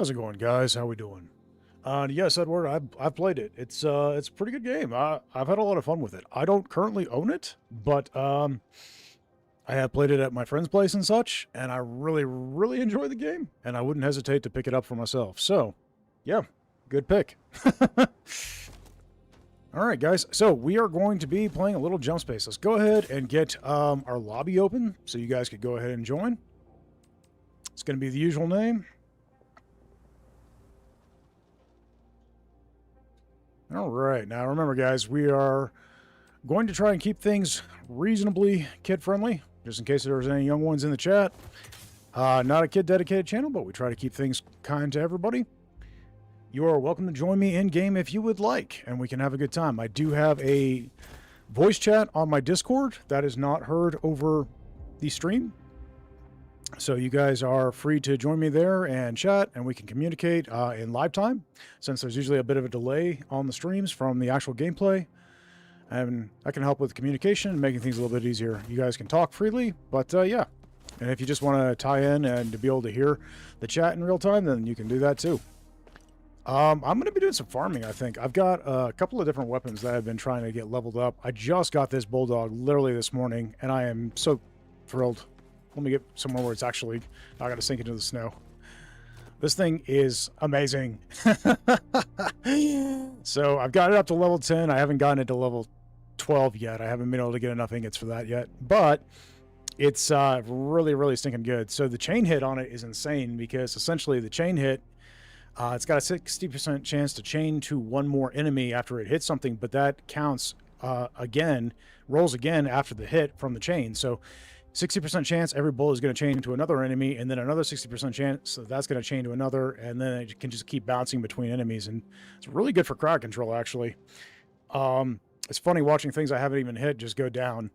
How's it going, guys? How we doing? Yes, Edward, I've played it. It's a pretty good game. I've had a lot of fun with it. I don't currently own it, but I have played it at my friend's place and such, and I really enjoy the game, and I wouldn't hesitate to pick it up for myself. So, yeah, good pick. All right, guys. So we are going to be playing a little jump space. Let's go ahead and get our lobby open so you guys could go ahead and join. It's going to be the usual name. All right. Now, remember, guys, we are going to try and keep things reasonably kid-friendly, just in case there's any young ones in the chat. Not a kid-dedicated channel, but we try to keep things kind to everybody. You are welcome to join me in-game if you would like, and we can have a good time. I do have a voice chat on my Discord that is not heard over the stream. So you guys are free to join me there and chat, and we can communicate in live time, since there's usually a bit of a delay on the streams from the actual gameplay. And that can help with communication and making things a little bit easier. You guys can talk freely, but yeah. And if you just want to tie in and to be able to hear the chat in real time, then you can do that too. I'm going to be doing some farming, I think. I've got a couple of different weapons that I've been trying to get leveled up. I just got this bulldog literally this morning, and I am so thrilled. Let me get somewhere where it's actually not going to sink into the snow. This thing is amazing. So I've got it up to level 10. I haven't gotten it to level 12 yet. I haven't been able to get enough ingots for that yet. But it's really stinking good. So the chain hit on it is insane because essentially the chain hit, it's got a 60% chance to chain to one more enemy after it hits something, but that counts again, rolls again after the hit from the chain. So 60% chance every bullet is going to chain to another enemy, and then another 60% chance that's going to chain to another, and then it can just keep bouncing between enemies, and it's really good for crowd control, actually. It's funny watching things I haven't even hit just go down.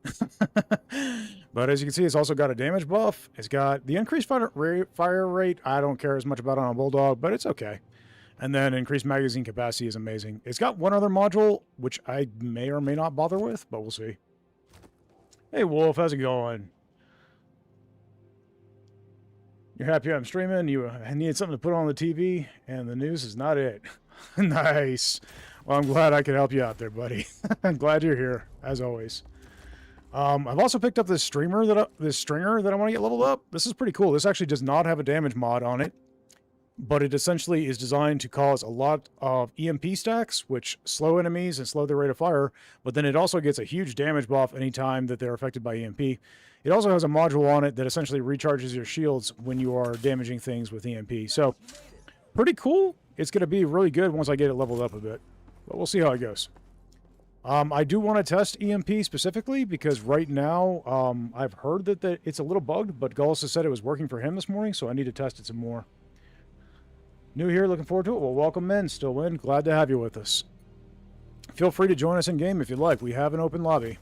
But as you can see, it's also got a damage buff. It's got the increased fire rate. I don't care as much about on a bulldog, but it's okay. And then increased magazine capacity is amazing. It's got one other module, which I may or may not bother with, but we'll see. Hey, Wolf, how's it going? You're happy I'm streaming? You need something to put on the TV, and the news is not it. Nice. Well, I'm glad I could help you out there, buddy. I'm glad you're here, as always. I've also picked up this stringer that I want to get leveled up. This is pretty cool. This actually does not have a damage mod on it, but it essentially is designed to cause a lot of EMP stacks, which slow enemies and slow their rate of fire, but then it also gets a huge damage buff anytime that they're affected by EMP. It also has a module on it that essentially recharges your shields when you are damaging things with EMP. So, pretty cool. It's going to be really good once I get it leveled up a bit, but we'll see how it goes. I do want to test EMP specifically because right now I've heard that it's a little bugged, but Gullis has said it was working for him this morning, so I need to test it some more. New here, looking forward to it. Well, welcome in, still in. Glad to have you with us. Feel free to join us in game if you'd like. We have an open lobby.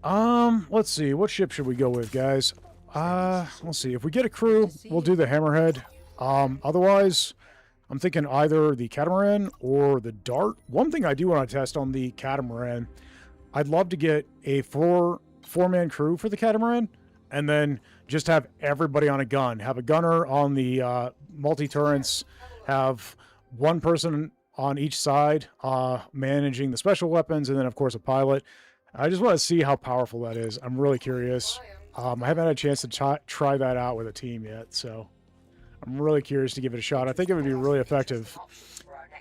Let's see. What ship should we go with, guys? Let's see. If we get a crew, we'll do the Hammerhead. Otherwise, I'm thinking either the Catamaran or the Dart. One thing I do want to test on the Catamaran, I'd love to get a four-man crew for the Catamaran, and then just have everybody on a gun. Have a gunner on the multi-turrets, have one person on each side managing the special weapons, and then, of course, a pilot. I just want to see how powerful that is. I'm really curious. I haven't had a chance to try that out with a team yet, so I'm really curious to give it a shot. I think it would be really effective.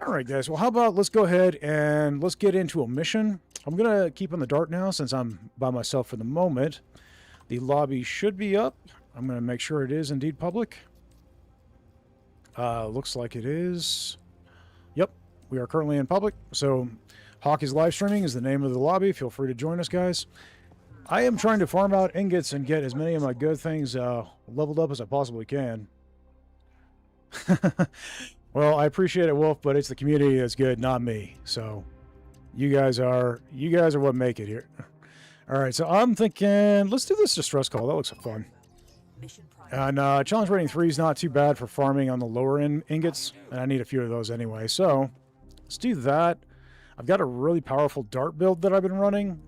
All right, guys. Well, how about let's go ahead and let's get into a mission. I'm going to keep on the Dart now since I'm by myself for the moment. The lobby should be up. I'm going to make sure it is indeed public. Looks like it is. Yep, we are currently in public. So Hockey's live streaming is the name of the lobby. Feel free to join us, guys. I am trying to farm out ingots and get as many of my good things leveled up as I possibly can. Well, I appreciate it, Wolf, but it's the community that's good, not me. So you guys are what make it here. All right, so I'm thinking let's do this distress call. That looks fun. And challenge rating 3 is not too bad for farming on the lower end ingots, and I need a few of those anyway. So let's do that. I've got a really powerful dart build that I've been running.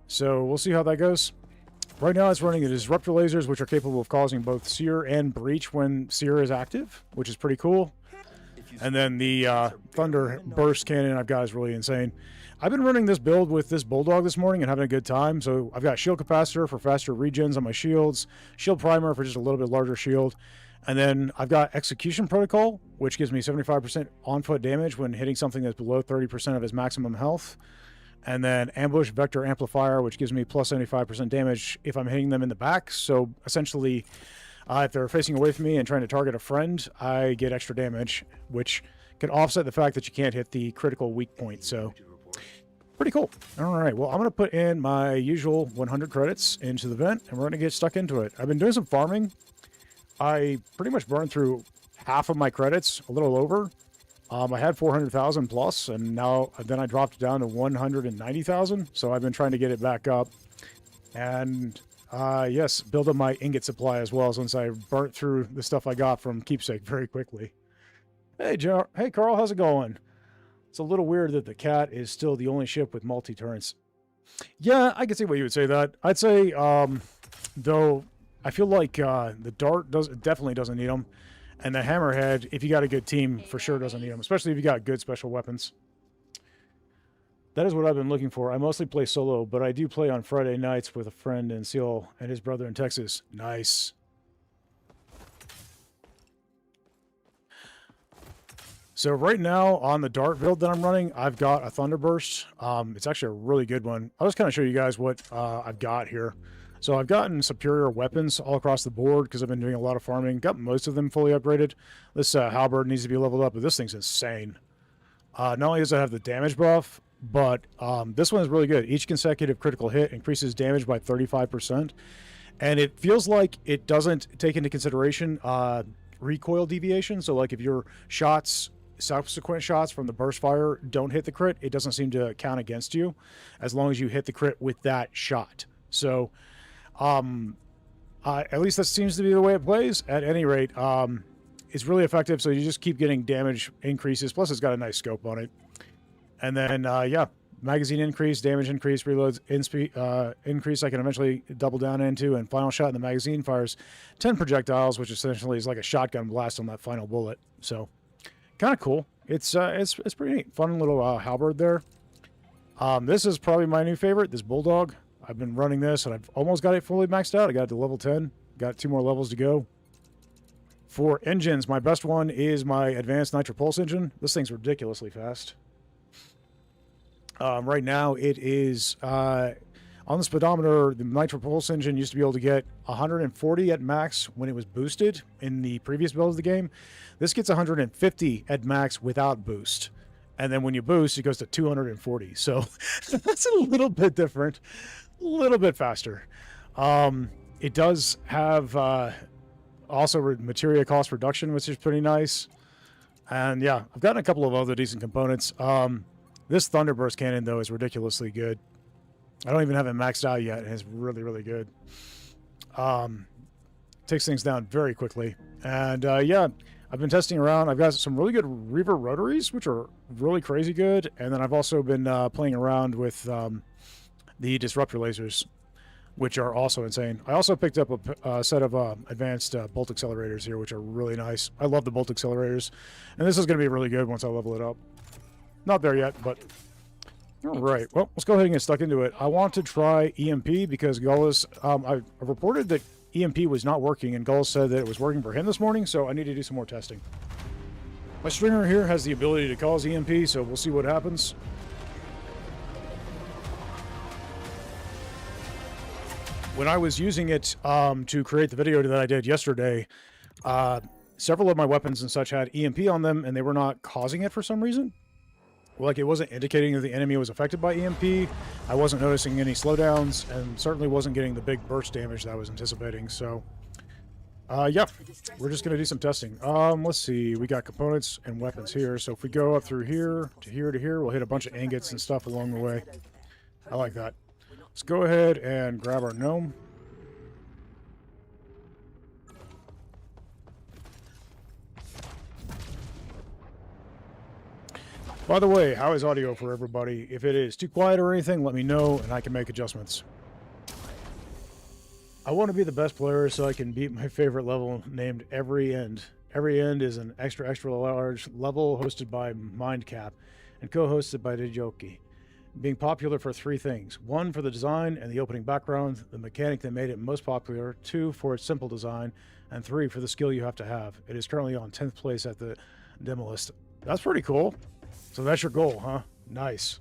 So we'll see how that goes. Right now it's running the disruptor lasers, which are capable of causing both sear and breach when sear is active, which is pretty cool. And then the thunder burst cannon I've got is really insane. I've been running this build with this bulldog this morning and having a good time. So I've got shield capacitor for faster regens on my shields, shield primer for just a little bit larger shield, and then I've got execution protocol, which gives me 75% on foot damage when hitting something that's below 30% of his maximum health. And then ambush vector amplifier, which gives me plus 75% damage if I'm hitting them in the back. So essentially, if they're facing away from me and trying to target a friend, I get extra damage, which can offset the fact that you can't hit the critical weak point. So pretty cool. All right, well, I'm going to put in my usual 100 credits into the vent, and we're going to get stuck into it. I've been doing some farming. I pretty much burned through half of my credits, a little over. I had 400,000 plus, and then I dropped down to 190,000. So I've been trying to get it back up. And yes, build up my ingot supply as well, since I burnt through the stuff I got from Keepsake very quickly. Hey, hey, Carl, how's it going? It's a little weird that the Cat is still the only ship with multi-turrets. Yeah, I can see why you would say that. I'd say, though, I feel like the Dart definitely doesn't need them. And the Hammerhead, if you got a good team, for sure doesn't need them, especially if you got good special weapons. That is what I've been looking for. I mostly play solo, but I do play on Friday nights with a friend in Seoul and his brother in Texas. Nice. So right now on the Dart build that I'm running, I've got a Thunderburst. It's actually a really good one. I'll just kind of show you guys what I've got here. So I've gotten superior weapons all across the board because I've been doing a lot of farming. Got most of them fully upgraded. This halberd needs to be leveled up, but this thing's insane. Not only does it have the damage buff, but this one is really good. Each consecutive critical hit increases damage by 35%. And it feels like it doesn't take into consideration recoil deviation. So like if your subsequent shots from the burst fire don't hit the crit, it doesn't seem to count against you as long as you hit the crit with that shot. So at least that seems to be the way it plays. At any rate, it's really effective, so you just keep getting damage increases, plus it's got a nice scope on it. And then yeah, magazine increase, damage increase, reloads increase I can eventually double down into, and final shot in the magazine fires 10 projectiles, which essentially is like a shotgun blast on that final bullet. So kind of cool. It's pretty neat. Fun little halberd there. This is probably my new favorite, this Bulldog. I've been running this, and I've almost got it fully maxed out. I got it to level 10. Got 2 more levels to go. For engines, my best one is my advanced nitro pulse engine. This thing's ridiculously fast. Right now, it is on the speedometer. The nitro pulse engine used to be able to get 140 at max when it was boosted in the previous build of the game. This gets 150 at max without boost. And then when you boost, it goes to 240. So that's a little bit different, a little bit faster. It does have also materia cost reduction, which is pretty nice. And yeah, I've gotten a couple of other decent components. This Thunderburst cannon, though, is ridiculously good. I don't even have it maxed out yet, and it's really, really good. Takes things down very quickly. And yeah, I've been testing around. I've got some really good Reaver rotaries, which are really crazy good. And then I've also been playing around with the disruptor lasers, which are also insane. I also picked up a set of advanced bolt accelerators here, which are really nice. I love the bolt accelerators. And this is going to be really good once I level it up. Not there yet, but... All right, well, let's go ahead and get stuck into it. I want to try EMP because Gullis... I reported that EMP was not working, and Gullis said that it was working for him this morning, so I need to do some more testing. My stringer here has the ability to cause EMP, so we'll see what happens. When I was using it to create the video that I did yesterday, several of my weapons and such had EMP on them, and they were not causing it for some reason. Like, it wasn't indicating that the enemy was affected by EMP. I wasn't noticing any slowdowns, and certainly wasn't getting the big burst damage that I was anticipating. So, yeah, we're just going to do some testing. Let's see. We got components and weapons here. So if we go up through here to here to here, we'll hit a bunch of ingots and stuff along the way. I like that. Let's go ahead and grab our gnome. By the way, how is audio for everybody? If it is too quiet or anything, let me know and I can make adjustments. I want to be the best player so I can beat my favorite level named Every End. Every End is an extra large level hosted by Mindcap and co-hosted by Dijoki. Being popular for three things. One, for the design and the opening background, the mechanic that made it most popular. Two, for its simple design. And three, for the skill you have to have. It is currently on 10th place at the demo list. That's pretty cool. So that's your goal, huh? Nice.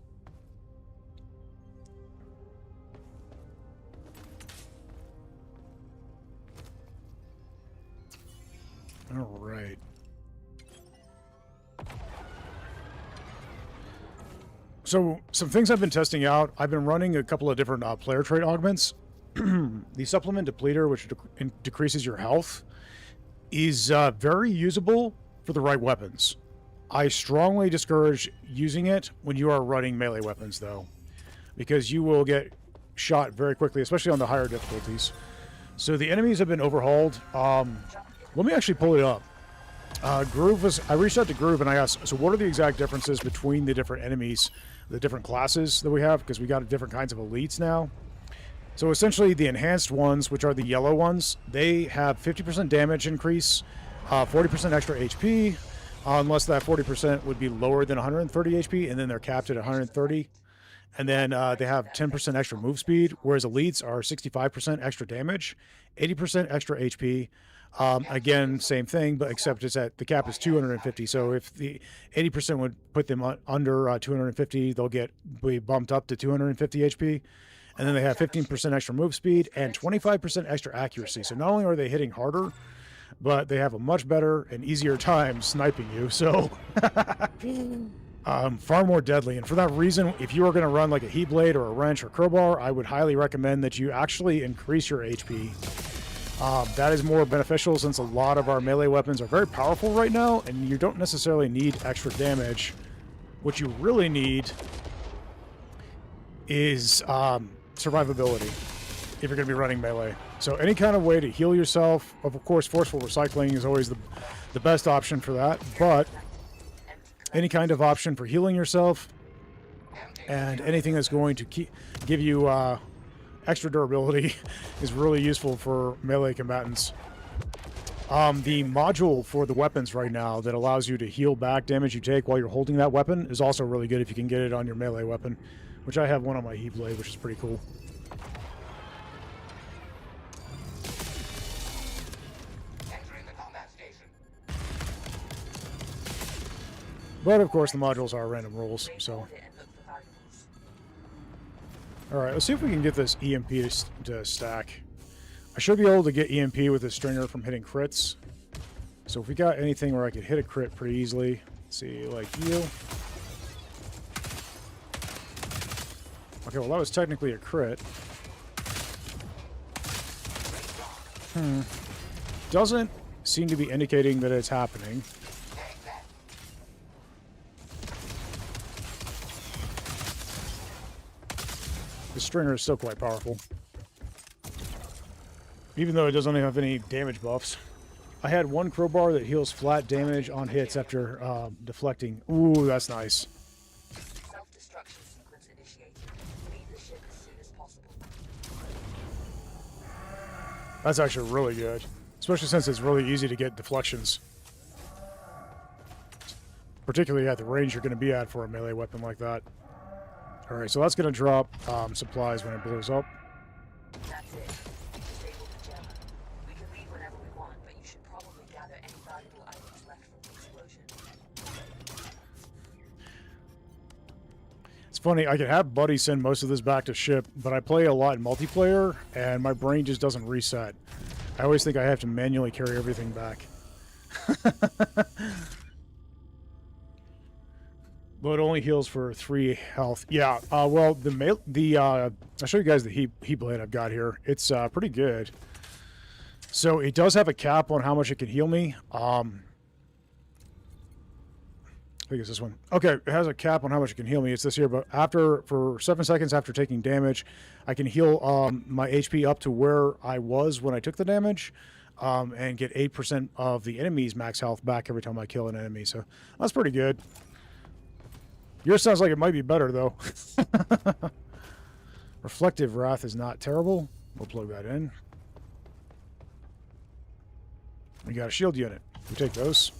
All right. So some things I've been testing out. I've been running a couple of different player trait augments. The supplement depleter, which decreases your health, is very usable for the right weapons. I strongly discourage using it when you are running melee weapons, though, because you will get shot very quickly, especially on the higher difficulties. So the enemies have been overhauled. Let me actually pull it up. I reached out to Groove and I asked, so what are the exact differences between the different enemies, the different classes that we have, because we got different kinds of elites now. So essentially the enhanced ones, which are the yellow ones, they have 50% damage increase, 40% extra HP, unless that 40% would be lower than 130 HP, and then they're capped at 130. And then they have 10% extra move speed, whereas elites are 65% extra damage, 80% extra HP. Again, same thing, but except it's at the cap is 250. So if the 80% would put them under 250, they'll be bumped up to 250 HP. And then they have 15% extra move speed and 25% extra accuracy. So not only are they hitting harder, but they have a much better and easier time sniping you. So far more deadly. And for that reason, if you are going to run like a heat blade or a wrench or crowbar, I would highly recommend that you actually increase your HP. That is more beneficial since a lot of our melee weapons are very powerful right now, and you don't necessarily need extra damage. What you really need is survivability if you're going to be running melee. So any kind of way to heal yourself, of course, forceful recycling is always the best option for that, but any kind of option for healing yourself and anything that's going to give you extra durability is really useful for melee combatants. The module for the weapons right now that allows you to heal back damage you take while you're holding that weapon is also really good if you can get it on your melee weapon, which I have one on my heat blade, which is pretty cool. But of course the modules are random rolls, so. Alright, let's see if we can get this EMP to stack. I should be able to get EMP with this stringer from hitting crits. So if we got anything where I could hit a crit pretty easily, let's see, like heal. Okay, well that was technically a crit. Doesn't seem to be indicating that it's happening. The stringer is still quite powerful, even though it doesn't have any damage buffs. I had one crowbar that heals flat damage on hits after deflecting. Ooh, that's nice. Self-destruction sequence initiated. Leave the ship as soon as possible. That's actually really good, especially since it's really easy to get deflections, particularly at the range you're going to be at for a melee weapon like that. Alright, so that's going to drop supplies when it blows up. That's it. Disable the jammer. We can leave whenever we want, but you should probably gather any valuable items left from the explosion. It's funny, I could have Buddy send most of this back to ship, but I play a lot in multiplayer, and my brain just doesn't reset. I always think I have to manually carry everything back. But it only heals for 3 health. Yeah, well, I'll show you guys the heat blade I've got here. It's pretty good. So it does have a cap on how much it can heal me. I think it's this one. Okay, it has a cap on how much it can heal me. It's this here, but for 7 seconds after taking damage, I can heal my HP up to where I was when I took the damage, and get 8% of the enemy's max health back every time I kill an enemy. So that's pretty good. Yours sounds like it might be better, though. Reflective Wrath is not terrible. We'll plug that in. We got a shield unit. We take those.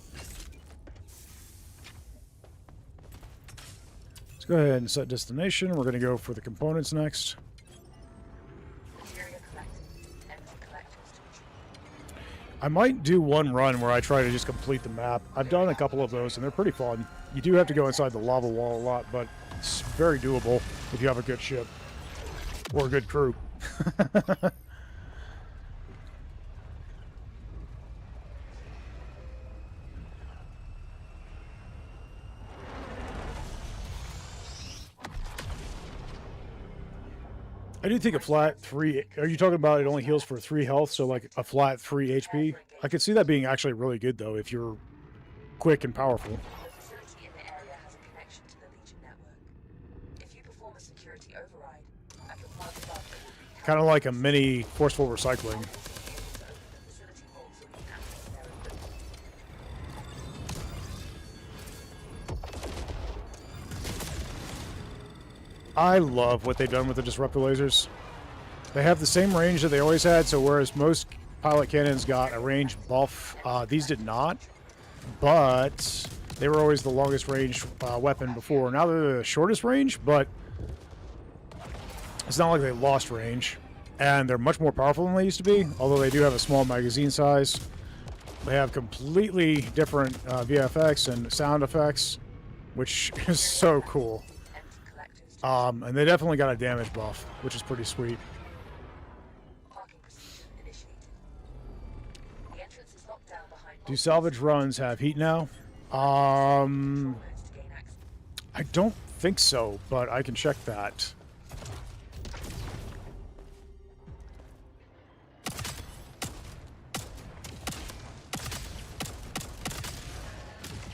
Let's go ahead and set destination. We're going to go for the components next. Material collected. Empty collectors to retrieve. I might do one run where I try to just complete the map. I've done a couple of those, and they're pretty fun. You do have to go inside the lava wall a lot, but it's very doable if you have a good ship or a good crew. I do think a flat 3... Are you talking about it only heals for 3 health, so like a flat 3 HP? I could see that being actually really good, though, if you're quick and powerful. The facility in the area has a connection to the Legion network. If you perform a security override, I can mark it up. Kind of like a mini forceful recycling. The facility holds so we can access their equipment. I love what they've done with the disruptor lasers. They have the same range that they always had, so whereas most pilot cannons got a range buff, these did not, but they were always the longest range weapon before. Now they're the shortest range, but it's not like they lost range, and they're much more powerful than they used to be, although they do have a small magazine size. They have completely different VFX and sound effects, which is so cool. Empty collectors to And they definitely got a damage buff, which is pretty sweet. parking procedure initiated. The entrance is locked down behind Do salvage runs have heat now? nodes to gain access. I don't think so, but I can check that.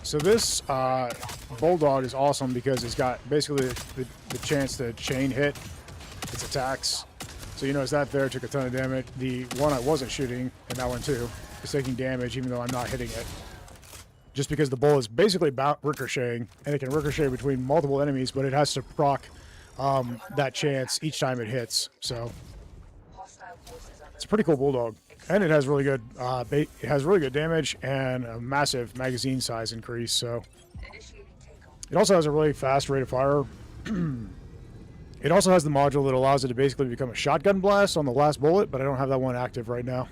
So this Bulldog is awesome because it's got basically the chance to chain hit its attacks. So you notice that there took a ton of damage. The one I wasn't shooting, and that one too, is taking damage even though I'm not hitting it. Just because the bullet is basically about ricocheting, and it can ricochet between multiple enemies, but it has to proc that chance each time it hits. So Hostile forces under it's a pretty cool Bulldog, and it has really good it has really good damage and a massive magazine size increase. So initiating takeoff. it also has a really fast rate of fire. It also has the module that allows it to basically become a shotgun blast on the last bullet, but I don't have that one active right now.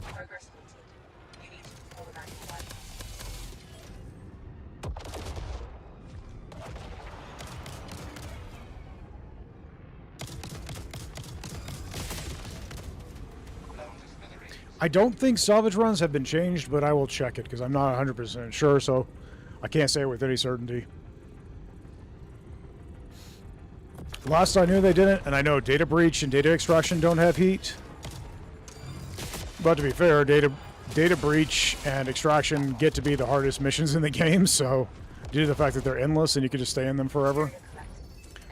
Progress halted. You need to perform an anti-fire. I don't think salvage runs have been changed, but I will check it because I'm not 100% sure, so I can't say it with any certainty. Last I knew they didn't, and I know data breach and data extraction don't have heat. But to be fair, data breach and extraction get to be the hardest missions in the game, so due to the fact that they're endless and you can just stay in them forever.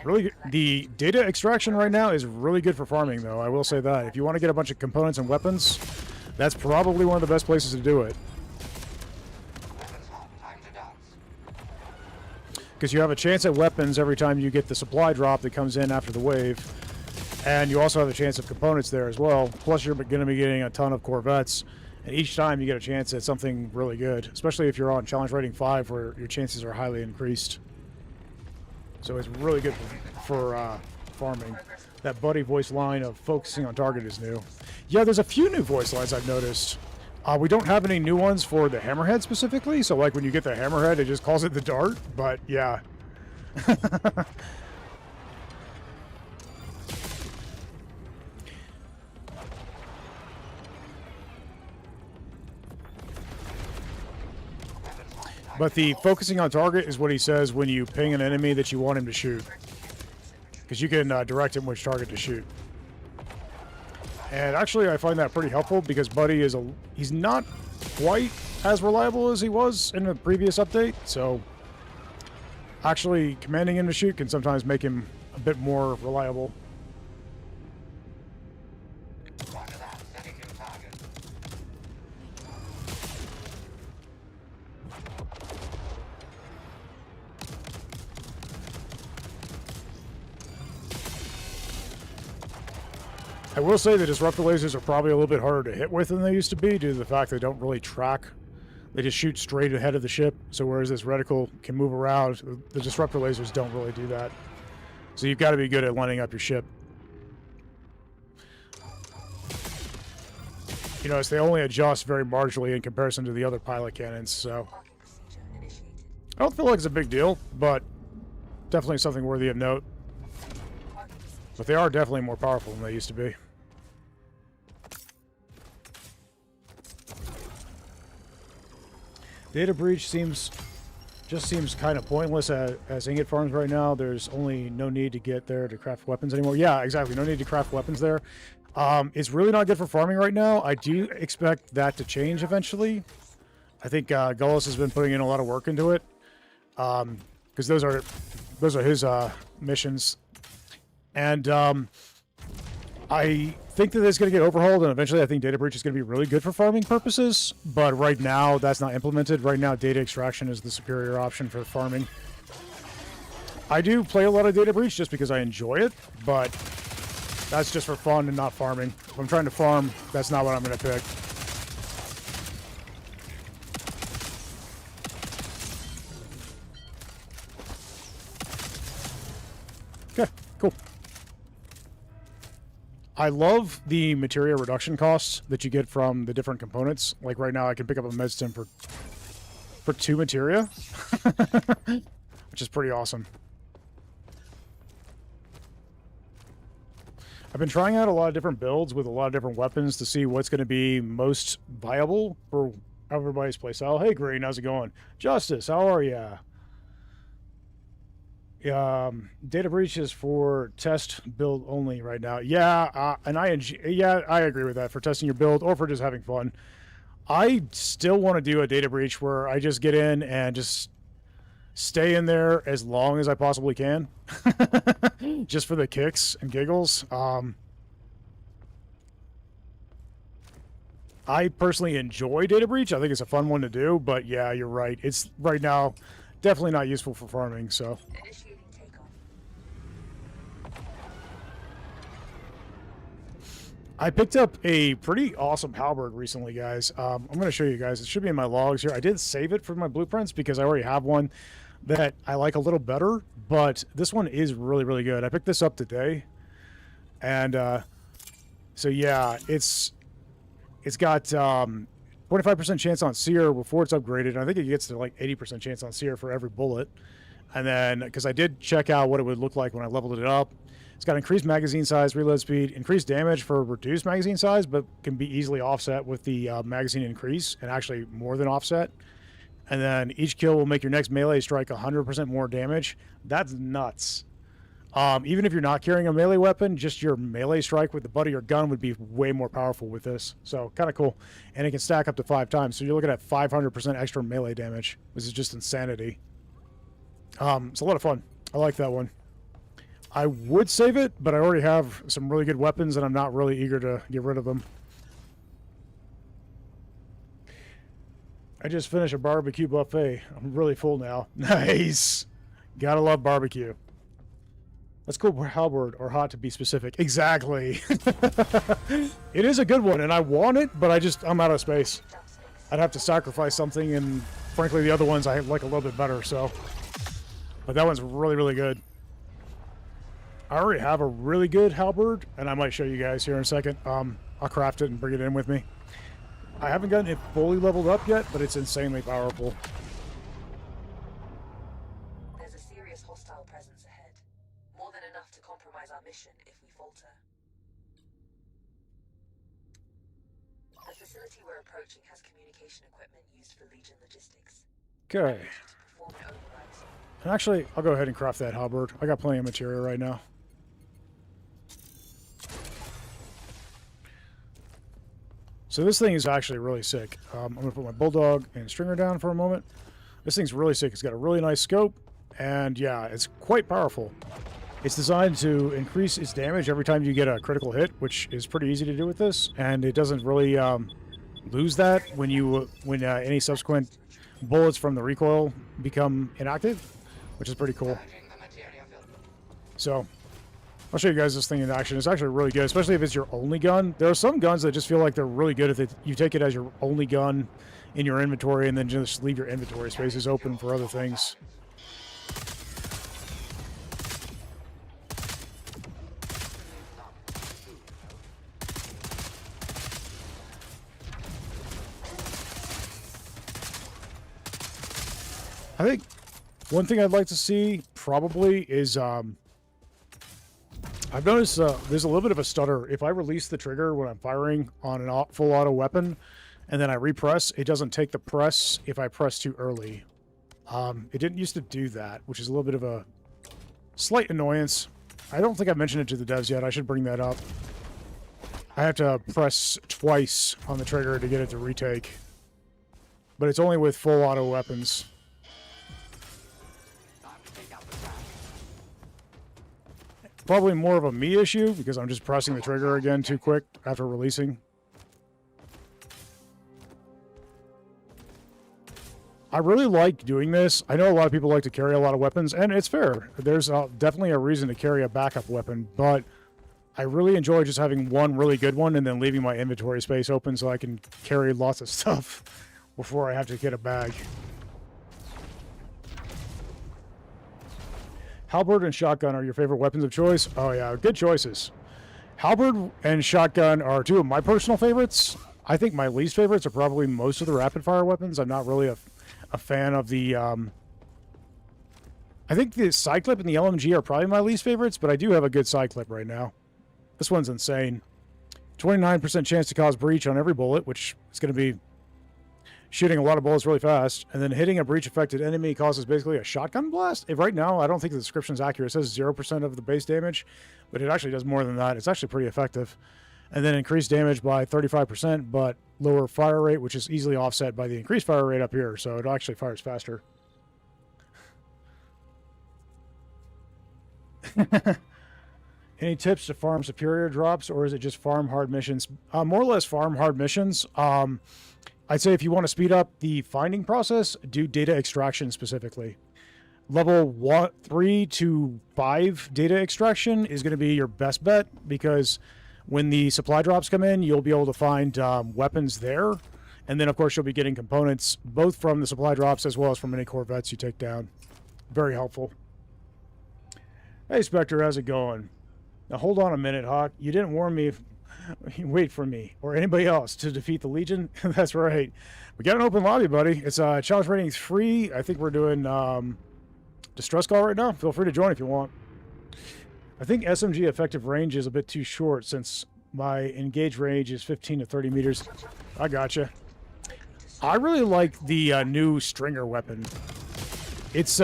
Really, the data extraction right now is really good for farming, though. I will say that. If you want to get a bunch of components and weapons, that's probably one of the best places to do it. Because you have a chance at weapons every time you get the supply drop that comes in after the wave. And you also have a chance of components there as well. Plus, you're going to be getting a ton of Corvettes. And each time you get a chance at something really good, especially if you're on Challenge Rating 5 where your chances are highly increased. So it's really good for farming. That buddy voice line of focusing on target is new. Yeah, there's a few new voice lines I've noticed. We don't have any new ones for the hammerhead specifically, so like when you get the hammerhead, it just calls it the dart, but yeah. But the focusing on target is what he says when you ping an enemy that you want him to shoot. Because you can direct him which target to shoot. And actually I find that pretty helpful because Buddy is he's not quite as reliable as he was in the previous update, so actually commanding him to shoot can sometimes make him a bit more reliable. I will say the disruptor lasers are probably a little bit harder to hit with than they used to be due to the fact they don't really track. They just shoot straight ahead of the ship. So whereas this reticle can move around, the disruptor lasers don't really do that. So you've got to be good at lining up your ship. You notice they only adjust very marginally in comparison to the other pilot cannons, so Parking procedure initiated. I don't feel like it's a big deal, but definitely something worthy of note. Parking procedure. But they are definitely more powerful than they used to be. Data breach seems kind of pointless as ingot farms right now. There's only no need to get there to craft weapons anymore. Yeah, exactly. No need to craft weapons there. It's really not good for farming right now. I do expect that to change eventually. I think Gullis has been putting in a lot of work into it, because those are his missions, and I think that it's going to get overhauled, and eventually I think data breach is going to be really good for farming purposes. But right now that's not implemented. Right now data extraction is the superior option for farming. I do play a lot of data breach just because I enjoy it, but that's just for fun and not farming. If I'm trying to farm, that's not what I'm going to pick. Okay, cool. I love the materia reduction costs that you get from the different components. Like right now, I can pick up a medstim for 2 materia, which is pretty awesome. I've been trying out a lot of different builds with a lot of different weapons to see what's going to be most viable for everybody's playstyle. Hey, Green, how's it going? Justice, how are ya? Data breach is for test build only right now. Yeah, and I agree with that, for testing your build or for just having fun. I still want to do a data breach where I just get in and just stay in there as long as I possibly can, just for the kicks and giggles. I personally enjoy data breach. I think it's a fun one to do, but yeah, you're right. It's right now definitely not useful for farming, so. Initiating takeoff. I picked up a pretty awesome halberd recently, guys. I'm going to show you guys. It should be in my logs here. I did save it for my blueprints because I already have one that I like a little better, but this one is really, really good. I picked this up today, and so yeah, it's got 25% chance on sear before it's upgraded. I think it gets to like 80% chance on sear for every bullet. And then, because I did check out what it would look like when I leveled it up, it's got increased magazine size, reload speed, increased damage for reduced magazine size, but can be easily offset with the magazine increase, and actually more than offset. And then each kill will make your next melee strike 100% more damage. That's nuts. Even if you're not carrying a melee weapon, just your melee strike with the butt of your gun would be way more powerful with this. So kind of cool. And it can stack up to 5 times. So you're looking at 500% extra melee damage. This is just insanity. It's a lot of fun. I like that one. I would save it, but I already have some really good weapons, and I'm not really eager to get rid of them. I just finished a barbecue buffet. I'm really full now. Nice. Gotta love barbecue. Let's go halberd, or hot to be specific. Exactly. It is a good one, and I want it, but I'm out of space. I'd have to sacrifice something, and frankly, the other ones I like a little bit better, so. But that one's really, really good. I already have a really good halberd, and I might show you guys here in a second. I'll craft it and bring it in with me. I haven't gotten it fully leveled up yet, but it's insanely powerful. There's a serious hostile presence ahead. More than enough to compromise our mission if we falter. The facility we're approaching has communication equipment used for Legion logistics. Okay. To perform an override. And actually, I'll go ahead and craft that halberd. I got plenty of material right now. So this thing is actually really sick. I'm going to put my bulldog and stringer down for a moment. This thing's really sick. It's got a really nice scope, and yeah, it's quite powerful. It's designed to increase its damage every time you get a critical hit, which is pretty easy to do with this, and it doesn't really lose that when any subsequent bullets from the recoil become inactive, which is pretty cool. So I'll show you guys this thing in action. It's actually really good, especially if it's your only gun. There are some guns that just feel like they're really good if you take it as your only gun in your inventory and then just leave your inventory spaces open for other things. I think one thing I'd like to see probably is I've noticed there's a little bit of a stutter. If I release the trigger when I'm firing on an full auto weapon and then I repress, it doesn't take the press if I press too early. It didn't used to do that, which is a little bit of a slight annoyance. I don't think I've mentioned it to the devs yet. I should bring that up. I have to press twice on the trigger to get it to retake. But it's only with full auto weapons. Probably more of a me issue because I'm just pressing the trigger again too quick after releasing. I really like doing this. I know a lot of people like to carry a lot of weapons, and it's fair. There's definitely a reason to carry a backup weapon, but I really enjoy just having one really good one and then leaving my inventory space open so I can carry lots of stuff before I have to get a bag. Halberd and shotgun are your favorite weapons of choice? Oh yeah, good choices. Halberd and shotgun are two of my personal favorites. I think my least favorites are probably most of the rapid fire weapons. I'm not really a fan of the... I think the side clip and the LMG are probably my least favorites, but I do have a good side clip right now. This one's insane. 29% chance to cause breach on every bullet, which is going to be shooting a lot of bullets really fast, and then hitting a breach-affected enemy causes basically a shotgun blast. Right now, I don't think the description is accurate. It says 0% of the base damage, but it actually does more than that. It's actually pretty effective. And then increased damage by 35%, but lower fire rate, which is easily offset by the increased fire rate up here, so it actually fires faster. Any tips to farm superior drops, or is it just farm hard missions? More or less farm hard missions. I'd say if you want to speed up the finding process, do data extraction specifically. Level 3 to 5 data extraction is going to be your best bet because when the supply drops come in, you'll be able to find weapons there. And then, of course, you'll be getting components both from the supply drops as well as from any Corvettes you take down. Very helpful. Hey, Spectre, how's it going? Now, hold on a minute, Hawk. You didn't warn me wait for me or anybody else to defeat the Legion. That's right. We got an open lobby, buddy. It's challenge rating 3. I think we're doing distress call right now. Feel free to join if you want. I think SMG effective range is a bit too short since my engage range is 15 to 30 meters. I gotcha. I really like the new Stringer weapon. Its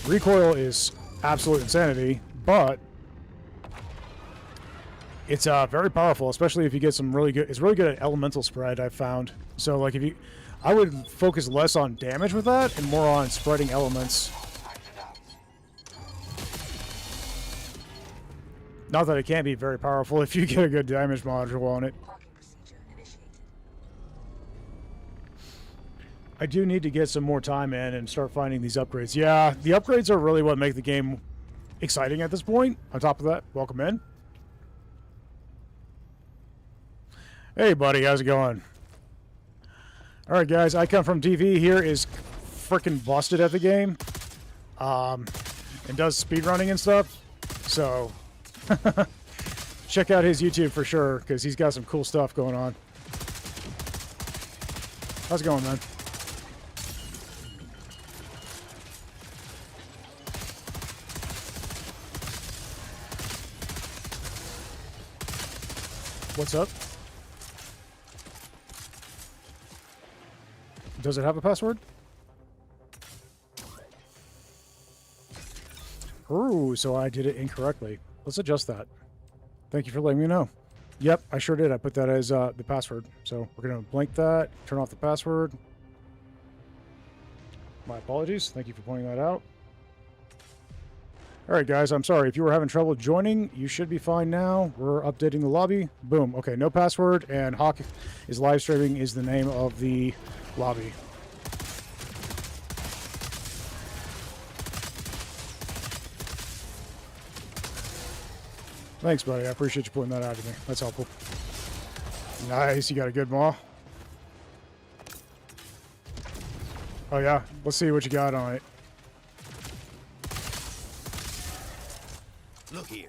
recoil is absolute insanity, but it's very powerful, especially if you get some really good... It's really good at elemental spread, I've found. So, like, if you... I would focus less on damage with that and more on spreading elements. Not that it can't be very powerful if you get a good damage module on it. I do need to get some more time in and start finding these upgrades. Yeah, the upgrades are really what make the game exciting at this point. On top of that, welcome in. Hey, buddy, how's it going? All right, guys, I come from TV here is freaking busted at the game, and does speedrunning and stuff. So check out his YouTube for sure because he's got some cool stuff going on. How's it going, man? What's up? Does it have a password? Ooh, so I did it incorrectly. Let's adjust that. Thank you for letting me know. Yep, I sure did. I put that as the password. So we're going to blank that, turn off the password. My apologies. Thank you for pointing that out. All right, guys, I'm sorry. If you were having trouble joining, you should be fine now. We're updating the lobby. Boom. Okay, no password, and Hawk is live streaming is the name of the lobby. Thanks, buddy. I appreciate you pointing that out to me. That's helpful. Nice. You got a good maul. Oh, yeah. Let's see what you got on it. Look here.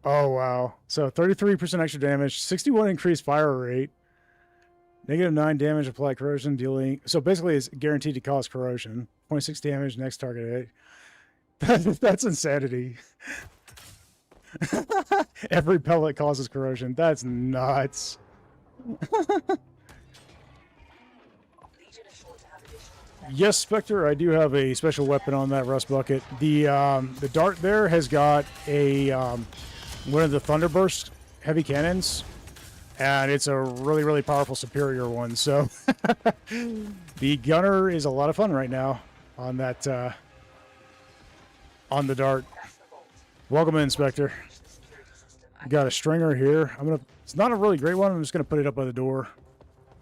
Oh, wow. So 33% extra damage, 61 increased fire rate, -9 damage applied corrosion dealing. So basically it's guaranteed to cause corrosion. 0.6 damage next target hit. That's insanity. Every pellet causes corrosion. That's nuts. Yes, Spectre, I do have a special weapon on that rust bucket. The dart there has got a one of the Thunderburst heavy cannons, and it's a really, really powerful superior one. So the gunner is a lot of fun right now on that on the dart. Welcome in, Spectre. Got a stringer here. It's not a really great one. I'm just gonna put it up by the door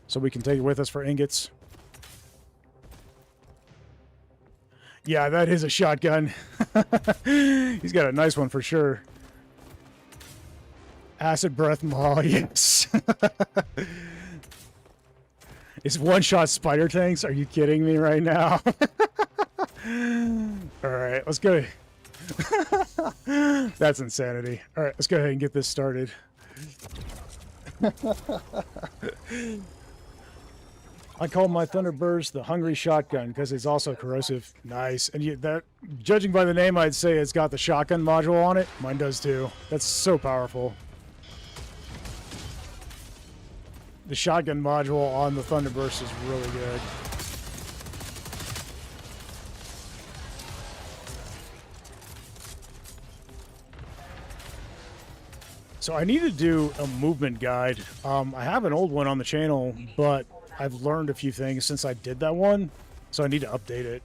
so we can take it with us for ingots. Yeah, that is a shotgun. He's got a nice one for sure. Acid breath maw, yes. It's one-shot spider tanks. Are you kidding me right now? All right, let's go. That's insanity. All right, let's go ahead and get this started. I call my Thunderburst the hungry shotgun because it's also corrosive. Nice. And judging by the name, I'd say it's got the shotgun module on it. Mine does too. That's so powerful. The shotgun module on the Thunderburst is really good. So I need to do a movement guide. I have an old one on the channel, but I've learned a few things since I did that one, so I need to update it.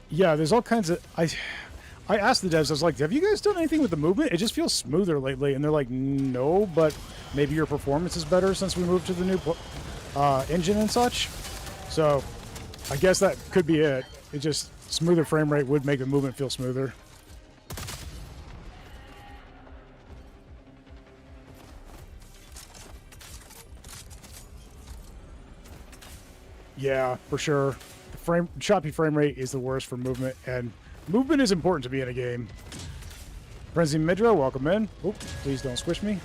Yeah, there's all kinds of... I asked the devs, I was like, have you guys done anything with the movement? It just feels smoother lately. And they're like, no, but maybe your performance is better since we moved to the new engine and such. So I guess that could be it. It just, smoother frame rate would make the movement feel smoother. Yeah, for sure. The choppy frame rate is the worst for movement, and movement is important to be in a game. Frenzy Midra, welcome in. Oh, please don't squish me.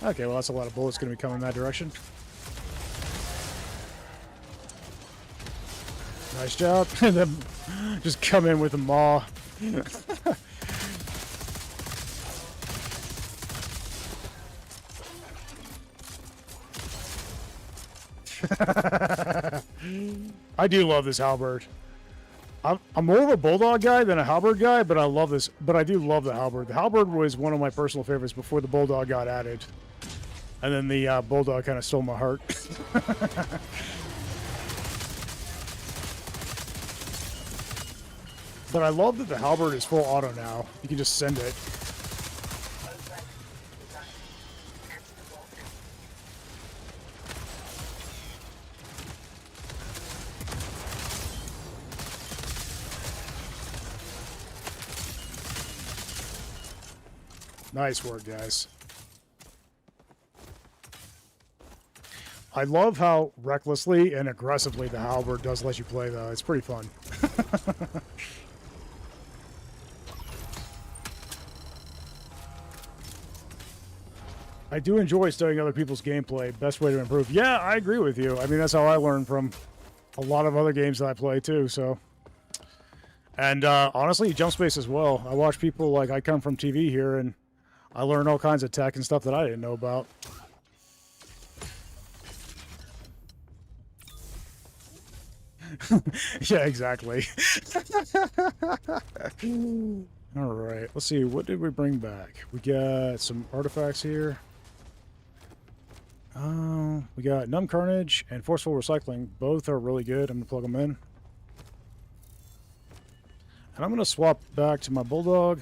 Okay, well, that's a lot of bullets going to be coming that direction. Nice job. And then just come in with a maw. I do love this halberd. I'm more of a bulldog guy than a halberd guy, but I love this. But I do love the halberd. The halberd was one of my personal favorites before the bulldog got added, and then the bulldog kind of stole my heart. But I love that the halberd is full auto now. You can just send it. Nice work, guys. I love how recklessly and aggressively the halberd does let you play, though. It's pretty fun. I do enjoy studying other people's gameplay. Best way to improve. Yeah, I agree with you. I mean, that's how I learn from a lot of other games that I play, too, so... And, honestly, jump space as well. I watch people, like, I come from TV here, and I learn all kinds of tech and stuff that I didn't know about. Yeah, exactly. All right, let's see. What did we bring back? We got some artifacts here. We got Numb Carnage and Forceful Recycling. Both are really good. I'm going to plug them in. And I'm going to swap back to my Bulldog.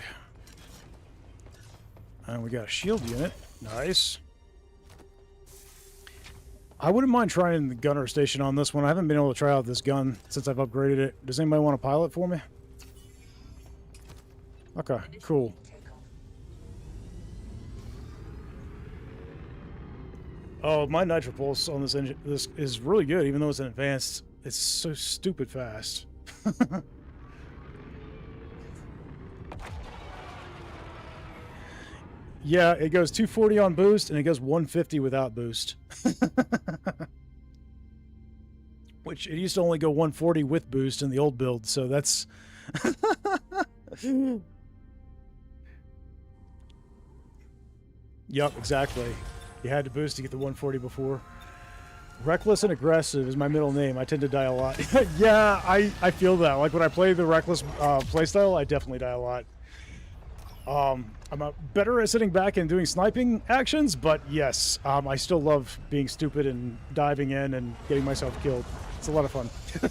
And we got a shield unit. Nice. I wouldn't mind trying the gunner station on this one. I haven't been able to try out this gun since I've upgraded it. Does anybody want to pilot for me? Okay, cool. Oh, my nitro pulse on this engine this is really good, even though it's an advanced. It's so stupid fast. Yeah, it goes 240 on boost, and it goes 150 without boost. Which, it used to only go 140 with boost in the old build, so that's... Yep, exactly. You had to boost to get the 140 before. Reckless and aggressive is my middle name. I tend to die a lot. Yeah, I feel that. Like, when I play the reckless playstyle, I definitely die a lot. I'm better at sitting back and doing sniping actions, but yes, I still love being stupid and diving in and getting myself killed. It's a lot of fun. The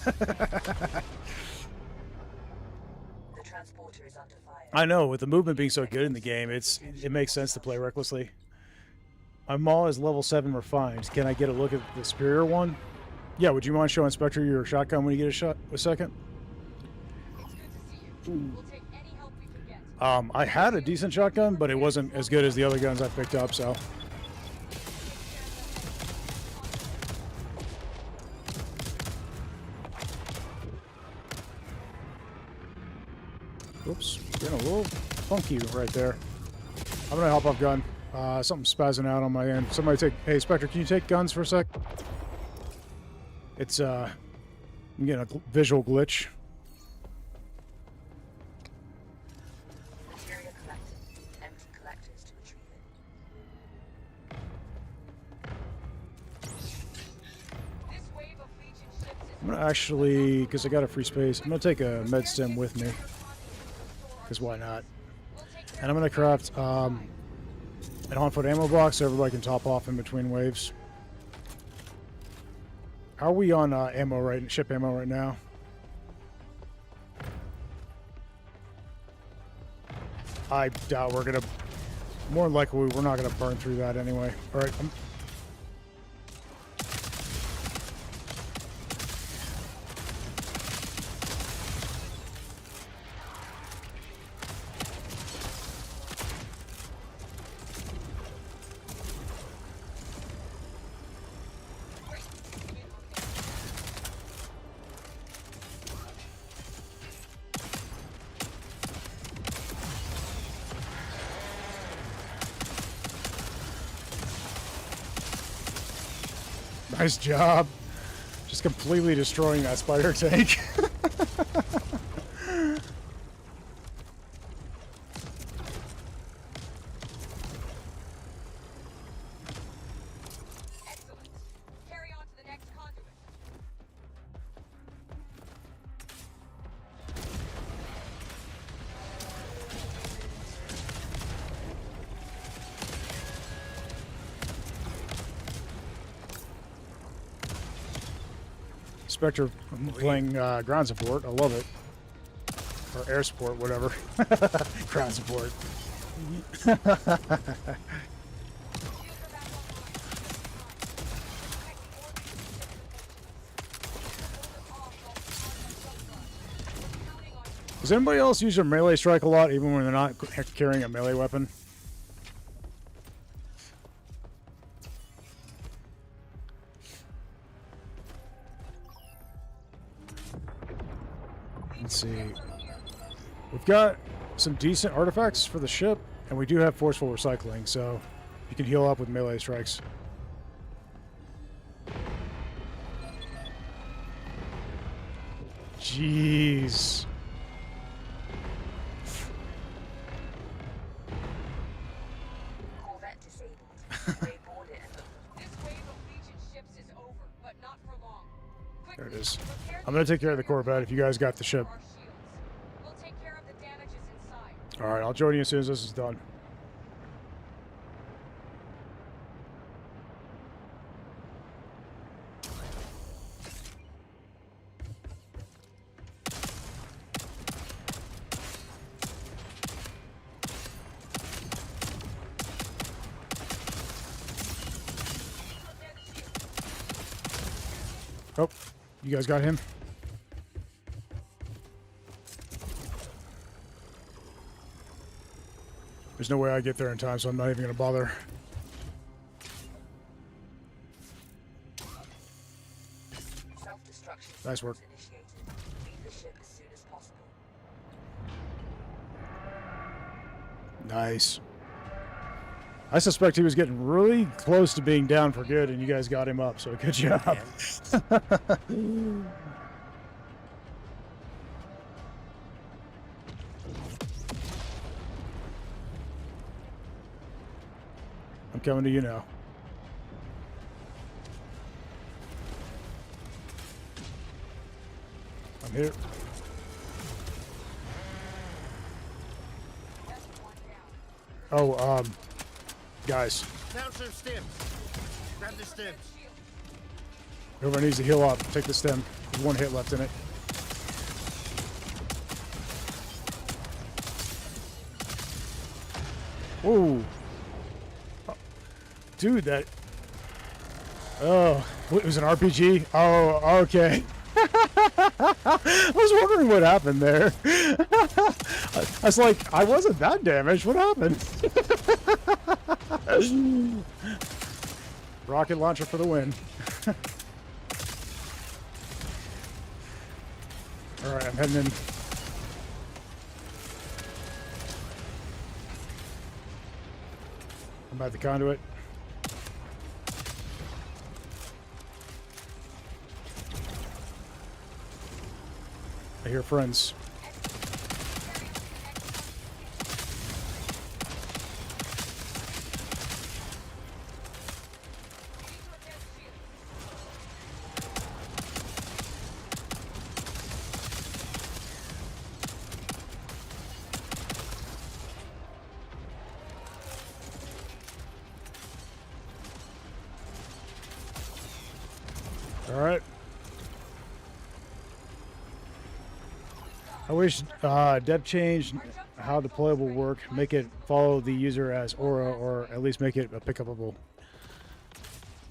transporter is under fire. I know, with the movement being so good in the game, it makes sense to play recklessly. My maul is level 7 refined. Can I get a look at the superior one? Yeah, would you mind showing Spectre your shotgun when you get a second? It's good to see you. We'll take any help we can get. I had a decent shotgun, but it wasn't as good as the other guns I picked up, so... Oops, getting a little funky right there. I'm gonna help off gun. Something's spazzing out on my end. Somebody take... Hey, Spectre, can you take guns for a sec? It's, I'm getting a visual glitch. Material collected. Empty collectors to retrieve it. This wave of Legion ships is I'm gonna actually, because I got a free space, I'm gonna take a med stem with me. Because why not? And I'm gonna craft an on-foot ammo box so everybody can top off in between waves. How are we on ship ammo right now? I doubt we're gonna. More than likely, we're not gonna burn through that anyway. All right. Nice job. Just completely destroying that spider tank. excellent. Carry on to the next conduit. Spectre playing ground support. I love it. Or air support, whatever. Ground support. Does anybody else use their melee strike a lot, even when they're not carrying a melee weapon? Let's see. We've got some decent artifacts for the ship, and we do have forceful recycling, so you can heal up with melee strikes. Jeez. Corvette disabled. They board it. This wave of Legion ships is over, but not for long. There it Quickly, is. repair I'm going to take care of the Corvette if you guys got the ship. our shields. We'll take care of the damages inside. Alright, I'll join you as soon as this is done. Repair the shield. Oh, you guys got him? There's no way I get there in time, so I'm not even going to bother. Self-destruction Nice work. initiated. Leave the ship as soon as possible. Nice. I suspect he was getting really close to being down for good, and you guys got him up, so good job. I'm coming to you now. I'm here. Oh, guys, Found some stems. Grab the stems. whoever needs to heal up, take the stem. There's one hit left in it. Ooh. Dude, that... Oh, it was an RPG? Oh, okay. I was wondering what happened there. I was like, I wasn't that damaged. What happened? Rocket launcher for the win. Alright, I'm heading in. I'm at the conduit. I hear friends. All right. I wish depth change how deployable will work, make it follow the user as aura, or at least make it a pickupable.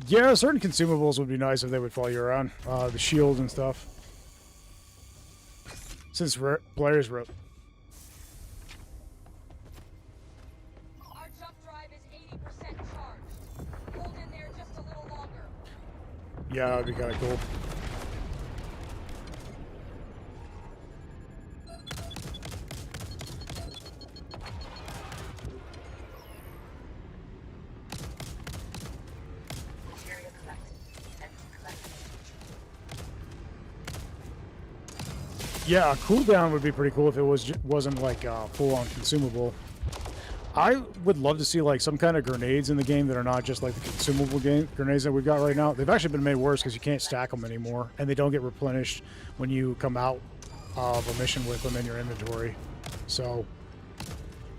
Yeah, certain consumables would be nice if they would follow you around. The shield and stuff. Since players wrote. Our jump drive is 80% charged. Hold in there just a little longer. Yeah, that'd be kind of cool. Materia collected. Empty collected. Yeah, a cooldown would be pretty cool if it wasn't like full-on consumable. I would love to see like some kind of grenades in the game that are not just like the consumable grenades that we've got right now. They've actually been made worse because you can't stack them anymore, and they don't get replenished when you come out of a mission with them in your inventory. So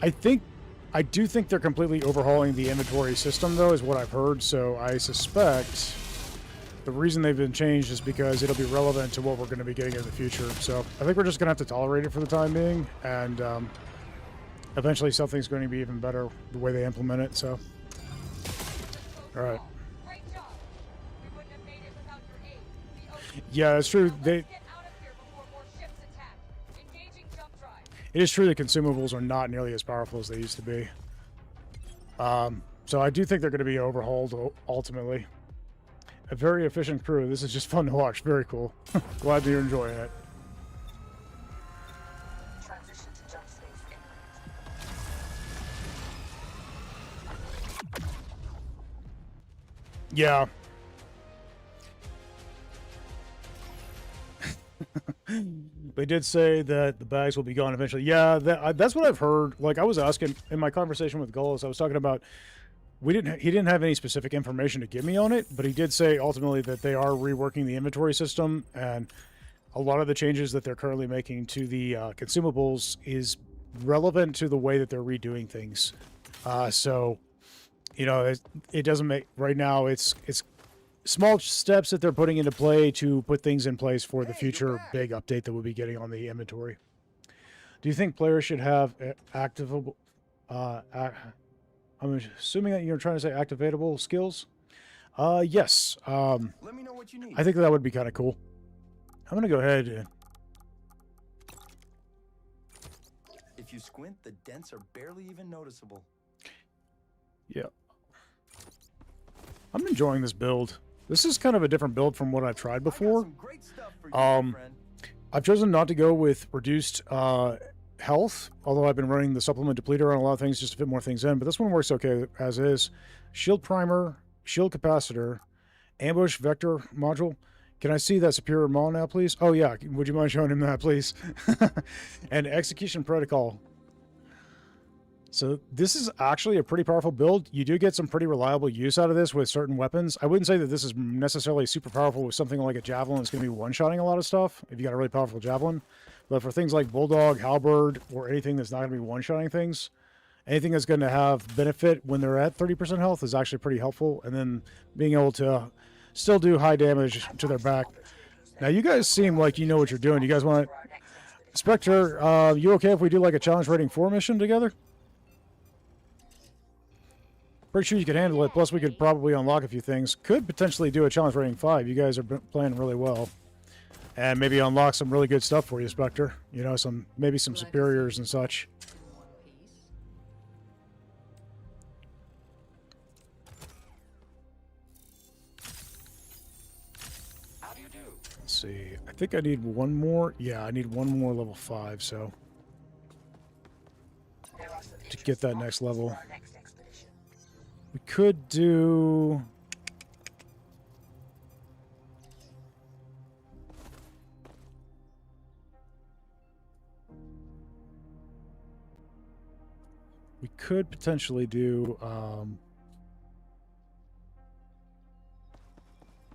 I do think they're completely overhauling the inventory system, though, is what I've heard. So I suspect the reason they've been changed is because it'll be relevant to what we're going to be getting in the future. So I think we're just going to have to tolerate it for the time being, and eventually something's going to be even better the way they implement it. So, all right. Great job. We wouldn't have made it without your aid. We owe you. Yeah, it's true. Let's get out of here before more ships attack. Engaging jump drive. It is true that consumables are not nearly as powerful as they used to be. So I do think they're going to be overhauled ultimately. A very efficient crew. This is just fun to watch. Very cool. Glad that you're enjoying it. Transition to jump space imminent. Yeah. They did say that the bags will be gone eventually. Yeah, that's what I've heard. Like I was asking in my conversation with Gullis, I was talking about he didn't have any specific information to give me on it, but he did say ultimately that they are reworking the inventory system, and a lot of the changes that they're currently making to the consumables is relevant to the way that they're redoing things. So, you know, it doesn't make right now. It's small steps that they're putting into play to put things in place for the future big update that we'll be getting on the inventory. Do you think players should have I'm assuming that you're trying to say activatable skills. Yes. Let me know what you need. I think that would be kind of cool. I'm gonna go ahead and... If you squint, the dents are barely even noticeable. Yeah. I'm enjoying this build. This is kind of a different build from what I've tried before. Some great stuff for you, my friend. I've chosen not to go with reduced health, although I've been running the supplement depleter on a lot of things just to fit more things in, but this one works okay as is. Shield primer, shield capacitor, ambush vector module. Can I see that superior mall now, please? Oh, yeah. Would you mind showing him that, please? And execution protocol. So this is actually a pretty powerful build. You do get some pretty reliable use out of this with certain weapons. I wouldn't say that this is necessarily super powerful with something like a javelin that's going to be one-shotting a lot of stuff if you got a really powerful javelin. But for things like bulldog, halberd, or anything that's not going to be one-shotting things, anything that's going to have benefit when they're at 30% health is actually pretty helpful. And then being able to still do high damage to their back. Now, you guys seem like you know what you're doing. You guys want to... Spectre, you okay if we do like a challenge rating 4 mission together? Pretty sure you could handle it. Plus, we could probably unlock a few things. Could potentially do a challenge rating 5. You guys are playing really well. And maybe unlock some really good stuff for you, Spectre. You know, maybe some superiors and such. Let's see. I think I need one more. Yeah, I need one more level 5, so... to get that next level. We could do... we could potentially do...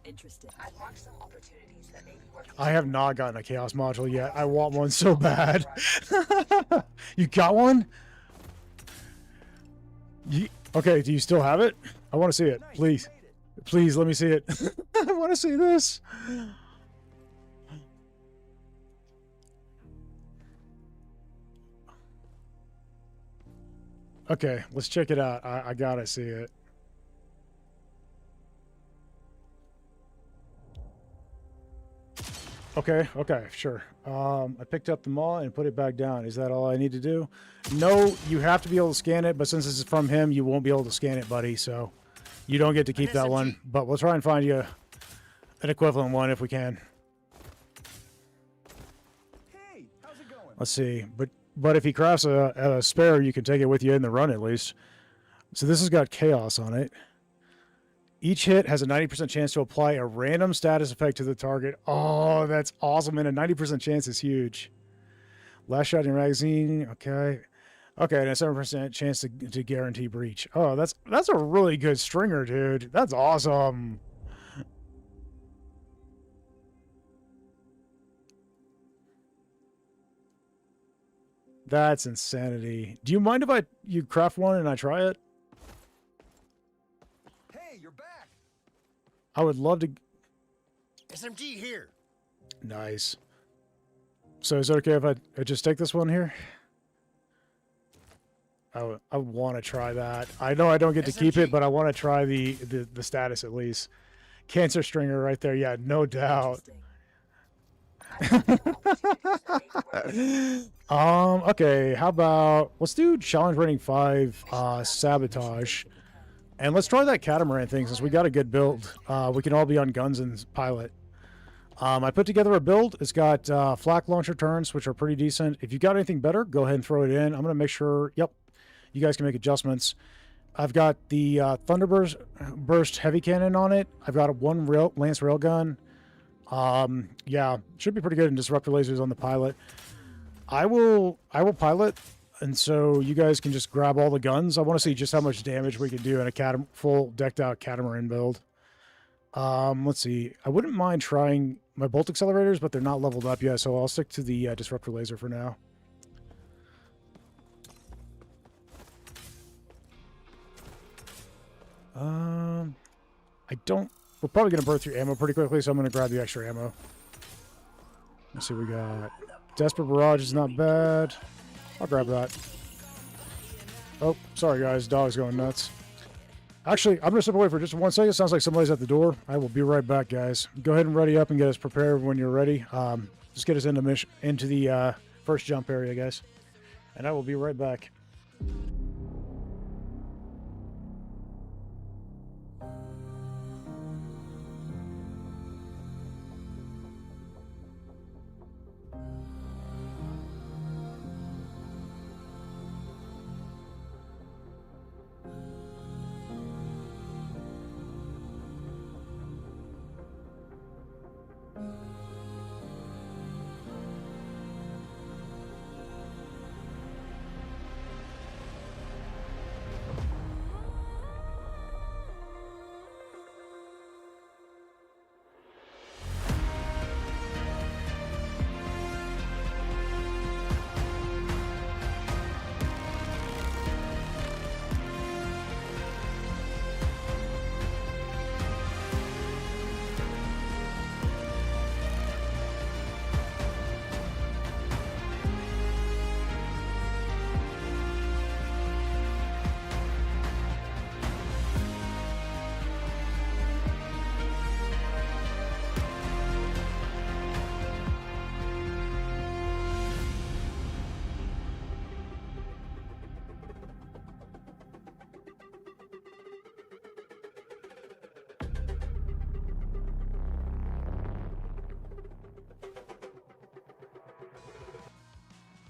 Interesting. I've marked some opportunities that may be worth I have not gotten a chaos module yet. I want one so bad. You got one? Okay, do you still have it? I want to see it. Please. Please, let me see it. I want to see this. Okay, let's check it out. I gotta see it. Okay, sure. I picked up the maw and put it back down. Is that all I need to do? No, you have to be able to scan it, but since this is from him, you won't be able to scan it, buddy, so you don't get to keep that one. But we'll try and find you an equivalent one if we can. Hey, how's it going? Let's see. But if he crafts a spare, you can take it with you in the run at least. So this has got chaos on it. Each hit has a 90% chance to apply a random status effect to the target. Oh, that's awesome. And a 90% chance is huge. Last shot in your magazine. Okay. Okay, and a 7% chance to guarantee breach. Oh, that's a really good stringer, dude. That's awesome. That's insanity. Do you mind if you craft one and I try it? Hey, you're back. I would love to... SMG here. Nice. So is it okay if I just take this one here? I want to try that. I know I don't get to keep it, but I want to try the status at least. Cancer stringer right there. Yeah, no doubt. Okay, how about... let's do challenge rating 5, sabotage. And let's try that catamaran thing since we got a good build. We can all be on guns and pilot. I put together a build. It's got flak launcher turns, which are pretty decent. If you got anything better, go ahead and throw it in. I'm going to make sure... yep. You guys can make adjustments. I've got the Thunderburst heavy cannon on it. I've got a Lance railgun. Yeah, should be pretty good in disruptor lasers on the pilot. I will pilot, and so you guys can just grab all the guns. I want to see just how much damage we can do in a full decked out catamaran build. Let's see. I wouldn't mind trying my bolt accelerators, but they're not leveled up yet, so I'll stick to the disruptor laser for now. I don't... we're probably going to burn through ammo pretty quickly, so I'm going to grab the extra ammo. Let's see what we got. Desperate Barrage is not bad. I'll grab that. Oh, sorry guys. Dog's going nuts. Actually, I'm going to step away for just 1 second. Sounds like somebody's at the door. I will be right back, guys. Go ahead and ready up and get us prepared when you're ready. Just get us into the first jump area, guys. And I will be right back.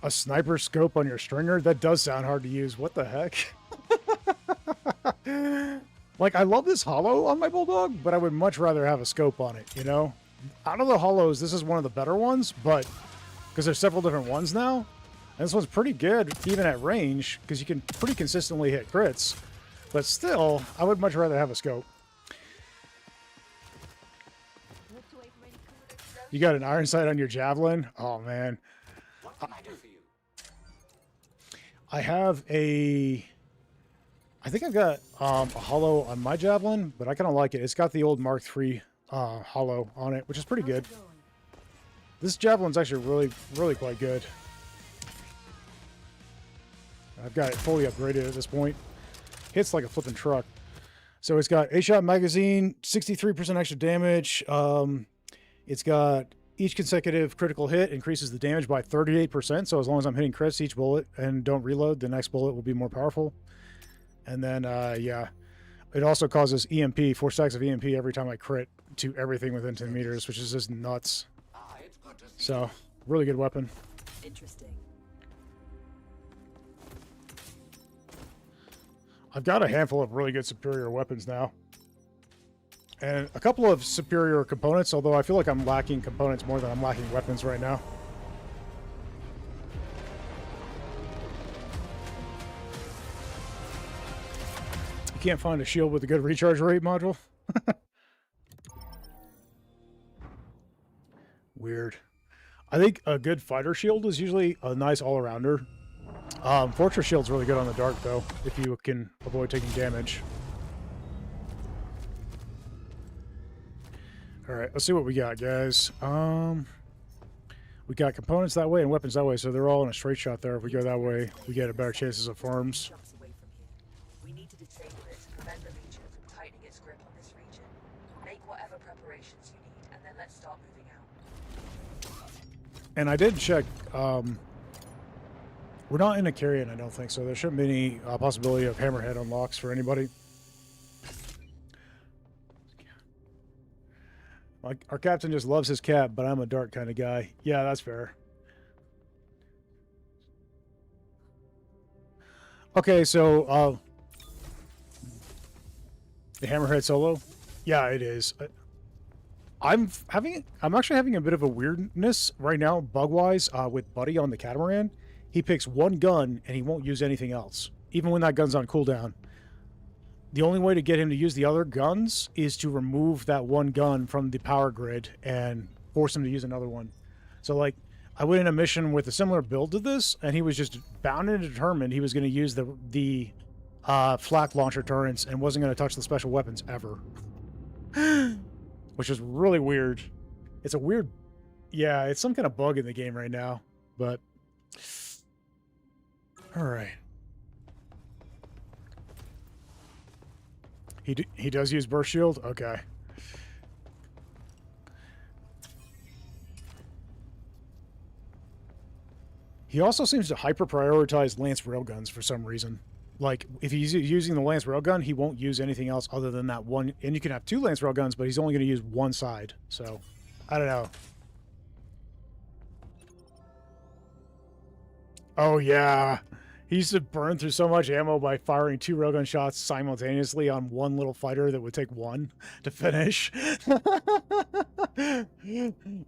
A sniper scope on your stringer? That does sound hard to use. What the heck? Like, I love this hollow on my Bulldog, but I would much rather have a scope on it, you know? Out of the hollows, this is one of the better ones, but because there's several different ones now, and this one's pretty good, even at range, because you can pretty consistently hit crits. But still, I would much rather have a scope. You got an iron sight on your javelin? Oh, man. What can I do for you? I have a... I think I've got a hollow on my javelin, but I kind of like it. It's got the old Mark III hollow on it, which is pretty good. This javelin's actually really quite good. I've got it fully upgraded at this point. Hits like a flipping truck. So it's got 8-shot magazine, 63% extra damage. It's got each consecutive critical hit increases the damage by 38%. So as long as I'm hitting crits each bullet and don't reload, the next bullet will be more powerful. And then, yeah, it also causes EMP, 4 stacks of EMP every time I crit to everything within 10 meters, which is just nuts. So, really good weapon. Interesting. I've got a handful of really good superior weapons now. And a couple of superior components, although I feel like I'm lacking components more than I'm lacking weapons right now. You can't find a shield with a good recharge rate module? Weird. I think a good fighter shield is usually a nice all-arounder. Fortress shield's really good on the dark, though, if you can avoid taking damage. Alright, let's see what we got, guys. We got components that way and weapons that way, so they're all in a straight shot there. If we go that way, we get a better chances of farms. Jumps away from here. We need to disable it to prevent the Legion from tightening its grip on this region. Make whatever preparations you need, and then let's start moving out. And I did check, we're not in a carrion, I don't think, so there shouldn't be any possibility of hammerhead unlocks for anybody. Like, our captain just loves his cat, but I'm a dark kind of guy. Yeah, that's fair. Okay, so, the hammerhead solo? Yeah, it is. I'm actually having a bit of a weirdness right now, bug-wise, with Buddy on the catamaran. He picks one gun, and he won't use anything else, even when that gun's on cooldown. The only way to get him to use the other guns is to remove that one gun from the power grid and force him to use another one. So, like, I went in a mission with a similar build to this, and he was just bound and determined he was going to use the flak launcher turrets and wasn't going to touch the special weapons ever. Which is really weird. It's a weird... Yeah, it's some kind of bug in the game right now, but... Alright. He does use burst shield? Okay. He also seems to hyper-prioritize Lance Railguns for some reason. Like, if he's using the Lance Railgun, he won't use anything else other than that one. And you can have 2 Lance Railguns, but he's only going to use one side. So, I don't know. Oh, yeah. He used to burn through so much ammo by firing 2 railgun shots simultaneously on one little fighter that would take 1 to finish.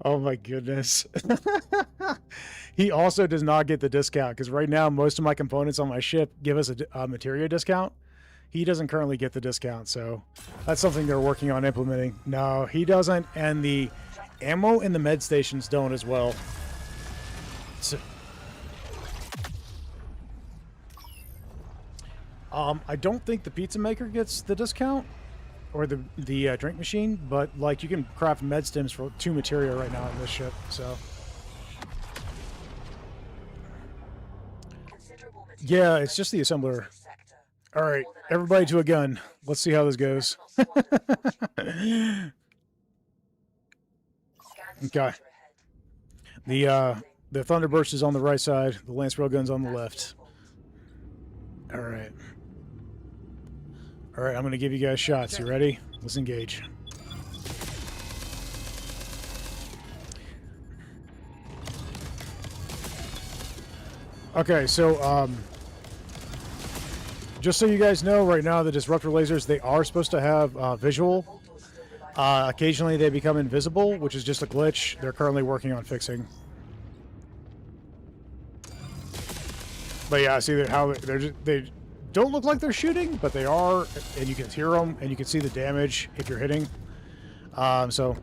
Oh my goodness. He also does not get the discount because right now most of my components on my ship give us a materia discount. He doesn't currently get the discount, so that's something they're working on implementing. No, he doesn't, and the ammo in the med stations don't as well. So, I don't think the pizza maker gets the discount, or the drink machine, but like you can craft med stems for 2 materia right now on this ship. So yeah, it's just the assembler. All right, everybody to a gun. Let's see how this goes. Okay. The Thunderburst is on the right side. The Lance Railgun's on the left. All right. All right, I'm going to give you guys shots. You ready? Let's engage. Okay, so just so you guys know, right now the disruptor lasers, they are supposed to have visual. Occasionally they become invisible, which is just a glitch they're currently working on fixing. But yeah, see how they don't look like they're shooting, but they are, and you can hear them, and you can see the damage if you're hitting. So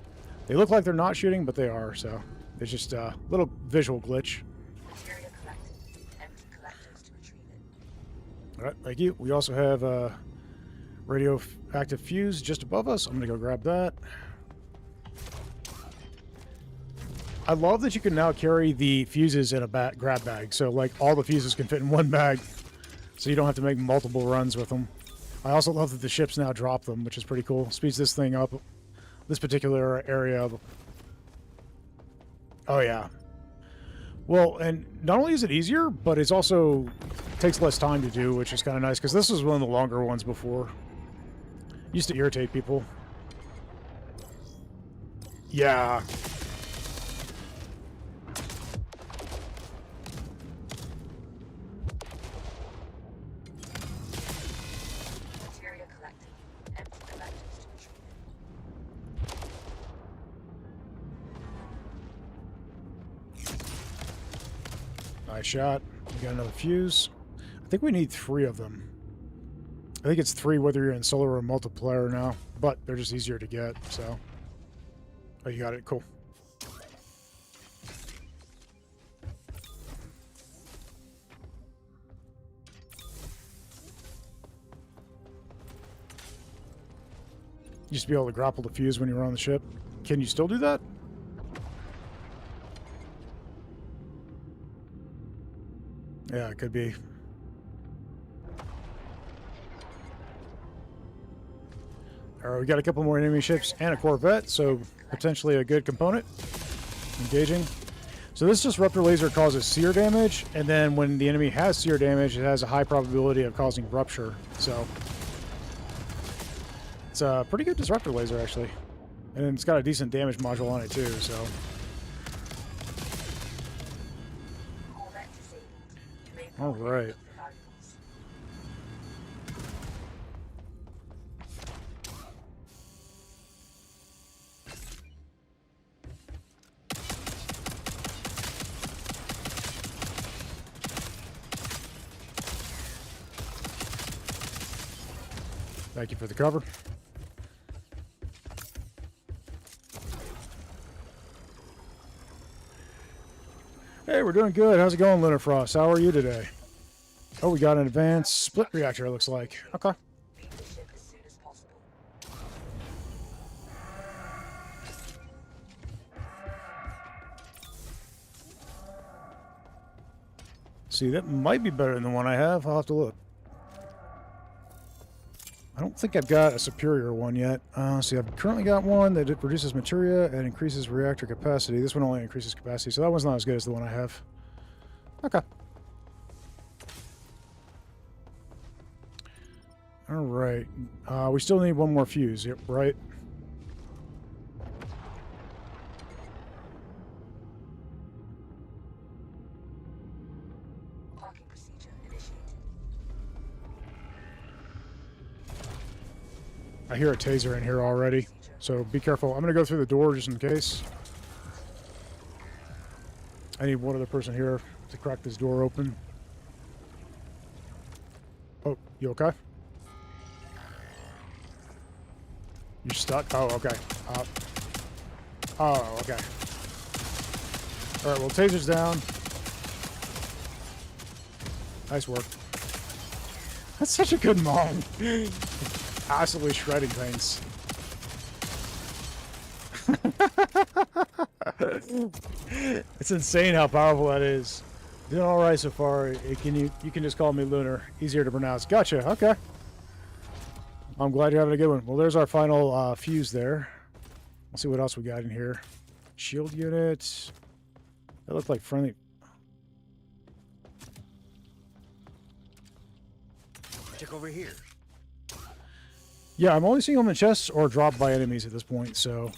they look like they're not shooting, but they are. So it's just a little visual glitch. All right, thank you. We also have a radioactive fuse just above us. I'm gonna go grab that. I love that you can now carry the fuses in a grab bag, so like all the fuses can fit in one bag, so you don't have to make multiple runs with them. I also love that the ships now drop them, which is pretty cool. Speeds this thing up, this particular area. Oh yeah. Well, and not only is it easier, but it's also takes less time to do, which is kind of nice, because this was one of the longer ones before. Used to irritate people. Yeah. Nice shot. We got another fuse. I think we need 3 of them. I think it's 3 whether you're in solar or multiplier now, but they're just easier to get, so. Oh, you got it. Cool. You used to be able to grapple the fuse when you were on the ship. Can you still do that? Yeah, it could be. All right, we got a couple more enemy ships and a Corvette, so potentially a good component. Engaging. So this disruptor laser causes sear damage, and then when the enemy has sear damage, it has a high probability of causing rupture. So it's a pretty good disruptor laser, actually. And it's got a decent damage module on it, too, so. All right. Thank you for the cover. Hey, we're doing good. How's it going, Lunar Frost? How are you today? Oh, we got an advanced split reactor, it looks like. Okay. See, that might be better than the one I have. I'll have to look. I don't think I've got a superior one yet. See, I've currently got one that reduces materia and increases reactor capacity. This one only increases capacity, so that one's not as good as the one I have. Okay. All right. We still need one more fuse, yep, right? Parking procedure initiated. I hear a taser in here already, so be careful. I'm going to go through the door just in case. I need one other person here to crack this door open. Oh, you okay? You're stuck? Oh, okay. Oh, okay. Alright, well, taser's down. Nice work. That's such a good mom. Absolutely shredding things. It's insane how powerful that is. Doing all right so far. You can just call me Lunar. Easier to pronounce. Gotcha. Okay. I'm glad you're having a good one. Well, there's our final fuse there. Let's see what else we got in here. Shield units. That looked like friendly. Check over here. Yeah, I'm only seeing them in chests or dropped by enemies at this point, so.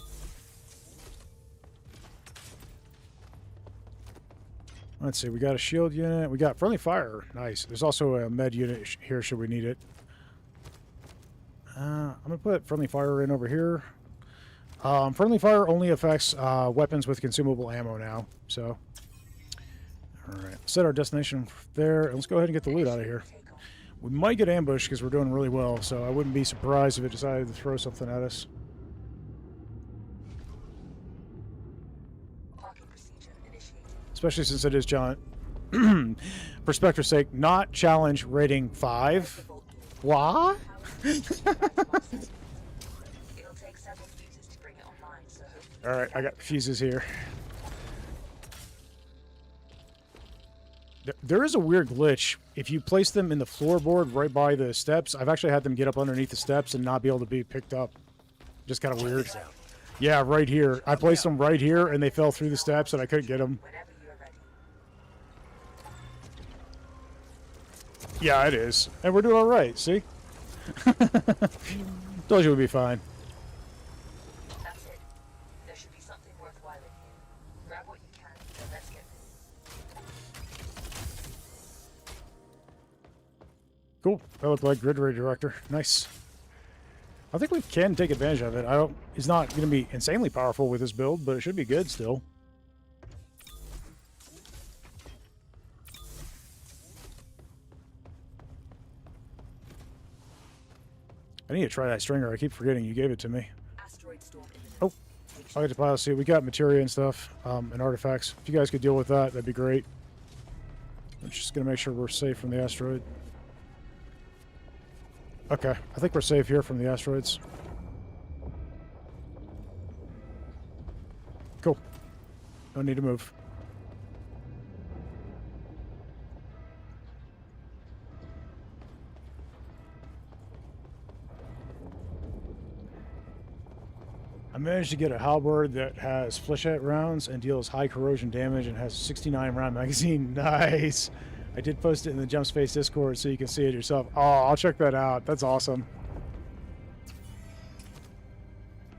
Let's see, we got a shield unit. We got friendly fire. Nice. There's also a med unit here should we need it. I'm going to put friendly fire in over here. Friendly fire only affects weapons with consumable ammo now, so. Alright, set our destination there. And let's go ahead and get the loot out of here. We might get ambushed because we're doing really well, so I wouldn't be surprised if it decided to throw something at us. Especially since it is giant. Perspective's sake, not challenge rating 5. What? Alright, I got fuses here. There is a weird glitch. If you place them in the floorboard right by the steps, I've actually had them get up underneath the steps and not be able to be picked up. Just kind of weird. Yeah, right here. I placed them right here and they fell through the steps and I couldn't get them. Yeah, it is. And we're doing all right, see? Told you we'd be fine. That's it. There should be something worthwhile in here. Grab what you can, and let's get moving. Cool. That looked like grid redirector. Nice. I think we can take advantage of it. It's not going to be insanely powerful with this build, but it should be good still. I need to try that stringer. I keep forgetting you gave it to me. Oh, I'll get to pilot. See, we got materia and stuff, and artifacts. If you guys could deal with that, that'd be great. I'm just going to make sure we're safe from the asteroid. Okay, I think we're safe here from the asteroids. Cool. No need to move. I managed to get a halberd that has flechette rounds and deals high corrosion damage and has a 69 round magazine. Nice. I did post it in the Jump Space Discord so you can see it yourself. Oh, I'll check that out. That's awesome.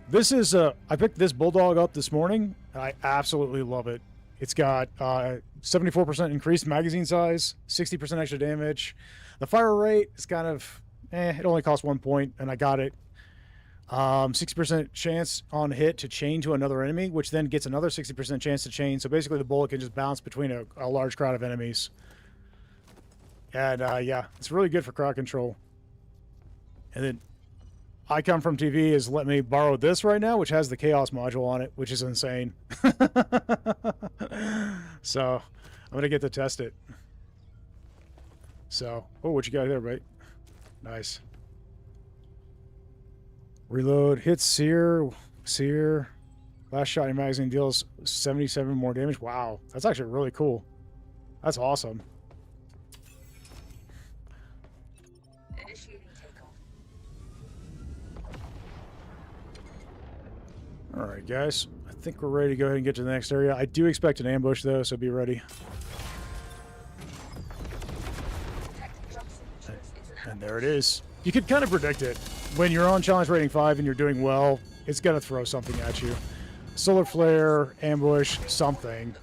This is I picked this Bulldog up this morning. I absolutely love it. It's got 74% increased magazine size, 60% extra damage. The fire rate is kind of it only costs 1 point and I got it. 60% chance on hit to chain to another enemy, which then gets another 60% chance to chain. So basically the bullet can just bounce between a large crowd of enemies. And yeah, it's really good for crowd control. And then I Come From TV has let me borrow this right now, which has the Chaos module on it, which is insane. So I'm going to get to test it. So, oh, what you got there, right? Nice. Reload, hit sear. Last shot in your magazine deals 77 more damage. Wow, that's actually really cool. That's awesome. Initiating takeoff. Alright, guys. I think we're ready to go ahead and get to the next area. I do expect an ambush, though, so be ready. And there it is. You could kind of predict it. When you're on challenge rating 5 and you're doing well, it's going to throw something at you. Solar flare, ambush, something.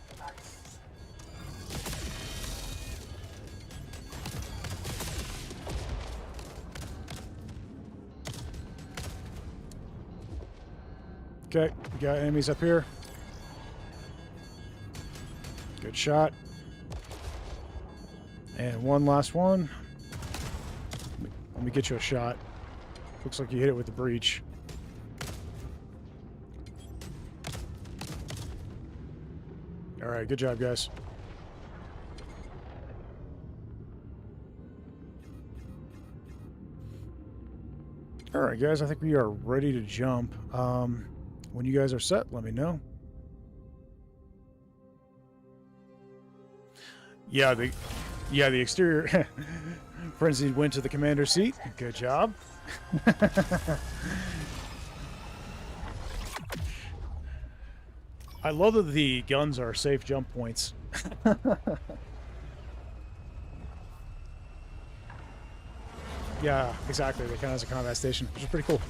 Okay, we got enemies up here. Good shot. And one last one. Let me get you a shot. Looks like you hit it with the breach. Alright, good job, guys. Alright, guys, I think we are ready to jump. When you guys are set, let me know. Yeah, the exterior frenzy went to the commander's seat. Good job. I love that the guns are safe jump points. Yeah, exactly. They count as a combat station, which is pretty cool.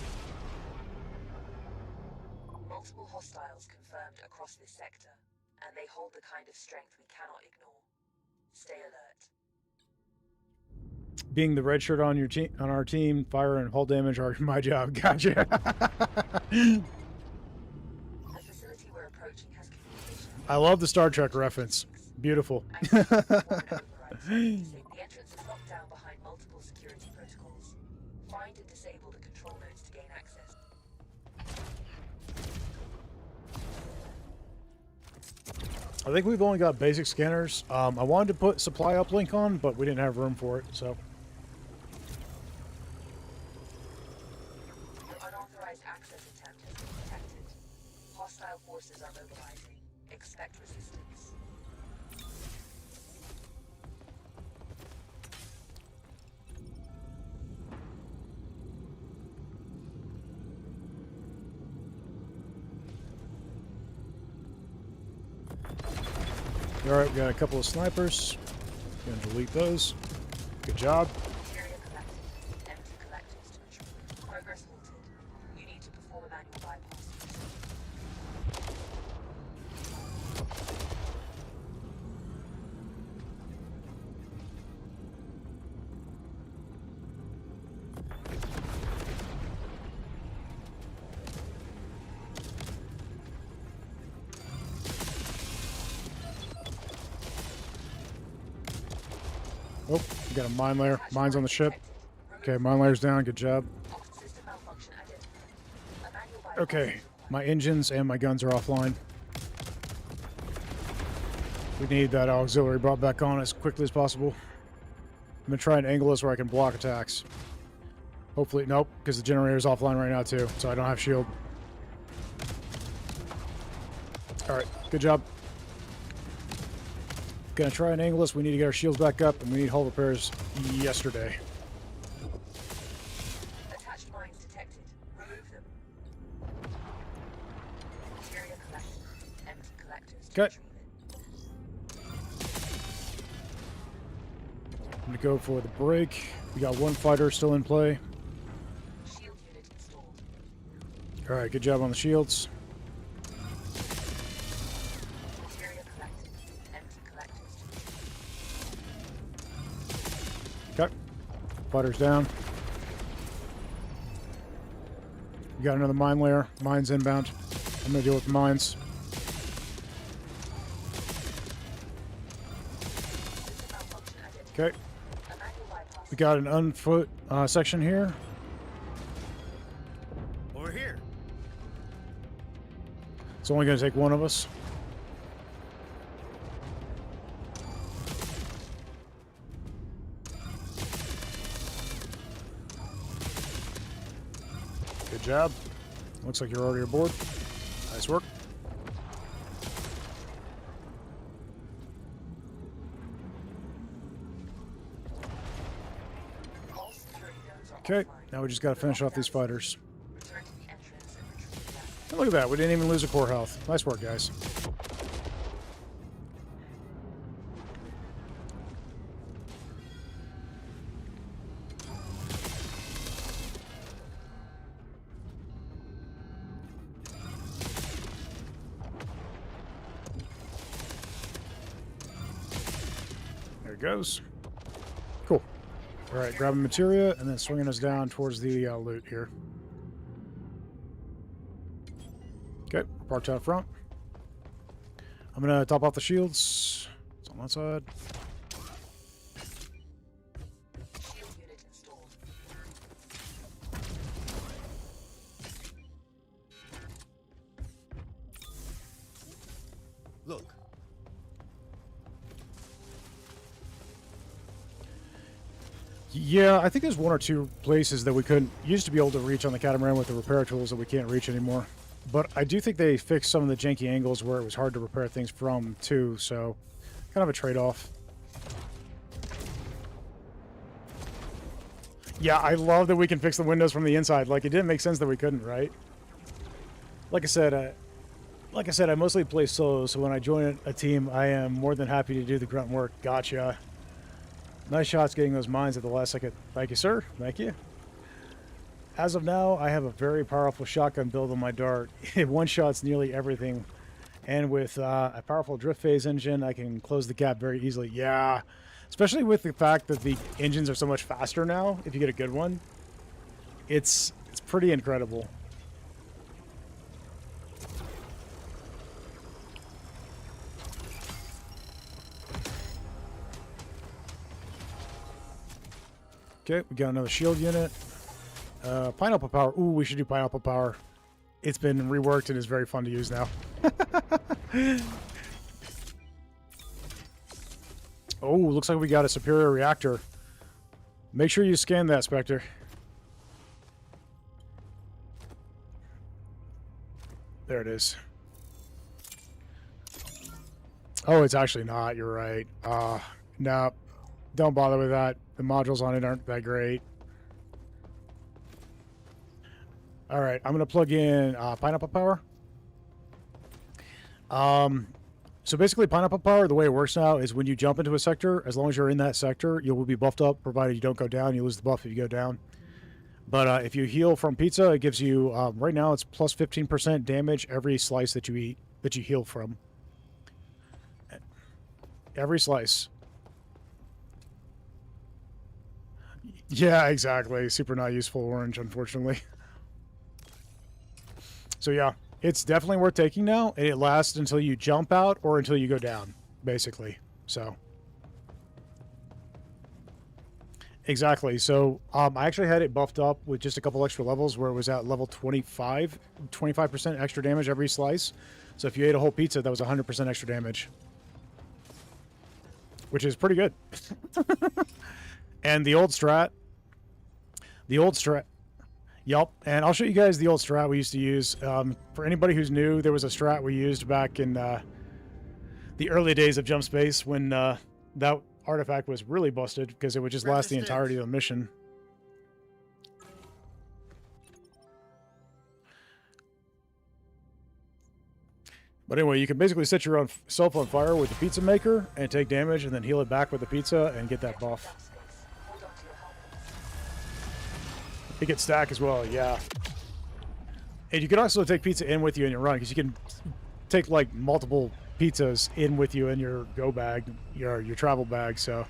Multiple hostiles confirmed across this sector, and they hold the kind of strength we cannot ignore. Stay alert. Being the red shirt on your team, on our team, fire and hull damage are my job. Gotcha. The facility we're approaching has communication. I love the Star Trek reference. Beautiful. The entrance is locked down behind multiple security protocols. Find and disable the control nodes to gain access. I think we've only got basic scanners. I wanted to put supply uplink on, but we didn't have room for it, so. Your unauthorized access attempt has been detected. Hostile forces are mobilizing. Expect resistance. Alright, we got a couple of snipers. Gonna delete those. Good job. Area collected. Empty collectors to retrieve. Progress halted. You need to perform a manual bypass. Oh, we got a mine layer. Mine's on the ship. Okay, mine layer's down. Good job. System malfunction identified. A manual bypass. Okay, my engines and my guns are offline. We need that auxiliary brought back on as quickly as possible. I'm gonna try and angle this where I can block attacks. Hopefully, nope, because the generator's offline right now too, so I don't have shield. Alright, good job. Gonna try and angle this. We need to get our shields back up, and we need hull repairs yesterday. Attached mines detected. Remove them. Area collected. Empty collectors to Okay. retrieve it. I'm gonna go for the break. We got one fighter still in play. Shield unit installed. Alright, good job on the shields. Area collected. Empty collectors to retrieve Okay. Fighter's down. We got another mine layer. Mines inbound. I'm gonna deal with the mines. System malfunction identified. Okay. A manual bypass. We got an unfoot section here. Over here. It's only gonna take one of us. Good job. Looks like you're already aboard. Nice work. All security nodes are Okay, offline. now we just gotta finish off these fighters. Return to the entrance and retrieve the assets. And look at that. We didn't even lose a core health. Nice work, guys. There it goes. Cool. All right, grabbing materia and then swinging us down towards the loot here. Okay, parked out front. I'm gonna top off the shields. It's on that side. Shield unit installed. Look. Yeah, I think there's one or two places that we couldn't used to be able to reach on the catamaran with the repair tools that we can't reach anymore. But I do think they fixed some of the janky angles where it was hard to repair things from, too, so kind of a trade-off. Yeah, I love that we can fix the windows from the inside. Like, it didn't make sense that we couldn't, right? Like I said, I mostly play solo, so when I join a team, I am more than happy to do the grunt work. Gotcha. Nice shots getting those mines at the last second. Thank you, sir. Thank you. As of now, I have a very powerful shotgun build on my dart. It one-shots nearly everything. And with a powerful drift phase engine, I can close the gap very easily. Yeah, especially with the fact that the engines are so much faster now, if you get a good one. It's pretty incredible. Okay, we got another shield unit. Pineapple power. Ooh, we should do pineapple power. It's been reworked and is very fun to use now. Oh, looks like we got a superior reactor. Make sure you scan that, Spectre. There it is. Oh, it's actually not. You're right. No. Don't bother with that. The modules on it aren't that great. All right, I'm going to plug in pineapple power. So basically, pineapple power, the way it works now is when you jump into a sector, as long as you're in that sector, you will be buffed up, provided you don't go down. You lose the buff if you go down. But if you heal from pizza, it gives you, right now, it's plus 15% damage every slice that you eat, that you heal from. Every slice. Yeah, exactly. Super not useful orange, unfortunately. So yeah, it's definitely worth taking now, and it lasts until you jump out or until you go down, basically. So exactly. So I actually had it buffed up with just a couple extra levels where it was at level 25% extra damage every slice. So if you ate a whole pizza, that was 100% extra damage, which is pretty good. And the old strat. Yup, and I'll show you guys the old strat we used to use. For anybody who's new, there was a strat we used back in the early days of Jump Space when that artifact was really busted because it would just last the entirety of the mission. But anyway, you can basically set your own self on fire with the pizza maker and take damage and then heal it back with the pizza and get that buff. It gets stack as well, yeah. And you can also take pizza in with you in your run, because you can take like multiple pizzas in with you in your go bag, your travel bag, so.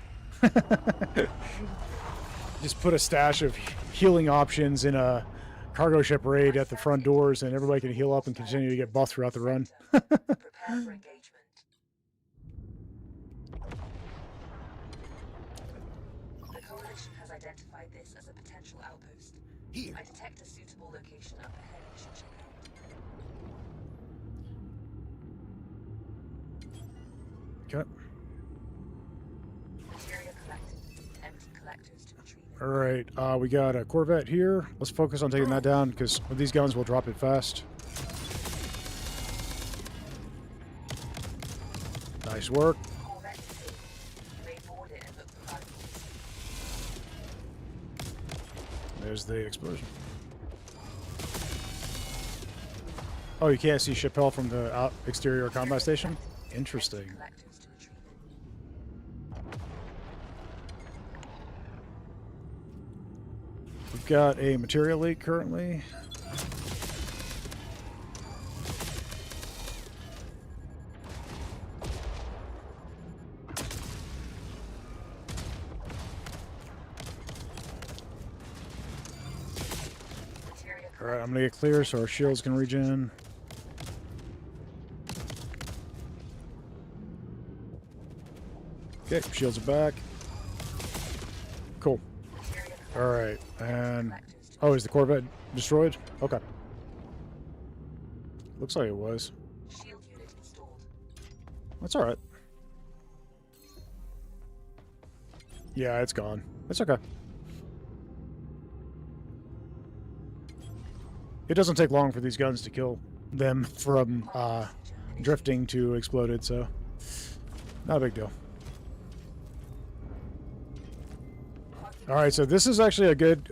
Just put a stash of healing options in a cargo ship raid at the front doors, and everybody can heal up and continue to get buffed throughout the run. Prepare for engagement. The Coalition has identified this as a potential outpost. Here. I detect a suitable location up ahead we should check out. Okay. Materia collected. Empty collectors to retrieve. All right, we got a Corvette here. Let's focus on taking that down, because with these guns, we'll drop it fast. Nice work. Corvette is safe. You may board it and look for valuables. There's the explosion. Oh, you can't see Chappelle from the exterior combat station? Interesting. Collectors to retrieve it. We've got a material leak currently. Materia Alright, I'm gonna get clear so our shields can regen. Okay, shields are back. Cool. materia Alright, and... collectors to Oh, is the Corvette destroyed? Okay. Looks like it was. shield unit installed. That's alright. Yeah, it's gone. It's okay. It doesn't take long for these guns to kill them from drifting to exploded, so not a big deal. Alright, so this is actually a good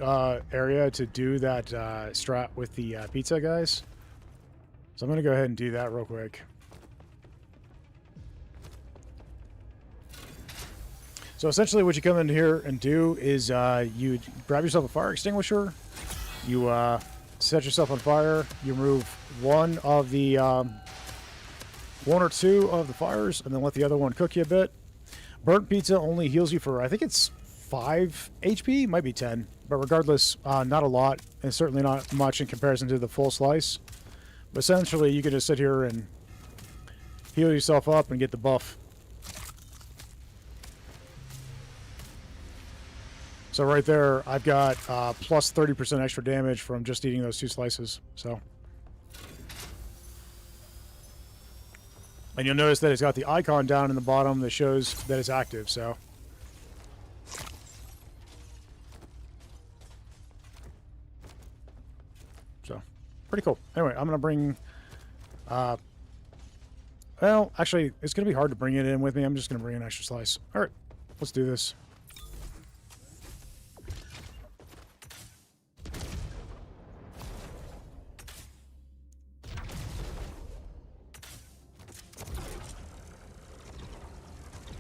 area to do that strat with the pizza guys. So I'm going to go ahead and do that real quick. So essentially what you come in here and do is you grab yourself a fire extinguisher, you set yourself on fire, you remove one or two of the fires, and then let the other one cook you a bit. Burnt pizza only heals you for, I think it's 5 HP, might be 10, but regardless, not a lot, and certainly not much in comparison to the full slice. But essentially, you can just sit here and heal yourself up and get the buff. So right there, I've got plus 30% extra damage from just eating those 2 slices. So, and you'll notice that it's got the icon down in the bottom that shows that it's active. So. Pretty cool. Anyway, I'm going to bring... well, actually, it's going to be hard to bring it in with me. I'm just going to bring an extra slice. All right, let's do this.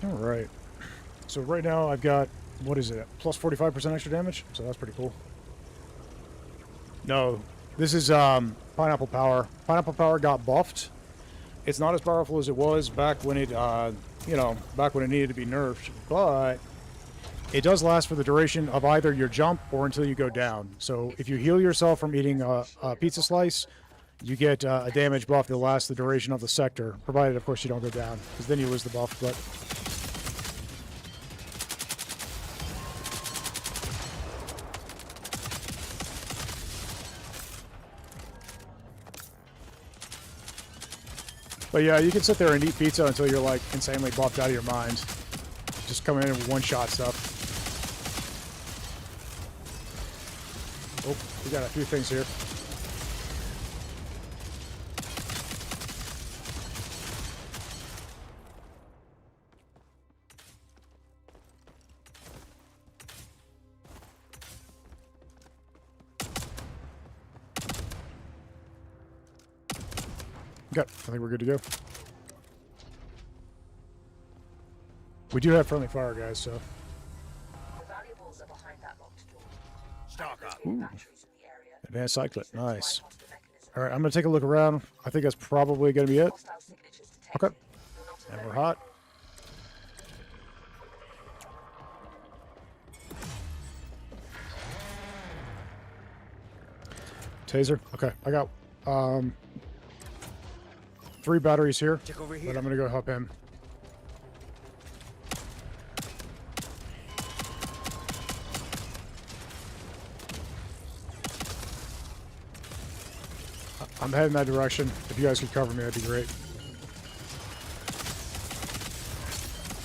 All right. So right now I've got, what is it, plus 45% extra damage? So that's pretty cool. No. This is Pineapple Power. Pineapple Power got buffed. It's not as powerful as it was back when it, back when it needed to be nerfed, but it does last for the duration of either your jump or until you go down. So if you heal yourself from eating a pizza slice, you get a damage buff that lasts the duration of the sector, provided, of course, you don't go down, because then you lose the buff. But But yeah, you can sit there and eat pizza until you're like insanely buffed out of your mind. Just coming in with one-shot stuff. Oh, we got a few things here. Okay, I think we're good to go. We do have friendly fire, guys, so. The valuables are behind that locked door. Stock up. Batteries in the area. Advanced cyclet, nice. Bypass the mechanism. All right, I'm going to take a look around. I think that's probably going to be it. Hostile signatures detected. Okay. You're not And alone. we're hot. Taser. Okay, I got 3 batteries here, Check over but here. I'm gonna go help him. I'm heading that direction. If you guys could cover me, that'd be great.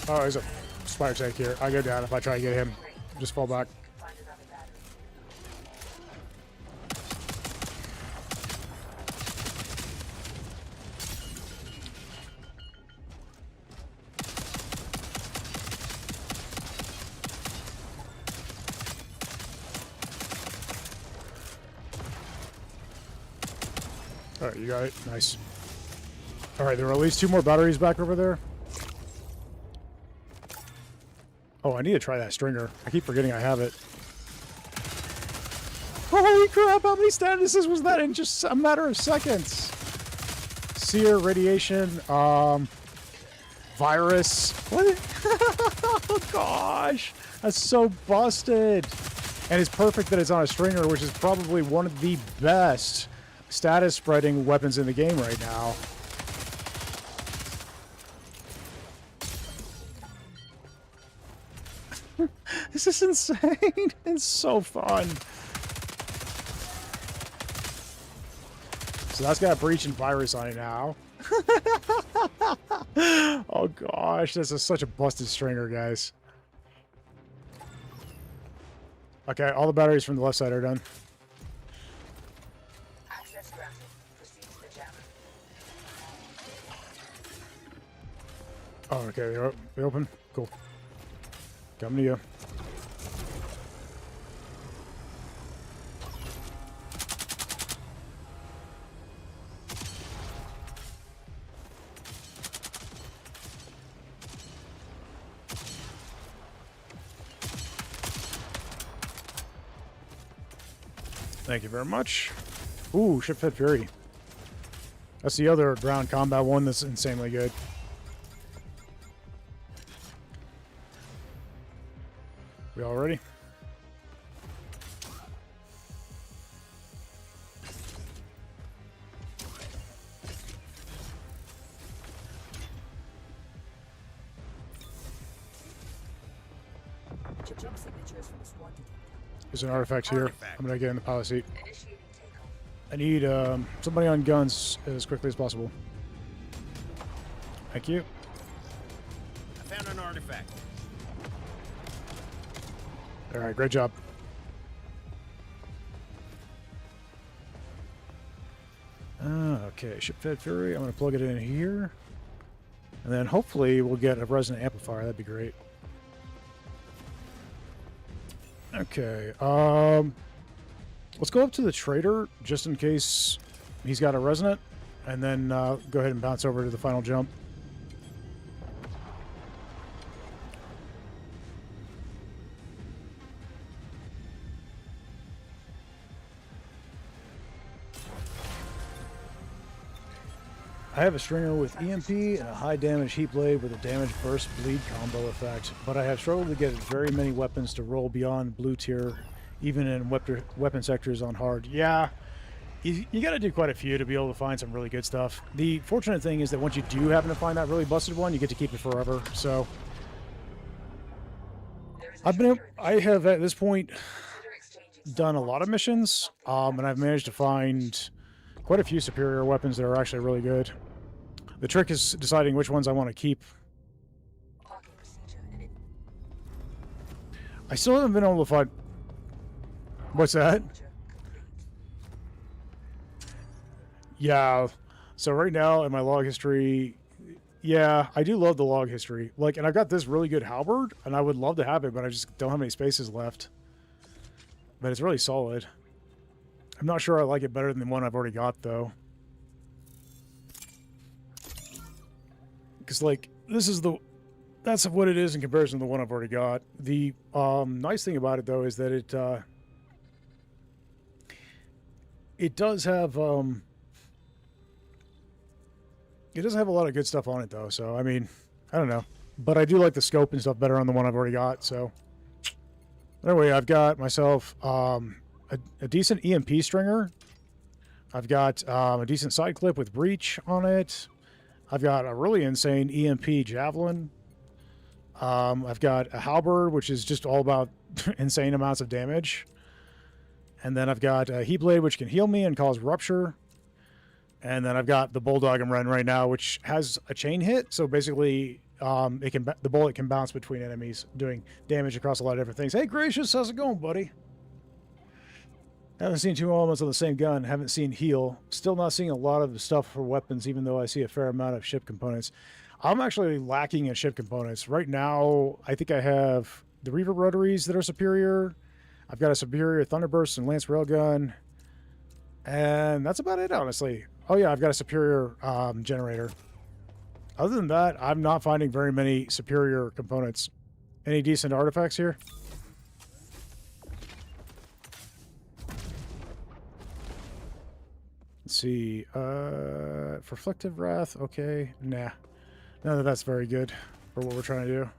Oh, there's a spider tank here. I go down if I try to get him. Just fall back. You can find another battery. All right, you got it. Nice. All right, there are at least 2 more batteries back over there. Oh, I need to try that stringer. I keep forgetting I have it. Holy crap, how many statuses was that in just a matter of seconds? Sear, radiation, virus. What? Oh gosh, that's so busted. And it's perfect that it's on a stringer, which is probably one of the best status spreading weapons in the game right now. This is insane. It's so fun. So that's got breach and virus on it now. Oh gosh, this is such a busted stringer, guys. Okay, all the batteries from the left side are done. Access granted. Proceed to the jammer. Oh, okay, they open. Cool. Coming to you. Thank you very much. Ooh, Ship-Fed Fury. That's the other ground combat one that's insanely good. We all ready? Jump signatures from a squad detector. There's an artifact here. I'm gonna get in the pilot seat. Initiating takeoff. I need somebody on guns as quickly as possible. Thank you. I found an artifact. All right, great job. Okay, Ship-Fed Fury. I'm going to plug it in here. And then hopefully we'll get a resonant amplifier. That'd be great. Okay, let's go up to the trader just in case he's got a resonant. And then go ahead and bounce over to the final jump. I have a stringer with EMP and a high damage heat blade with a damage burst bleed combo effect, but I have struggled to get very many weapons to roll beyond blue tier, even in weapon sectors on hard. Yeah, you got to do quite a few to be able to find some really good stuff. The fortunate thing is that once you do happen to find that really busted one, you get to keep it forever. So I have at this point done a lot of missions, and I've managed to find quite a few superior weapons that are actually really good. The trick is deciding which ones I want to keep. Parking procedure. I still haven't been able to find... What's that? Complete. Yeah. So right now in my log history, yeah, I do love the log history. Like, and I've got this really good halberd, and I would love to have it, but I just don't have any spaces left. But it's really solid. I'm not sure I like it better than the one I've already got, though. Because, like, this is the... That's what it is in comparison to the one I've already got. The nice thing about it, though, is that it does have... It doesn't have a lot of good stuff on it, though. So, I mean, I don't know. But I do like the scope and stuff better on the one I've already got, so... Anyway, I've got myself... a decent EMP stringer. I've got a decent side clip with breach on it. I've got a really insane EMP javelin. I've got a halberd, which is just all about insane amounts of damage. And then I've got a heat blade, which can heal me and cause rupture. And then I've got the bulldog I'm running right now, which has a chain hit. So basically, the bullet can bounce between enemies, doing damage across a lot of different things. Hey, Gracious, how's it going, buddy? Haven't seen 2 elements on the same gun. Haven't seen heal. Still not seeing a lot of the stuff for weapons, even though I see a fair amount of ship components. I'm actually lacking in ship components. Right now, I think I have the Reaver rotaries that are superior. I've got a superior Thunderburst and Lance Railgun. And that's about it, honestly. Oh yeah, I've got a superior generator. Other than that, I'm not finding very many superior components. Any decent artifacts here? Let's see. Reflective Wrath. Okay. Nah. None of that's very good for what we're trying to do.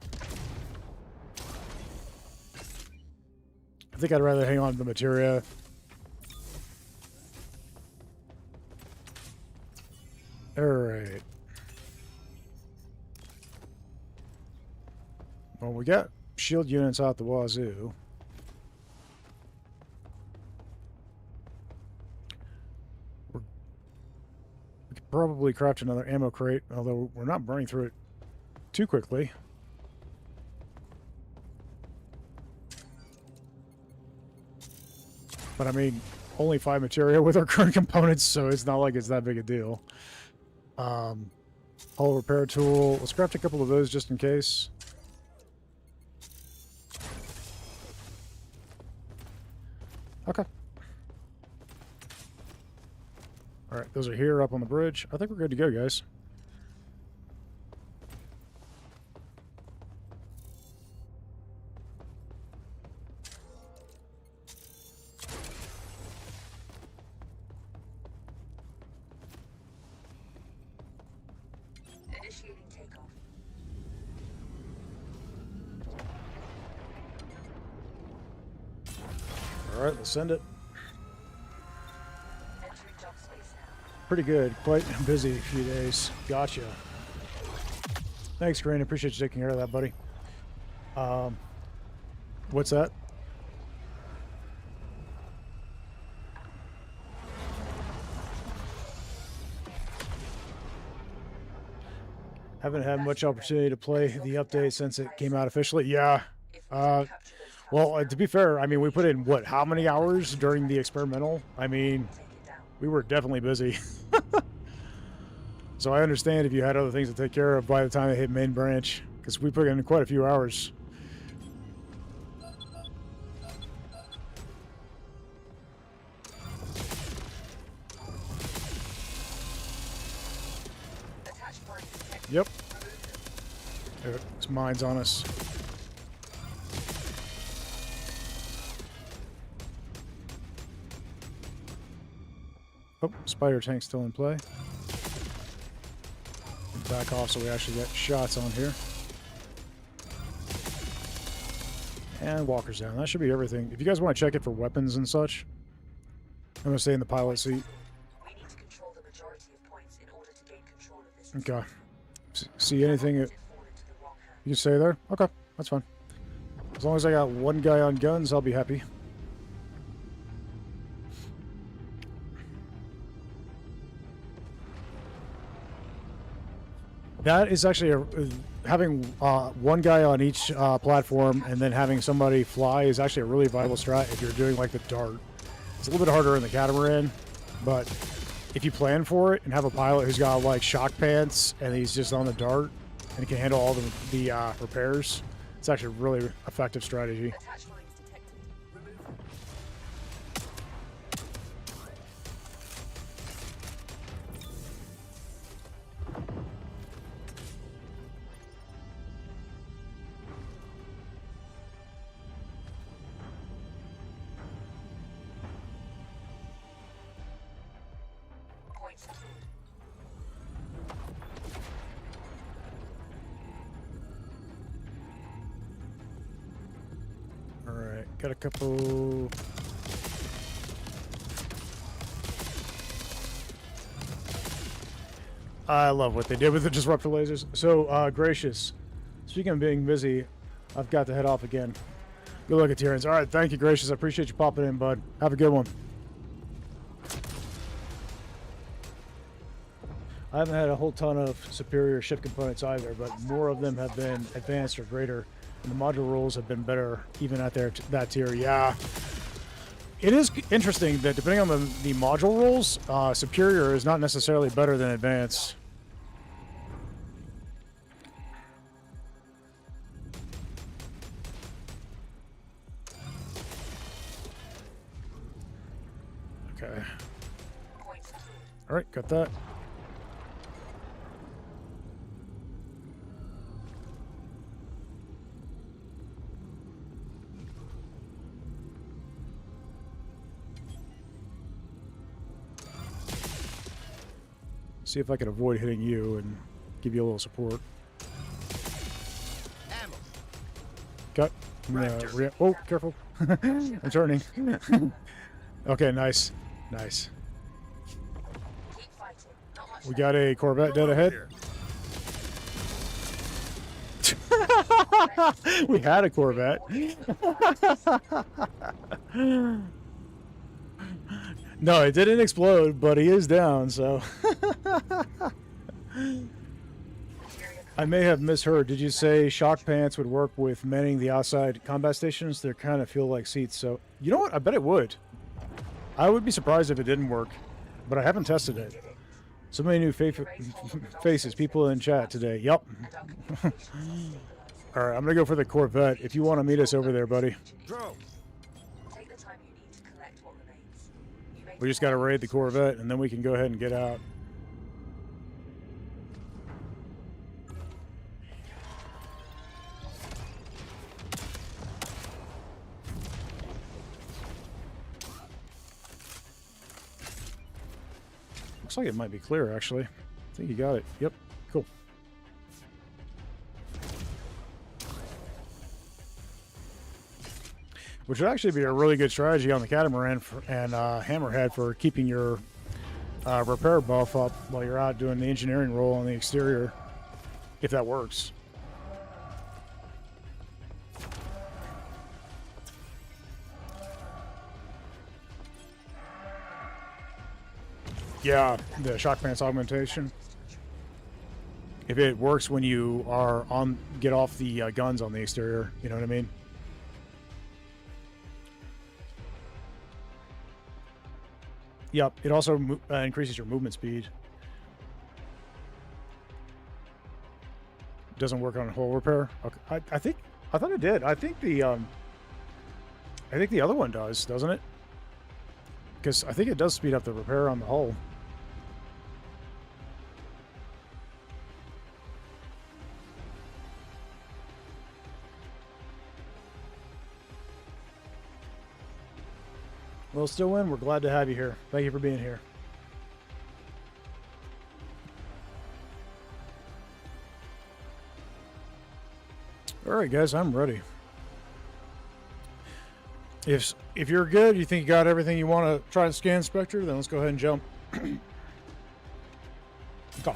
I think I'd rather hang on to the materia. Alright. Well, we got shield units out the wazoo. We could probably craft another ammo crate, although we're not burning through it too quickly. But I mean, only 5 materia with our current components, so it's not like it's that big a deal. Hull repair tool. Let's craft a couple of those just in case. Okay. Alright, those are here up on the bridge. I think we're good to go, guys. Initiating takeoff. Alright, let's send it. Entering jump space now. Pretty good. Quite busy few days. Gotcha. Thanks, Green. Appreciate you taking care of that, buddy. What's that? Haven't had much opportunity to play the update since it came out officially. Yeah. If we can capture those Well, to be fair, I mean, we put in, what, how many hours during the experimental? I mean, take it down. we were definitely busy. So I understand if you had other things to take care of by the time they hit main branch, because we put in quite a few hours. Attached mine detected. Yep. There's mines on us. Oh, spider tank still in play. Back off so we actually get shots on here. And walkers down. That should be everything. If you guys want to check it for weapons and such, I'm going to stay in the pilot seat. We need to control the majority of points in order to gain control of this. Okay. See anything It fall into the wrong hand. you can say there? Okay, that's fine. As long as I got one guy on guns, I'll be happy. That is actually having one guy on each platform and then having somebody fly is actually a really viable strat if you're doing like the dart. It's a little bit harder in the catamaran, but if you plan for it and have a pilot who's got like shock pants and he's just on the dart and he can handle all the repairs, it's actually a really effective strategy. Attached lines detected. Remove them. Point secured. All right, got a couple. I love what they did with the disruptor lasers. So, Gracious, speaking of being busy, I've got to head off again. Good luck at Tyrants. All right, thank you, Gracious. I appreciate you popping in, bud. Have a good one. I haven't had a whole ton of superior ship components either, but more of them have been advanced or greater, and the module rules have been better even at that tier. Yeah. It is interesting that depending on the module rules, superior is not necessarily better than advanced. Okay. Point secured. All right, got that. See if I can avoid hitting you and give you a little support. Ammo. Got. Oh, careful. I'm turning. Okay, nice. Nice. Keep fighting. Not much We got a Corvette dead Over ahead. here. We had a Corvette. No, it didn't explode, but he is down, so. I may have misheard. Did you say shock pants would work with manning the outside combat stations? They kind of feel like seats, so. You know what? I bet it would. I would be surprised if it didn't work, but I haven't tested it. So many new faces, people in chat today. Yep. Alright, I'm gonna go for the Corvette. If you want to meet us over there, buddy. Drone. Take the time you need to collect what remains. You may We just gotta raid the Corvette, and then we can go ahead and get out. Looks like it might be clear, actually. I think you got it. Yep. Cool. Which would actually be a really good strategy on the Catamaran and Hammerhead for keeping your repair buff up while you're out doing the engineering role on the exterior, if that works. Yeah, the shock pants augmentation. If it works when you are get off the guns on the exterior, you know what I mean? Yep, it also increases your movement speed. Doesn't work on hull repair. Okay, I thought it did. I think the other one does, doesn't it? Because I think it does speed up the repair on the hull. Well, still win. We're glad to have you here. Thank you for being here. All right, guys, I'm ready. If you're good, you think you got everything you want to try and scan Spectre, then let's go ahead and jump. Go.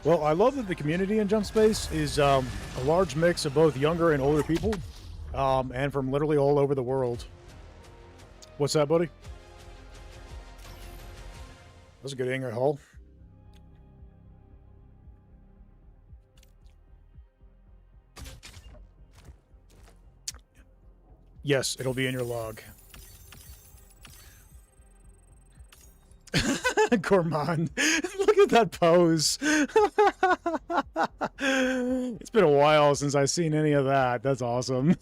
Well, I love that the community in Jump Space is a large mix of both younger and older people, and from literally all over the world. What's that, buddy? That's a good Ingot hull. Yes, it'll be in your log. Gourmand, look at that pose. It's been a while since I've seen any of that. That's awesome.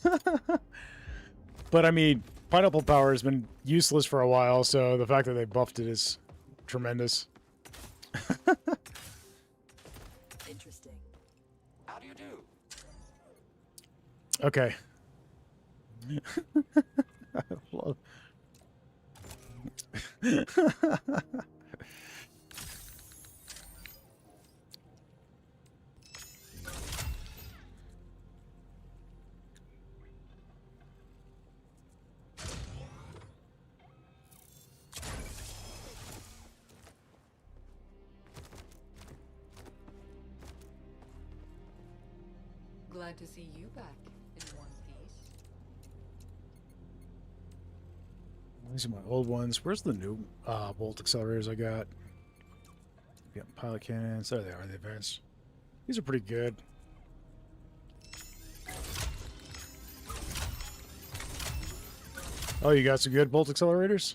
But I mean, pineapple power has been useless for a while, so the fact that they buffed it is tremendous. Interesting. How do you do? Okay. I love. Glad to see you back in one piece. These are my old ones. Where's the new bolt accelerators I got? Got pilot cannons. There they are, the advanced. These are pretty good. Oh, you got some good bolt accelerators?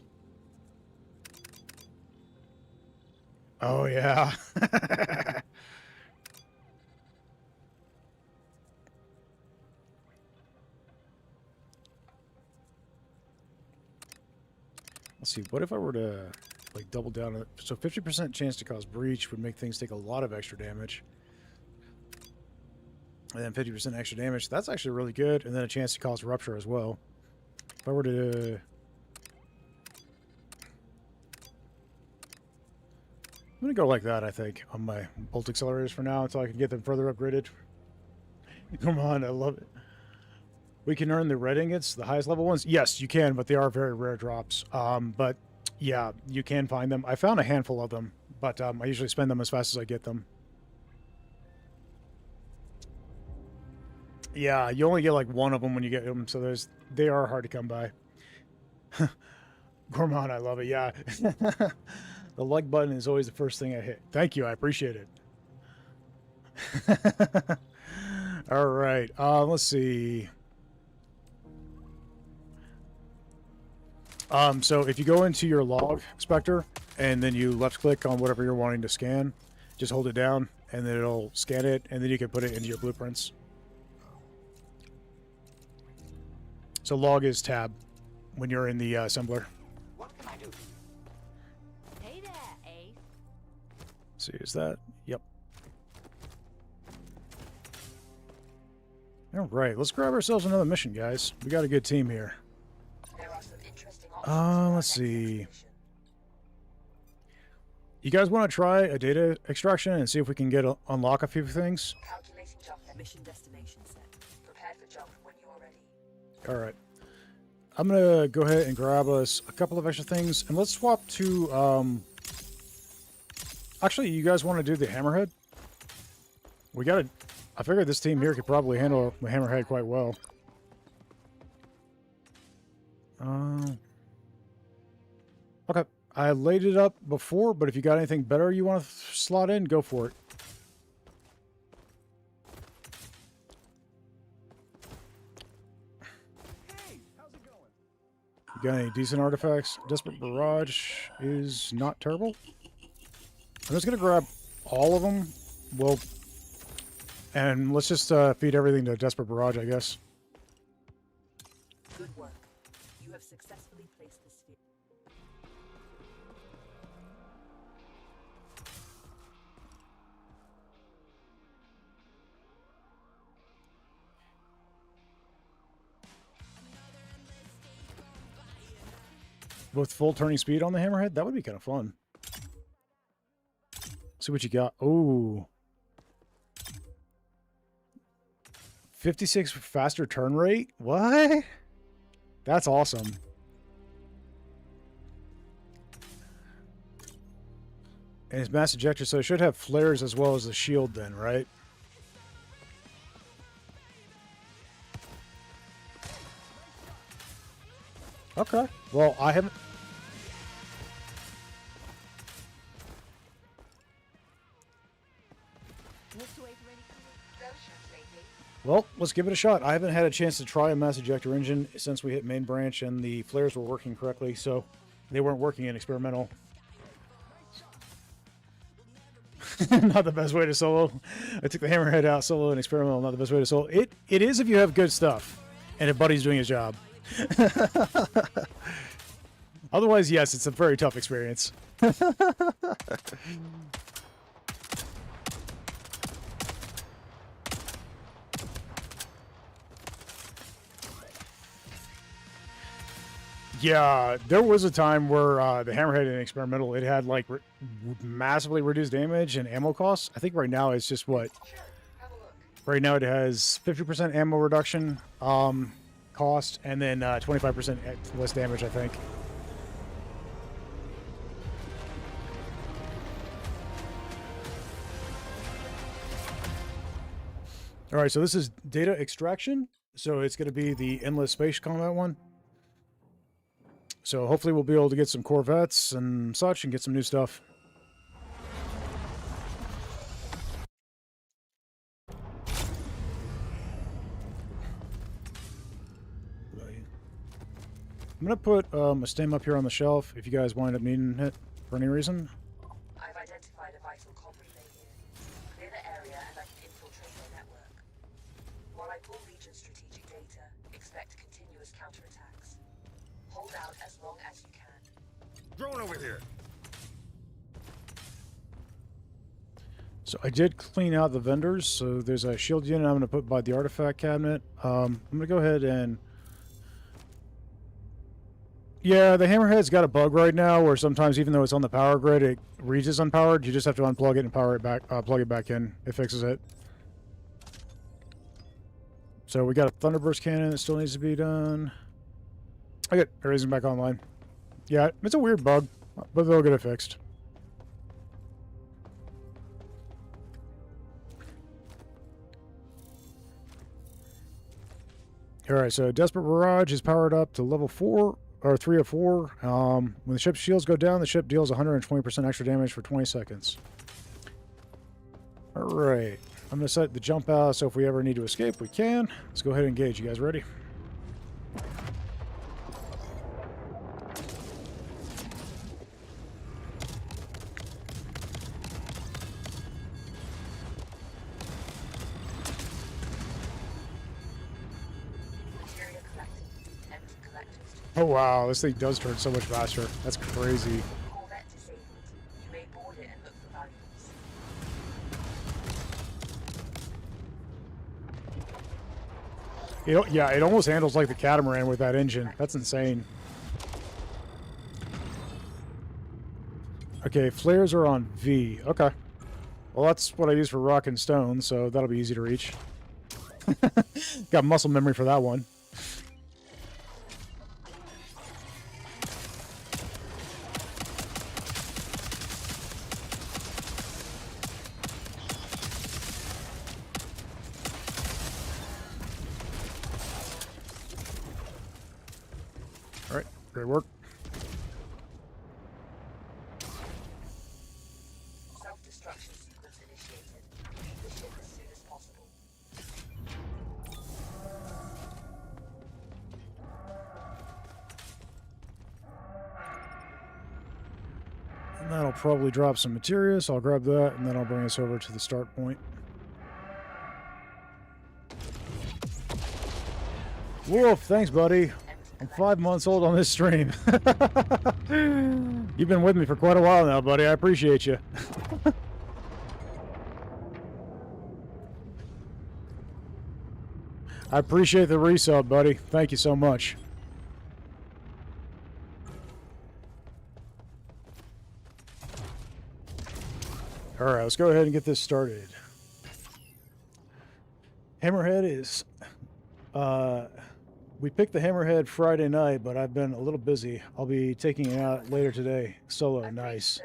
Oh, yeah. Let's see, what if I were to like double down on it? So 50% chance to cause breach would make things take a lot of extra damage. And then 50% extra damage. That's actually really good. And then a chance to cause rupture as well. If I were to... I'm going to go like that, I think, on my bolt accelerators for now until I can get them further upgraded. Come on, I love it. We can earn the red ingots, the highest level ones. Yes, you can, but they are very rare drops. But yeah, you can find them. I found a handful of them, but I usually spend them as fast as I get them. Yeah, you only get like one of them when you get them, so they are hard to come by. Gourmand, I love it. Yeah, the like button is always the first thing I hit. Thank you, I appreciate it. All right, let's see. So if you go into your log inspector and then you left click on whatever you're wanting to scan, just hold it down and then it'll scan it and then you can put it into your blueprints. So log is tab when you're in the assembler. What can I do? Hey there, Ace. See, is that? Yep. All right, let's grab ourselves another mission, guys. We got a good team here. There are some interesting options for our Let's next see. expedition. You guys want to try a data extraction and see if we can unlock a few things? Calculating jump mission destination set. Prepare for jump when you are ready. All right. I'm going to go ahead and grab us a couple of extra things. And let's swap to... Actually, you guys want to do the hammerhead? We got to... I figured this team here could probably handle the hammerhead quite well. Okay. I laid it up before, but if you got anything better you want to slot in, go for it. You got any decent artifacts? Desperate Barrage is not terrible. I'm just going to grab all of them. Well, and let's just feed everything to Desperate Barrage, I guess. Good work. You have successfully placed the sphere. With full turning speed on the hammerhead, that would be kind of fun. See what you got. Oh. 56 faster turn rate? What? That's awesome. And it's mass ejector, so it should have flares as well as the shield then, right? Okay. Well, I haven't... Well, let's give it a shot. I haven't had a chance to try a mass ejector engine since we hit main branch and the flares were working correctly, so they weren't working in experimental. Not the best way to solo. I took the hammerhead out solo and experimental, not the best way to solo. It is if you have good stuff and if Buddy's doing his job. Otherwise, yes, it's a very tough experience. Yeah, there was a time where the hammerhead in experimental, it had like massively reduced damage and ammo costs. I think right now it's just what? Right now it has 50% ammo reduction cost and then 25% less damage, I think. All right, so this is data extraction. So it's going to be the endless space combat one. So hopefully we'll be able to get some Corvettes and such and get some new stuff. I'm going to put a stem up here on the shelf if you guys wind up needing it for any reason. I've identified a vital copper relay here. Clear the area and I can infiltrate their network. While I pull Legion strategic data, expect continuous counterattacks. Hold out as long as you can. Drone over here. So I did clean out the vendors. So there's a shield unit I'm going to put by the artifact cabinet. I'm going to go ahead and... Yeah, the hammerhead's got a bug right now where sometimes even though it's on the power grid, it reads as unpowered. You just have to unplug it and power it back, plug it back in. It fixes it. So we got a Thunderburst cannon that still needs to be done. Okay, everything's back online. Yeah, it's a weird bug, but they'll get it fixed. Alright, so Desperate Barrage is powered up to level 4, or 3 of 4. When the ship's shields go down, the ship deals 120% extra damage for 20 seconds. Alright, I'm going to set the jump out so if we ever need to escape, we can. Let's go ahead and engage. You guys ready? Material collected. Empty collectors. Oh wow, this thing does turn so much faster. That's crazy. Corvette disabled. You may board it and look for valuables. Yeah, it almost handles like the catamaran with that engine. That's insane. Okay, flares are on V. Okay. Well, that's what I use for rock and stone, so that'll be easy to reach. Got muscle memory for that one. All right, great work. Self-destruction sequence initiated. Leave the ship as soon as possible. And that'll probably drop some materia, so I'll grab that, and then I'll bring us over to the start point. Wolf, thanks, buddy. I'm 5 months old on this stream. You've been with me for quite a while now, buddy. I appreciate you. I appreciate the resub, buddy. Thank you so much. All right, let's go ahead and get this started. Hammerhead is... we picked the Hammerhead Friday night, but I've been a little busy. I'll be taking it out later today. Solo, nice.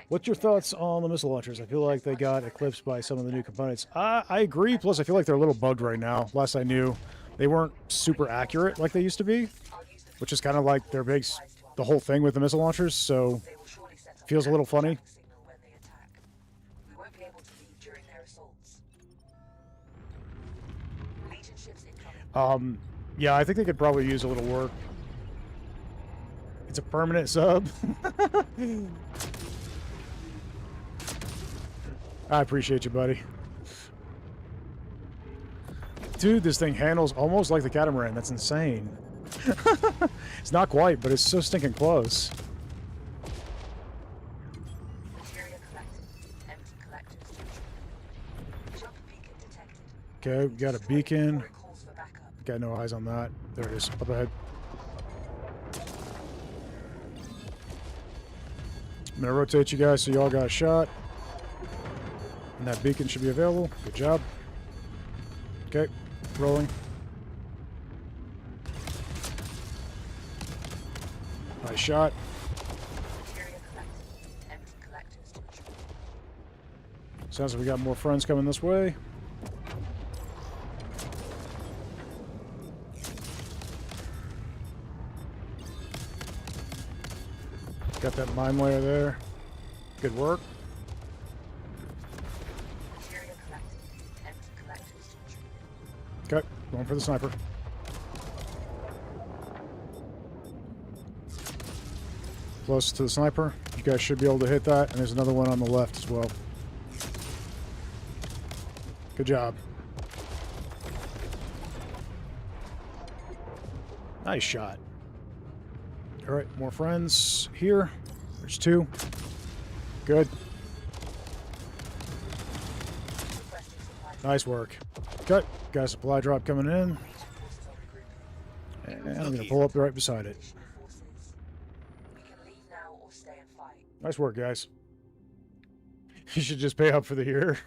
What's your thoughts on the missile launchers? I feel like they got eclipsed by some of the new components. I agree, plus I feel like they're a little bugged right now. Last I knew, they weren't super accurate like they used to be, which is kind of like their big, the whole thing with the missile launchers, so feels a little funny. We won't be able to leave during their assaults. Legion ships incoming. Yeah, I think they could probably use a little work. It's a permanent sub. I appreciate you, buddy. Dude, this thing handles almost like the catamaran. That's insane. It's not quite, but it's so stinking close. Material collected. Empty collectors. Jump beacon detected. Okay, we got a beacon. Calls for backup. Got no eyes on that. There it is, up ahead. I'm gonna rotate you guys so you all got a shot. And that beacon should be available. Good job. Okay, rolling. Nice shot. Material collected. Empty collectors. Sounds like we got more friends coming this way. Got that mine layer there. Good work. Material collected. Empty collectors. Okay, going for the sniper. Close to the sniper. You guys should be able to hit that, and there's another one on the left as well. Good job. Nice shot. All right, more friends here. There's 2. Good. Nice work. Cut. Got a supply drop coming in. And I'm going to pull up right beside it. We can leave now or stay and fight. Nice work, guys. You should just pay up for the year.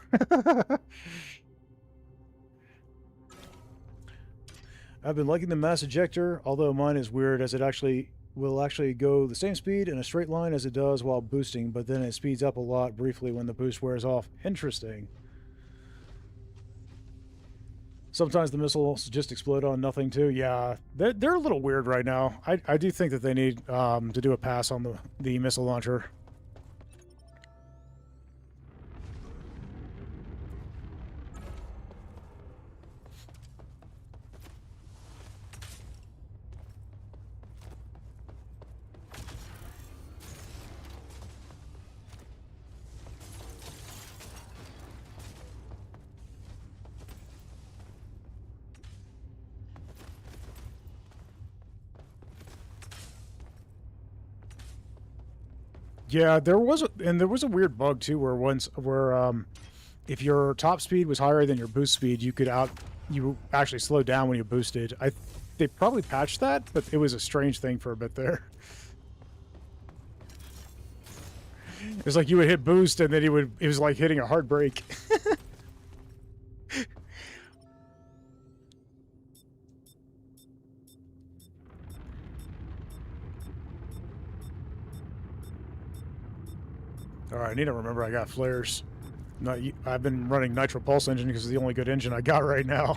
I've been liking the mass ejector, although mine is weird as it will actually go the same speed in a straight line as it does while boosting, but then it speeds up a lot briefly when the boost wears off. Interesting. Sometimes the missiles just explode on nothing too. Yeah, they're a little weird right now. I do think that they need to do a pass on the missile launcher. Yeah, there was a weird bug too where if your top speed was higher than your boost speed, you actually slowed down when you boosted. They probably patched that, but it was a strange thing for a bit there. It's like you would hit boost and then it was like hitting a hard brake. Alright, I need to remember I got flares. I've been running Nitro Pulse engine because it's the only good engine I got right now.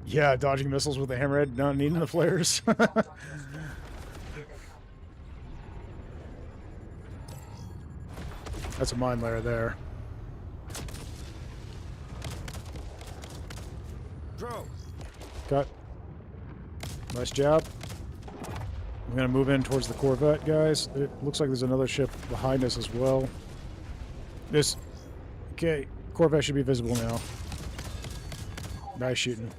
Yeah, dodging missiles with the hammerhead, not needing the flares. That's a mine layer there. Drone. Cut. Nice job. I'm gonna move in towards the Corvette, guys. It looks like there's another ship behind us as well. Okay, Corvette should be visible now. Nice shooting.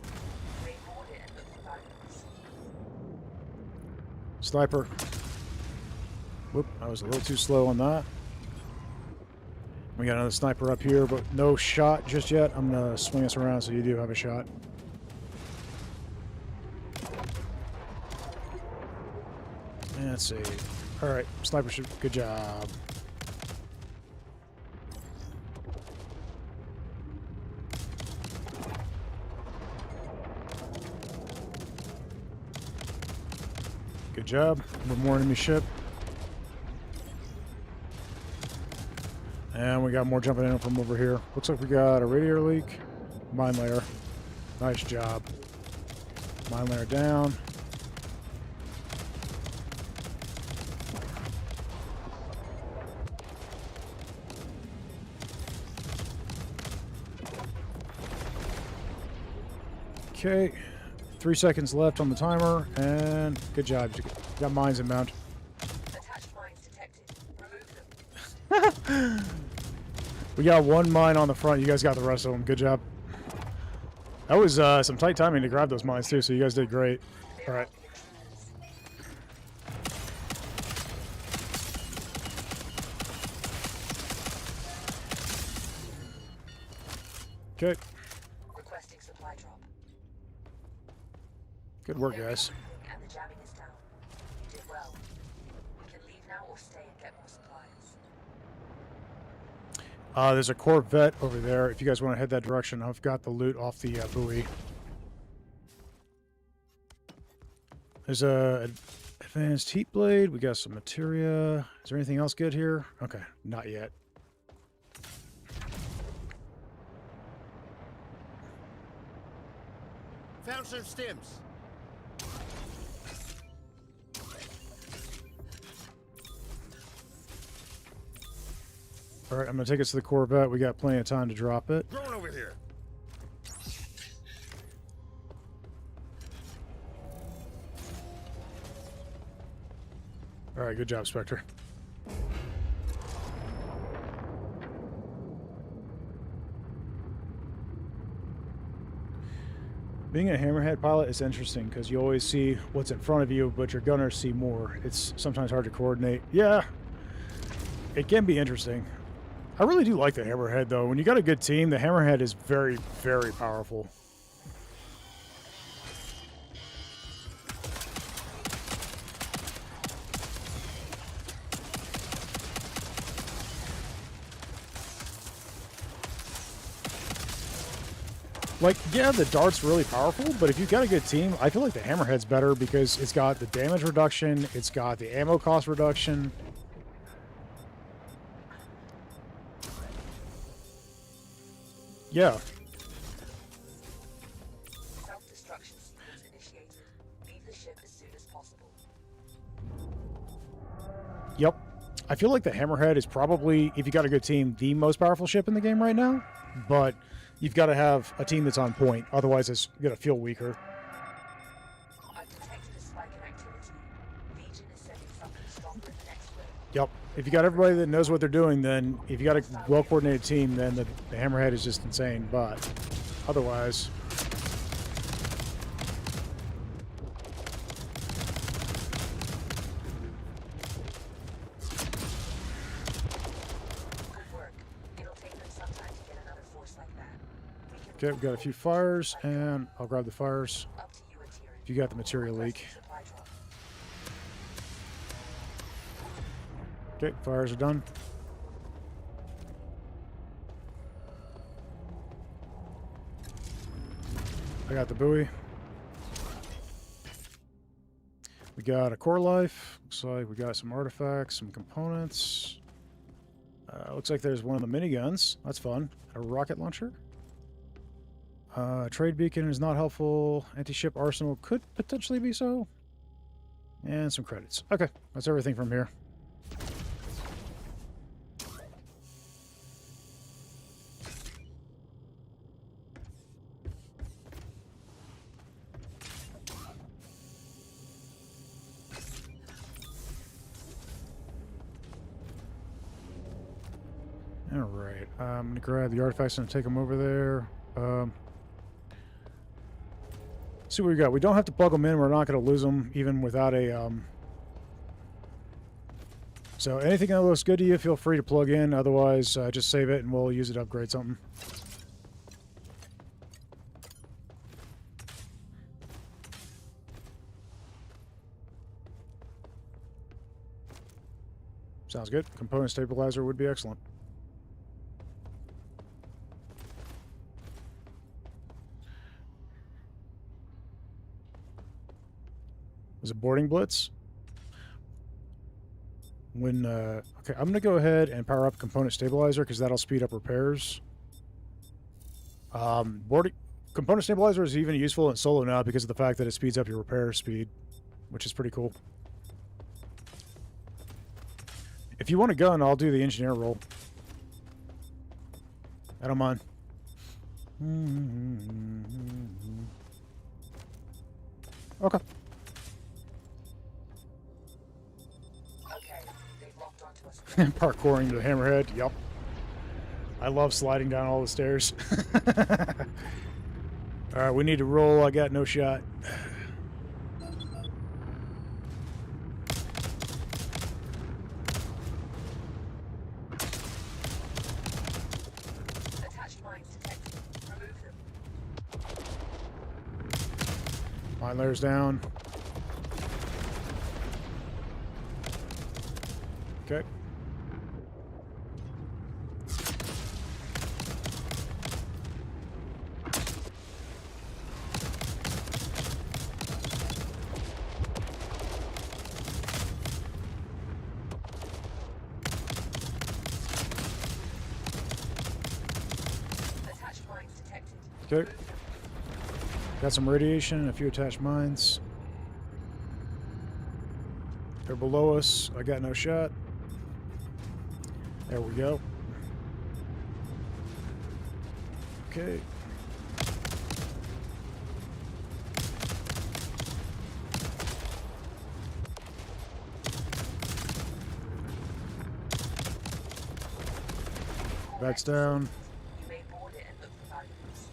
Sniper. Whoop, I was a little too slow on that. We got another sniper up here, but no shot just yet. I'm gonna swing us around so you do have a shot. And let's see. Alright, sniper shoot. Good job. Good job. One more enemy ship. And we got more jumping in from over here. Looks like we got a radiator leak. Mine layer. Nice job. Mine layer down. Okay. 3 seconds left on the timer, and good job. You got mines inbound. Attached mines detected. Remove them. We got one mine on the front. You guys got the rest of them. Good job. That was some tight timing to grab those mines too, so you guys did great. All right. Okay. Requesting supply drop. Good work, guys. And the jamming is down. You did well. We can leave now or stay and get more supplies. There's a Corvette over there. If you guys want to head that direction, I've got the loot off the buoy. There's a advanced heat blade. We got some materia. Is there anything else good here? Okay, not yet. Found some stims. All right, I'm gonna take us to the Corvette. We got plenty of time to drop it. Drone over here. All right, good job, Spectre. Being a hammerhead pilot is interesting because you always see what's in front of you, but your gunners see more. It's sometimes hard to coordinate. Yeah, it can be interesting. I really do like the hammerhead, though. When you got a good team, the hammerhead is very, very powerful. Like, yeah, the dart's really powerful, but if you've got a good team, I feel like the hammerhead's better because it's got the damage reduction, it's got the ammo cost reduction. Yeah. Self-destruction sequence initiated. Leave the ship as soon as possible. Yep. I feel like the hammerhead is probably, if you got a good team, the most powerful ship in the game right now, but you've got to have a team that's on point, otherwise it's going to feel weaker. I've detected a spike in activity. Legion is setting something stronger in the next room. Yep. If you got everybody that knows what they're doing, then if you got a well-coordinated team, then the hammerhead is just insane, but otherwise... Good work. It'll take them some time to get another force like that. We can Okay, we've got a few fires, and I'll grab the fires. up to you, Tyrion. If you got the material leak. Supply drop. Okay, fires are done. I got the buoy. We got a core life. Looks like we got some artifacts, some components. Looks like there's one of the miniguns. That's fun. A rocket launcher. Trade beacon is not helpful. Anti-ship arsenal could potentially be so. And some credits. Okay, that's everything from here. Alright, I'm going to grab the artifacts and take them over there. See what we got. We don't have to plug them in. We're not going to lose them even without a... So anything that looks good to you, feel free to plug in. Otherwise, just save it and we'll use it to upgrade something. Sounds good. Component stabilizer would be excellent. Is it boarding blitz? When okay, I'm gonna go ahead and power up component stabilizer because that'll speed up repairs. Component stabilizer is even useful in solo now because of the fact that it speeds up your repair speed, which is pretty cool. If you want a gun, I'll do the engineer role. I don't mind. Okay. Okay, they've locked onto us. Parkouring to the hammerhead. Yep. I love sliding down all the stairs. Alright, we need to roll. I got no shot. Attached mines detected. Remove them. Mine layers down. Okay. Attached mines detected. Okay. Got some radiation and a few attached mines. They're below us. I got no shot. There we go. Okay. That's down. You may board it and look for valuables.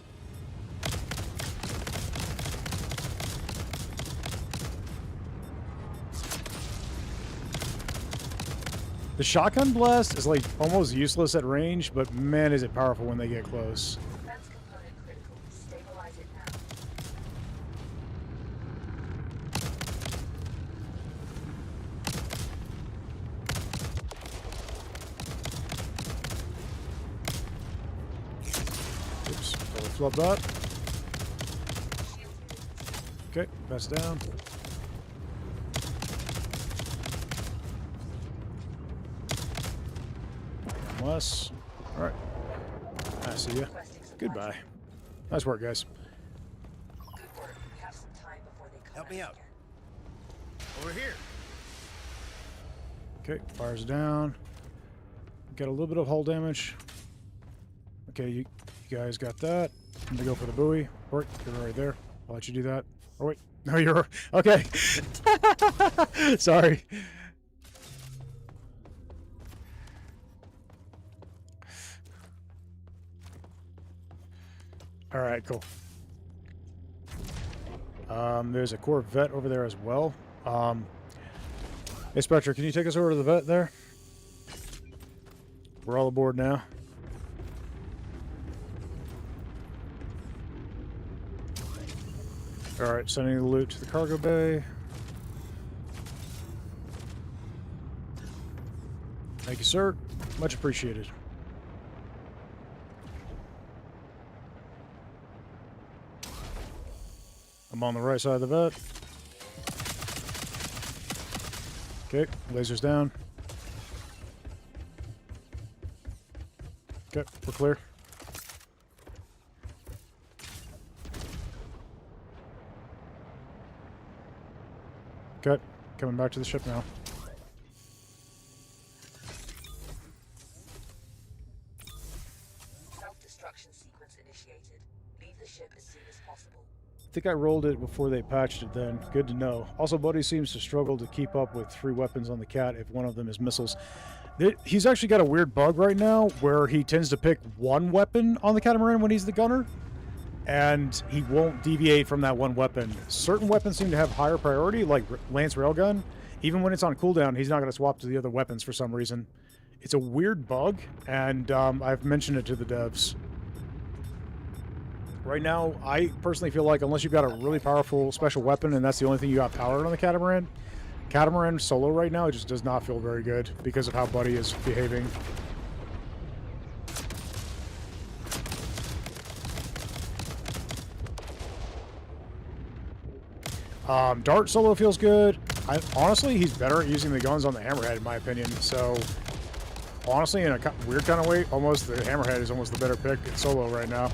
The shotgun blast is like almost useless at range, but man, is it powerful when they get close. Defense component critical. Stabilize it now. Oops, totally flubbed that. Shield unit. Okay, that's down. Less. All right. I see ya. Requesting supply Goodbye. drop. Nice work, guys. Good work. We have some time before they come Help me back out. again. Over here. Okay, fires down. Got a little bit of hull damage. Okay, you guys got that. I'm gonna go for the buoy. Or you're right there. I'll let you do that. Oh wait, no, you're okay. Sorry. All right, cool. There's a Corvette over there as well. Hey, Spectre, can you take us over to the vet there? We're all aboard now. Alright, sending the loot to the cargo bay. Thank you, sir. Much appreciated. I'm on the right side of the vet. Okay, lasers down. Okay, we're clear. Okay, coming back to the ship now. Self-destruction sequence initiated. Leave the ship as soon as possible. I think I rolled it before they patched it then. Good to know. Also, Buddy seems to struggle to keep up with 3 weapons on the cat if one of them is missiles. He's actually got a weird bug right now where he tends to pick one weapon on the catamaran when he's the gunner, and he won't deviate from that one weapon. Certain weapons seem to have higher priority, like Lance Railgun. Even when it's on cooldown, he's not going to swap to the other weapons for some reason. It's a weird bug, and I've mentioned it to the devs. Right now, I personally feel like unless you've got a really powerful special weapon and that's the only thing you got powered on the catamaran solo right now, it just does not feel very good because of how Buddy is behaving. Dart solo feels good. Honestly, he's better at using the guns on the Hammerhead, in my opinion. So, honestly, in a weird kind of way, almost the Hammerhead is almost the better pick at solo right now.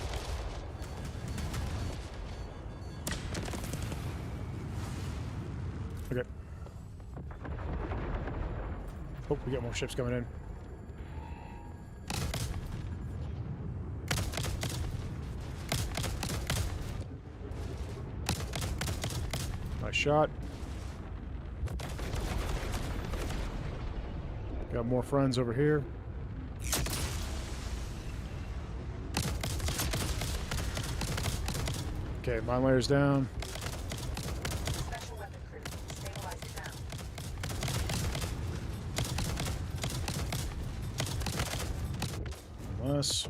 Okay. Hope we get more ships coming in. Nice shot. Got more friends over here. Okay, mine layer's down. Special weapon critical. Stabilize it now. Unless.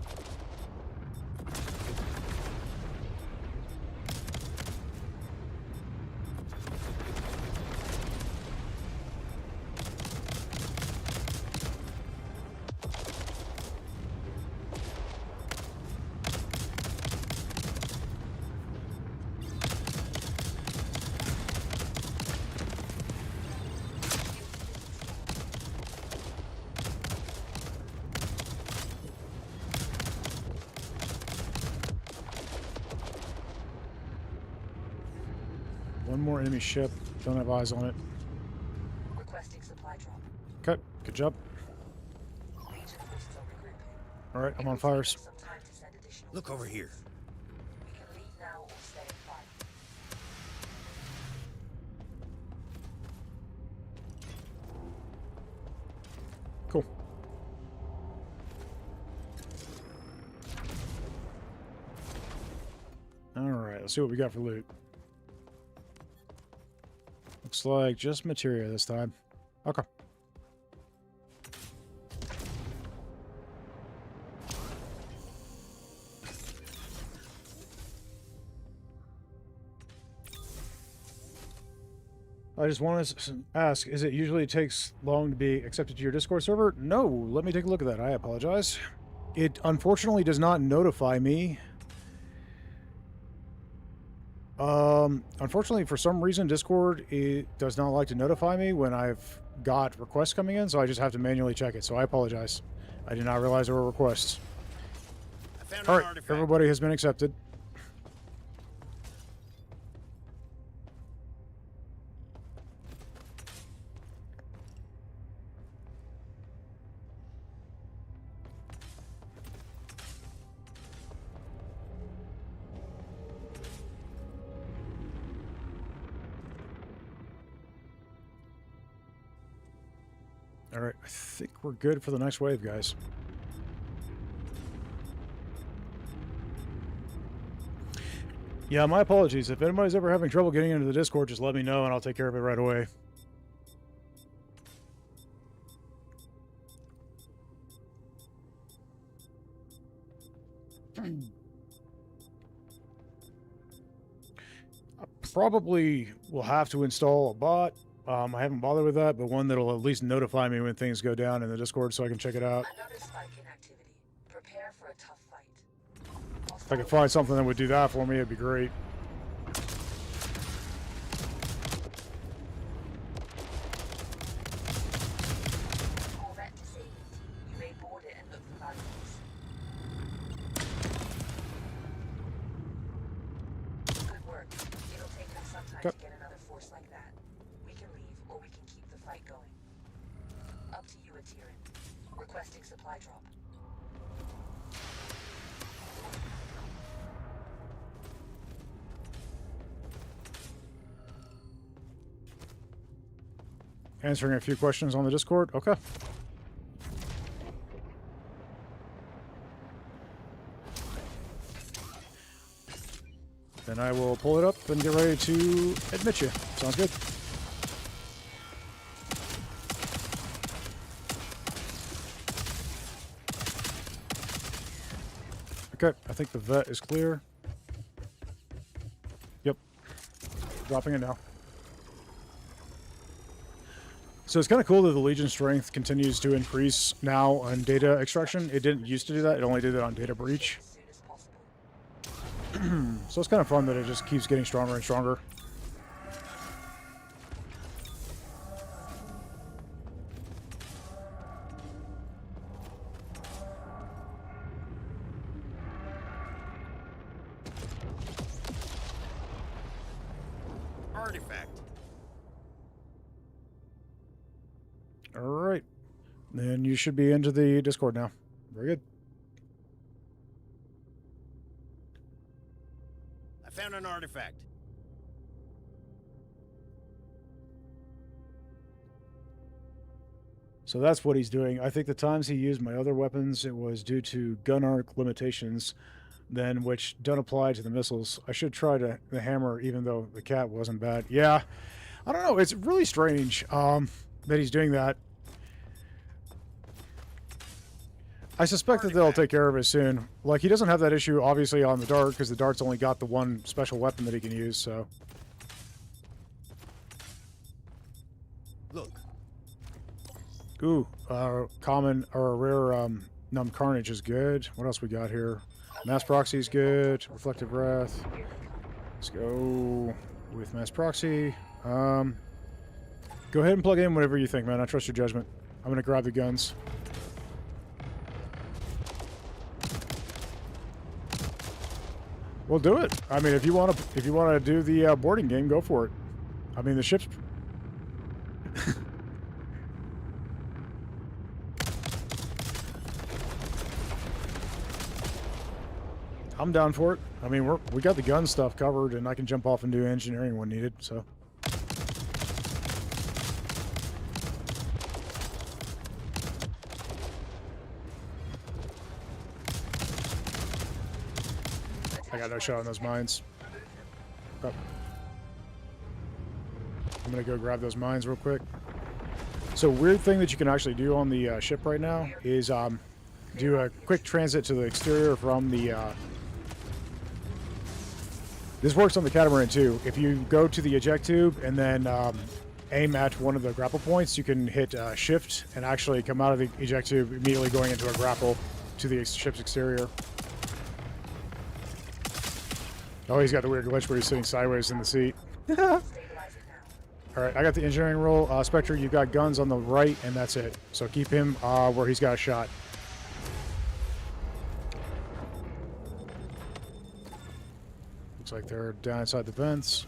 One more enemy ship. Don't have eyes on it. Requesting supply drop. Okay, good job. Legion forces are regrouping. Alright, I'm It on will take fires. us some time to send additional Look over forces. here. We can leave now or stay and fight. Cool. Alright, let's see what we got for loot. Looks like just materia this time. Okay. I just want to ask, is it usually takes long to be accepted to your Discord server? No, let me take a look at that. I apologize. It unfortunately does not notify me. Unfortunately, for some reason, Discord it does not like to notify me when I've got requests coming in, so I just have to manually check it. So I apologize. I did not realize there were requests. I found All an right, artifact. everybody has been accepted. All right, I think we're good for the next wave, guys. Yeah, my apologies. If anybody's ever having trouble getting into the Discord, just let me know and I'll take care of it right away. I probably will have to install a bot. I haven't bothered with that, but one that'll at least notify me when things go down in the Discord so I can check it out. Another spike in activity. Prepare for a tough fight. If I could find something that would do that for me, it'd be great. Corvette disabled. You may board it and look for valuables. Good work. It'll take us some time Okay. to get another force like that. We can leave, or we can keep the fight going. Up to you, Atirin. Requesting supply drop. Answering a few questions on the Discord. Okay. Then I will pull it up and get ready to admit you. Sounds good. Okay, I think the vet is clear. Yep. Dropping it now. So it's kind of cool that the Legion strength continues to increase now on data extraction. It didn't used to do that. It only did it on data breach. As soon as possible. So it's kind of fun that it just keeps getting stronger and stronger. Artifact. All right. Then you should be into the Discord now. Very good. I found an artifact. So that's what he's doing. I think the times he used my other weapons, it was due to gun arc limitations, then which don't apply to the missiles. I should try the hammer, even though the cat wasn't bad. Yeah, I don't know. It's really strange that he's doing that. I suspect that they'll take care of it soon. Like, he doesn't have that issue, obviously, on the dart, because the dart's only got the one special weapon that he can use, so... Look. Ooh, common, or rare, Numb Carnage is good. What else we got here? Mass Proxy is good. Reflective Wrath. Let's go with Mass Proxy. Go ahead and plug in whatever you think, man. I trust your judgment. I'm going to grab the guns. We'll do it. I mean, if you want to do the boarding game, go for it. I mean, the ship's... I'm down for it. I mean, we got the gun stuff covered, and I can jump off and do engineering when needed, so... I got no shot on those mines. Oh. I'm gonna go grab those mines real quick. So, weird thing that you can actually do on the ship right now is do a quick transit to the exterior from the... This works on the catamaran too. If you go to the eject tube and then aim at one of the grapple points, you can hit shift and actually come out of the eject tube immediately going into a grapple to the ship's exterior. Oh, he's got the weird glitch where he's sitting sideways in the seat. Stabilize it now. All right, I got the engineering roll. Spectre, you've got guns on the right, and that's it. So keep him where he's got a shot. Looks like they're down inside the vents.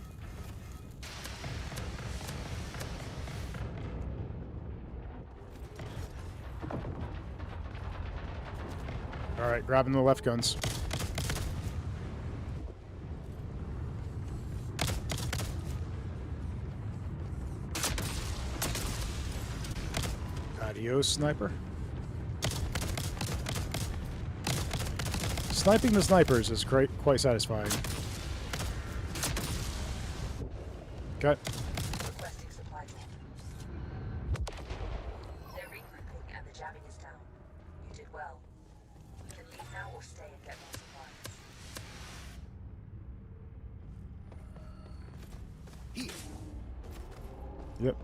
All right, grabbing the left guns. Adios, sniper. Sniping the snipers is quite satisfying. Okay. Requesting supply drop. They're regrouping and the jamming is down. You did well. We can leave now or stay and get more supplies. Yep.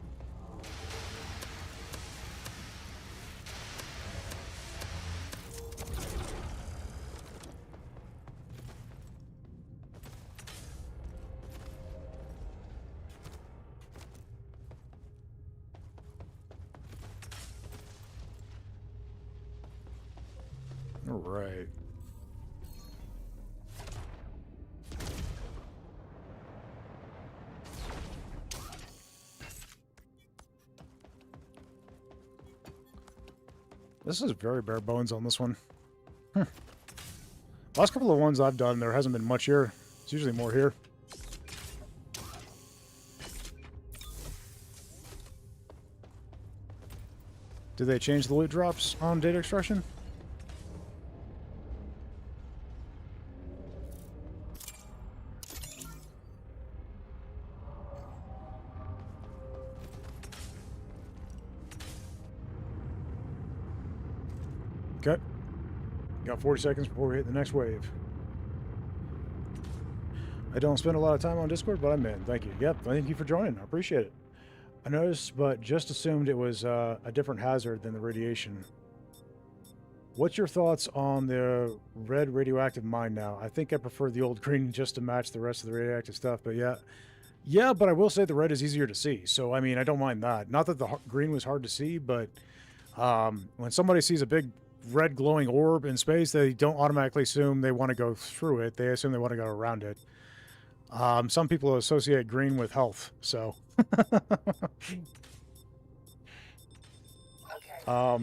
All right. This is very bare bones on this one. Last couple of ones I've done, there hasn't been much here. It's usually more here. Did they change the loot drops on data extraction? Okay. Got 40 seconds before we hit the next wave. I don't spend a lot of time on Discord, but I'm in. Thank you. Yep, thank you for joining. I appreciate it. I noticed, but just assumed it was a different hazard than the radiation. What's your thoughts on the red radioactive mine now? I think I prefer the old green just to match the rest of the radioactive stuff, but yeah. Yeah, but I will say the red is easier to see, so I mean, I don't mind that. Not that the green was hard to see, but when somebody sees a big red glowing orb in space, they don't automatically assume they want to go through it. They assume they want to go around it. Some people associate green with health, so... how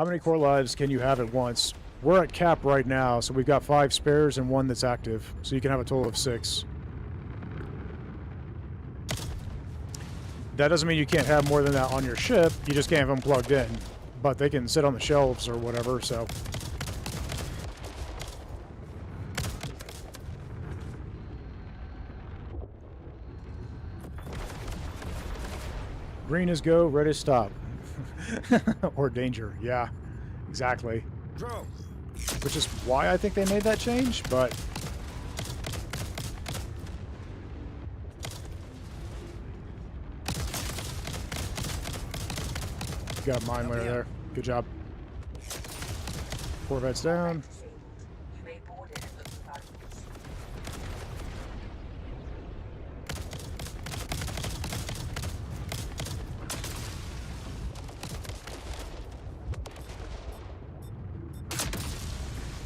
many core lives can you have at once? We're at cap right now, so we've got 5 spares and 1 that's active, so you can have a total of 6. That doesn't mean you can't have more than that on your ship, you just can't have them plugged in. But they can sit on the shelves or whatever, so... Green is go, red is stop. Or danger, yeah. Exactly. Drone. Which is why I think they made that change, but... Got a mine layer there. Good job. Corvette's down. You may board it and look for valuables.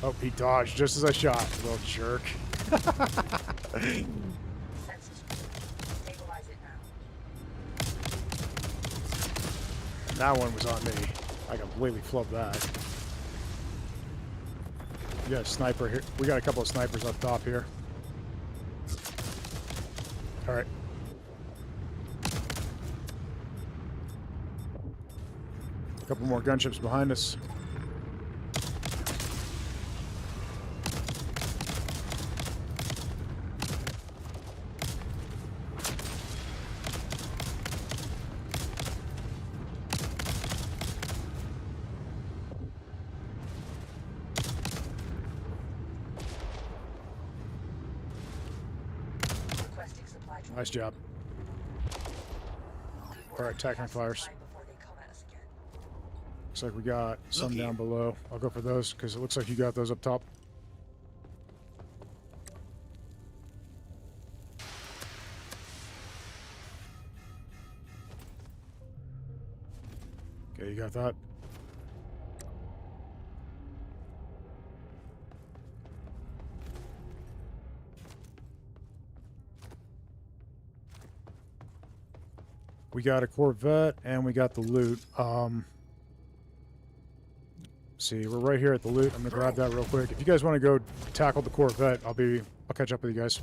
Oh, he dodged just as I shot. Little jerk. Sensors. Stabilize it now. That one was on me. I completely flubbed that. We got a sniper here. We got a couple of snipers up top here. All right. A couple more gunships behind us. Requesting supply drop. Nice job. Good Alright, attacking fires. Right before they come at us again. Looks like we got some here. down below. I'll go for those because it looks like you got those up top. Okay, you got that. We got a Corvette and we got the loot. See, we're right here at the loot. I'm gonna grab that real quick. If you guys want to go tackle the Corvette, I'll catch up with you guys.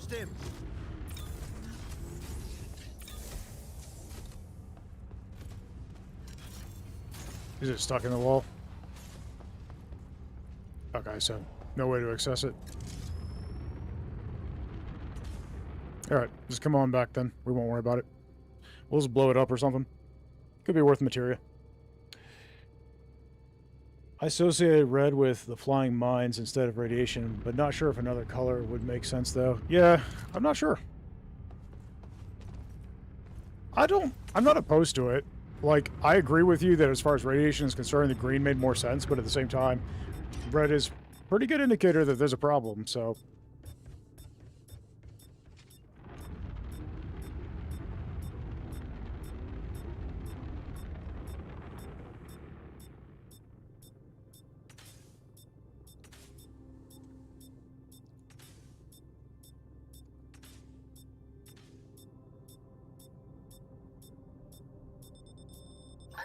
Stim. Is it stuck in the wall? Okay, so no way to access it. Alright, just come on back then. We won't worry about it. We'll just blow it up or something. Could be worth materia. I associated red with the flying mines instead of radiation, but not sure if another color would make sense though. Yeah, I'm not sure. I'm not opposed to it. Like, I agree with you that as far as radiation is concerned, the green made more sense, but at the same time, red is a pretty good indicator that there's a problem, so...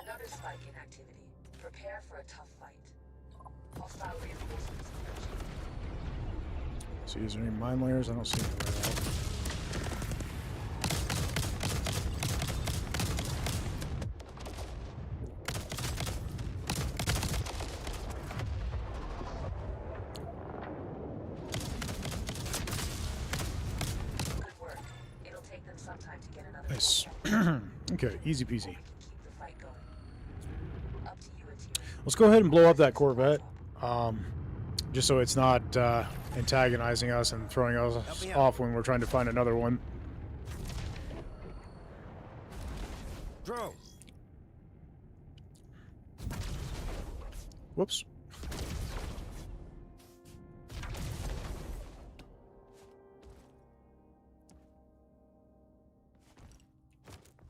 Another spike in activity. Prepare for a tough fight. Hostile reinforcements approaching. So is there any mine layers? I don't see any right out. Good work. It'll take them some time to get another. Nice. Okay, easy peasy. Keep the fight going. Up to you, Interior. Let's go ahead and blow up that Corvette. Just so it's not antagonizing us and throwing us off when we're trying to find another one. Drone. Whoops.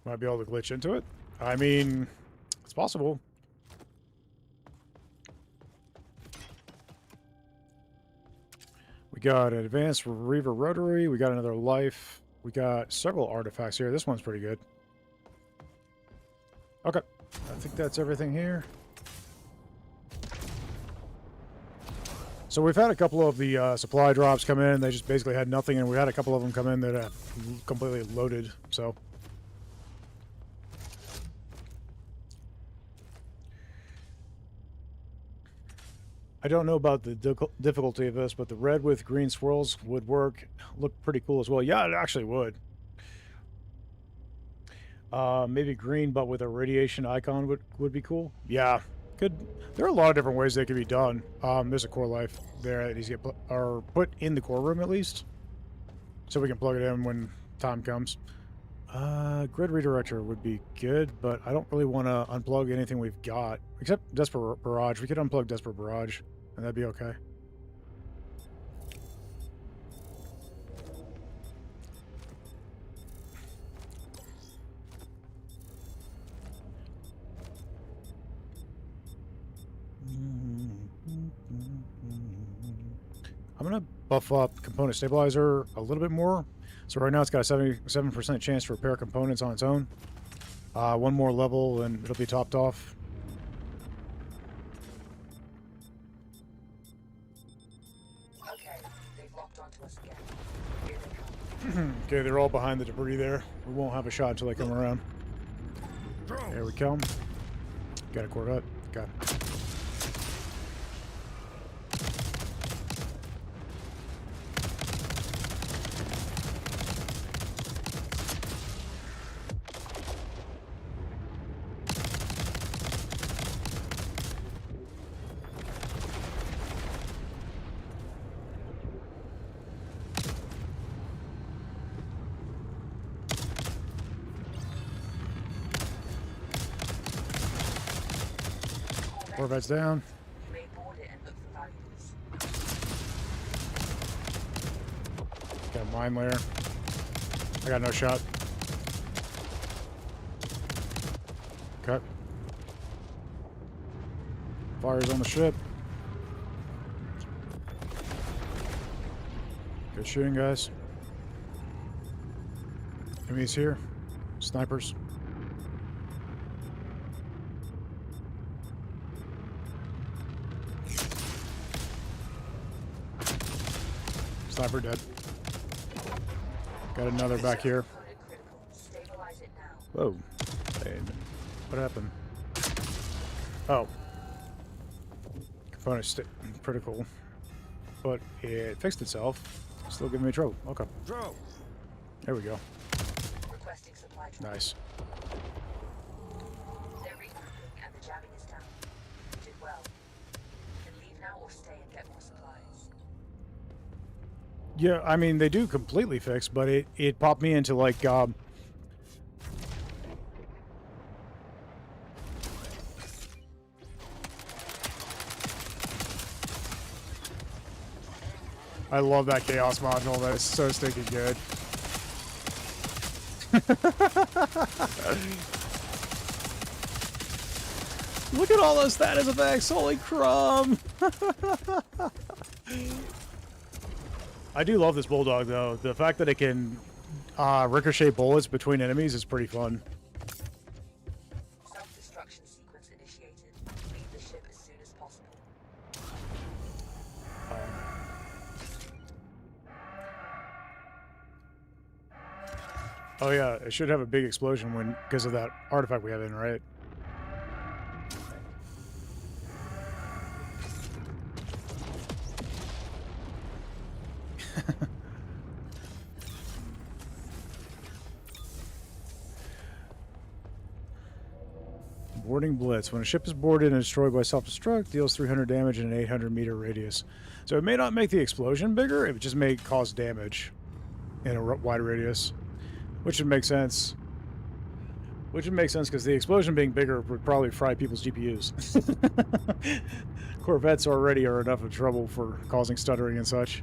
Might be able to glitch into it. I mean, it's possible. We got an advanced Reaver Rotary. We got another life. We got several artifacts here. This one's pretty good. Okay. I think that's everything here. So we've had a couple of the supply drops come in. They just basically had nothing, and we had a couple of them come in that are completely loaded. So I don't know about the difficulty of this, but the red with green swirls would work. Look pretty cool as well. Yeah, it actually would. Maybe green, but with a radiation icon would be cool. Yeah, could. There are a lot of different ways they could be done. There's a core life there that needs to get put in the core room at least, so we can plug it in when time comes. Grid redirector would be good, but I don't really want to unplug anything we've got except Desperate Barrage. We could unplug Desperate Barrage, and that'd be okay. I'm going to buff up Component Stabilizer a little bit more. So right now it's got a 77% chance to repair components on its own. One more level and it'll be topped off. Okay, they've locked onto us again. Here they come. Okay, they're all behind the debris there. We won't have a shot until they come around. There we come. Got a Corvette. Got it. Corvette's down. You may board it and look for valuables. Got a mine layer. I got no shot. Cut. Fires on the ship. Good shooting, guys. Enemies here. Snipers. Sniper dead. Got another back here. Component critical. Stabilize it now. Whoa. Hey, what happened? Oh. Component critical. But it fixed itself. Still giving me trouble. Okay. Drone. There we go. Requesting supply drop. Nice. They're regrouping and the jamming is down. You did well. You can leave now or stay and get more supplies. Yeah, I mean, they do completely fix, but it popped me into, like, I love that Chaos module. That is so stinking good. Look at all those status effects. Holy crumb. I do love this Bulldog, though. The fact that it can ricochet bullets between enemies is pretty fun. Self-destruction sequence initiated. Leave the ship as soon as possible. Oh yeah, it should have a big explosion when because of that artifact we have in, right? Boarding Blitz. When a ship is boarded and destroyed by self-destruct, deals 300 damage in an 800-meter radius. So it may not make the explosion bigger, it just may cause damage in a wide radius. Which would make sense. Which would make sense because the explosion being bigger would probably fry people's GPUs. Corvettes already are enough of trouble for causing stuttering and such.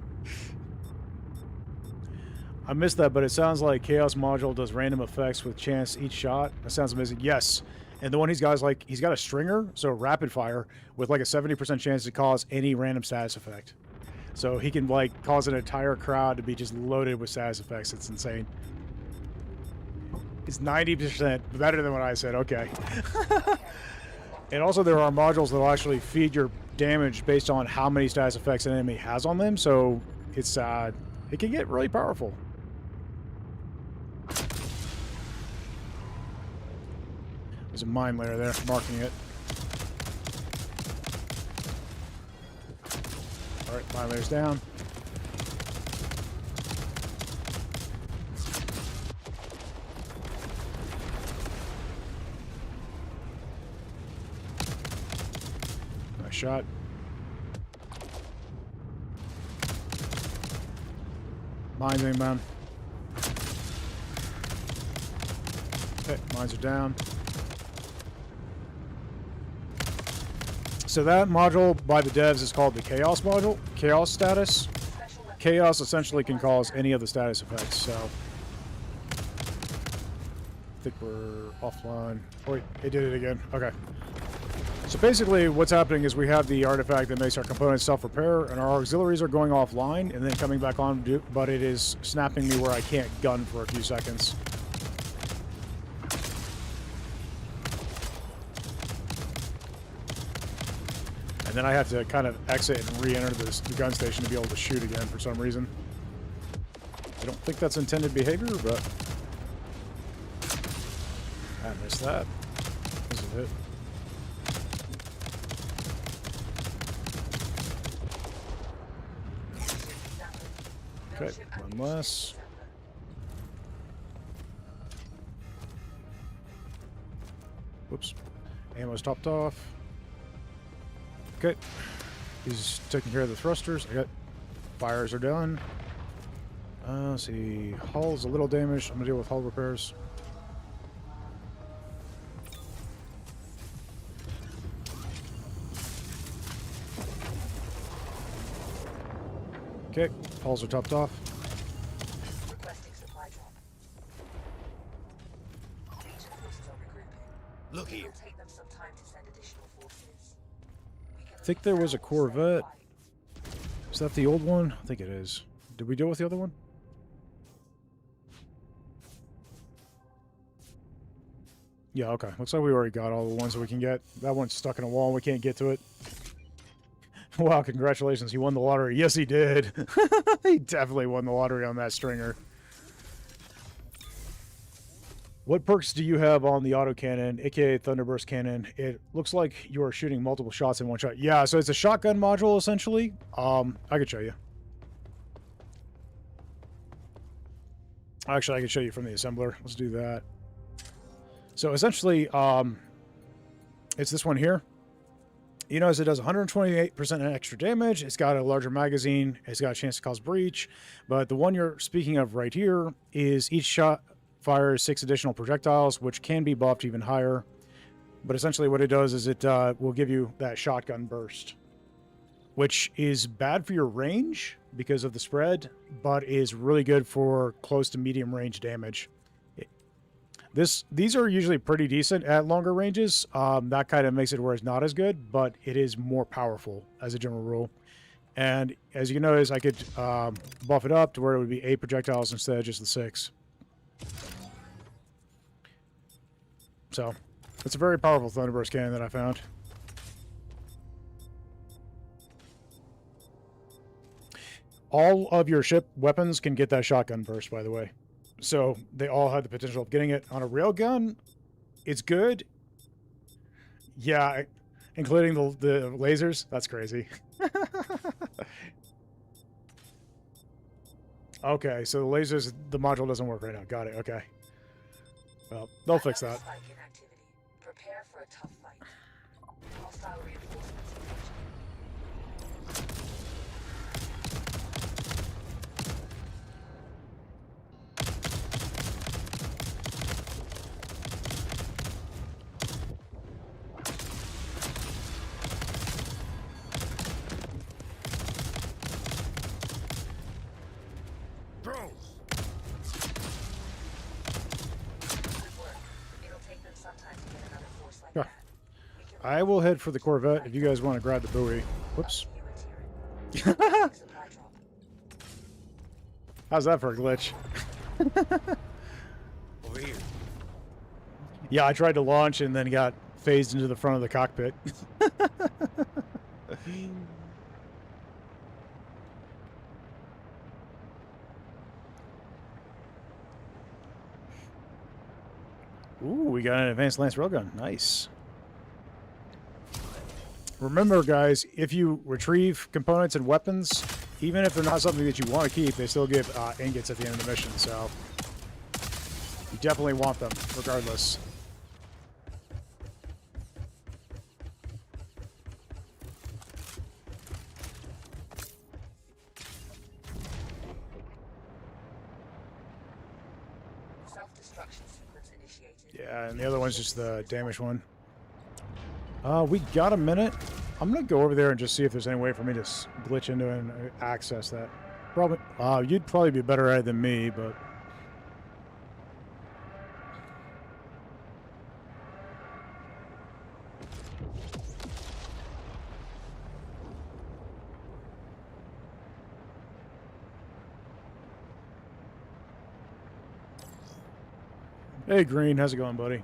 I missed that, but it sounds like Chaos Module does random effects with chance each shot. That sounds amazing. Yes. And the one he's got is like, he's got a stringer, so rapid fire, with like a 70% chance to cause any random status effect. So he can like cause an entire crowd to be just loaded with status effects. It's insane. It's 90% better than what I said. Okay. And also there are modules that will actually feed your damage based on how many status effects an enemy has on them. So it's it can get really powerful. There's a mine layer there, marking it. Alright, mine layer's down. Nice shot. Mines inbound. Okay, mines are down. So that module by the devs is called the Chaos module. Chaos status. Chaos essentially can cause any of the status effects, so... I think we're offline. Oh, wait, it did it again. Okay. So basically what's happening is we have the artifact that makes our components self-repair, and our auxiliaries are going offline and then coming back on, but it is snapping me where I can't gun for a few seconds. And then I have to kind of exit and re-enter the gun station to be able to shoot again for some reason. I don't think that's intended behavior, but... I missed that. This is it. Okay, one less. Whoops. Ammo's topped off. Okay. He's taking care of the thrusters. I got fires are done. Let's see. Hull's a little damaged. I'm gonna deal with hull repairs. Okay, hulls are topped off. Requesting supply drop. Legion forces are regrouping. Look here. It'll take them some time to send additional forces. We can I think leave there was a now or stay Corvette. fight. Is that the old one? I think it is. Did we deal with the other one? Yeah, okay. Looks like we already got all the ones that we can get. That one's stuck in a wall and we can't get to it. Wow, congratulations. He won the lottery. Yes, he did. He definitely won the lottery on that stringer. What perks do you have on the autocannon, aka Thunderburst Cannon? It looks like you are shooting multiple shots in one shot. Yeah, so it's a shotgun module, essentially. I could show you. Actually, I can show you from the assembler. Let's do that. So essentially, it's this one here. You notice it does 128% extra damage. It's got a larger magazine. It's got a chance to cause breach. But the one you're speaking of right here is each shot fires 6 additional projectiles, which can be buffed even higher. But essentially what it does is it will give you that shotgun burst, which is bad for your range because of the spread, but is really good for close to medium range damage. These are usually pretty decent at longer ranges. That kind of makes it where it's not as good, but it is more powerful as a general rule. And as you can notice, I could buff it up to where it would be 8 projectiles instead of just the 6. So, it's a very powerful Thunderburst cannon that I found. All of your ship weapons can get that shotgun burst, by the way. So they all have the potential of getting it. On a railgun, it's good. Yeah, including the lasers. That's crazy. Okay, so the lasers, the module doesn't work right now. Got it, okay. Well, they'll fix that. Spike in activity. Prepare for a tough fight. Hostile reinforcements approaching. Drones. Good work. It'll take them some time to get another force like Yeah. that. We can I will head for the Corvette if you guys want to grab the buoy. Whoops. you and Tyrion. Supply drop. How's that for a glitch? Over here. Yeah, I tried to launch and then got phased into the front of the cockpit. Ooh, we got an advanced lance railgun. Nice. Remember, guys, if you retrieve components and weapons, even if they're not something that you want to keep, they still give ingots at the end of the mission, so you definitely want them, regardless. Self-destruction sequence initiated. Yeah, and the other one's just the damaged one. We got a minute. I'm gonna go over there and just see if there's any way for me to glitch into it and access that. Probably. You'd probably be better at it than me, but. Hey, Green, how's it going, buddy?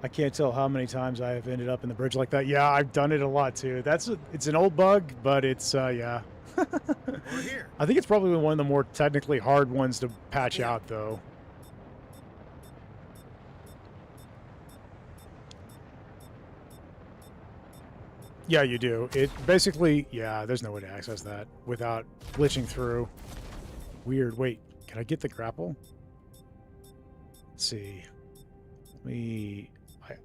I can't tell how many times I have ended up in the bridge like that. Yeah, I've done it a lot too. It's an old bug, but it's yeah. Over here. I think it's probably one of the more technically hard ones to patch out, though. Yeah, you do. It basically, yeah, there's no way to access that without glitching through. Weird. Wait, can I get the grapple? Let's see.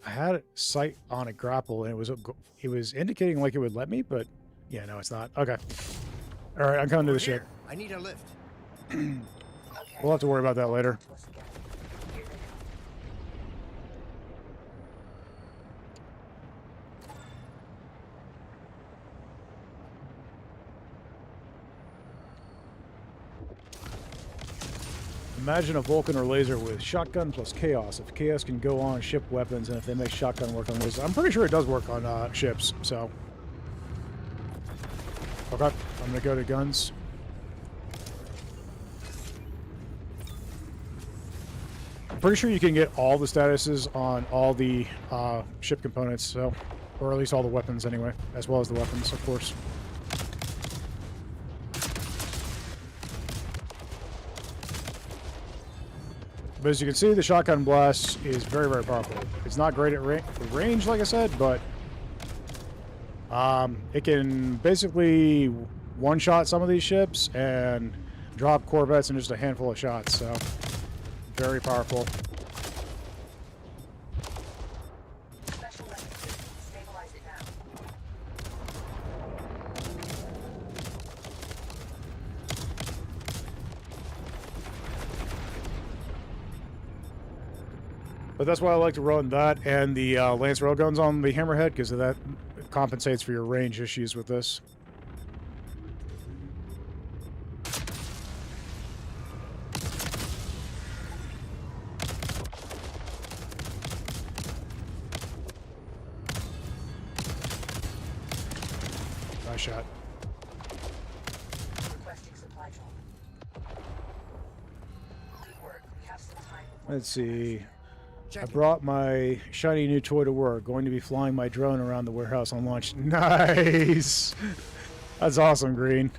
I had sight on a grapple and it was indicating like it would let me, but yeah, no, it's not. Okay. All right, I'm coming to the ship. Here. I need a lift. We'll have to worry about that later. To us again. Here they come. Imagine a Vulcan or laser with shotgun plus chaos. If chaos can go on ship weapons, and if they make shotgun work on lasers, I'm pretty sure it does work on ships. So, okay, I'm gonna go to guns. I'm pretty sure you can get all the statuses on all the ship components, so, or at least all the weapons anyway, as well as the weapons, of course. But as you can see, the shotgun blast is very, very powerful. It's not great at range, like I said, but it can basically one-shot some of these ships and drop corvettes in just a handful of shots, so very powerful. Special weapon system. Stabilize it now. But that's why I like to run that and the Lance Railguns on the Hammerhead, because that compensates for your range issues with this. Nice shot. Requesting supply drop. Good work. We have some time. Let's see. I Check. brought my shiny new toy to work. Going to be flying my drone around the warehouse on launch. Nice! That's awesome, Green.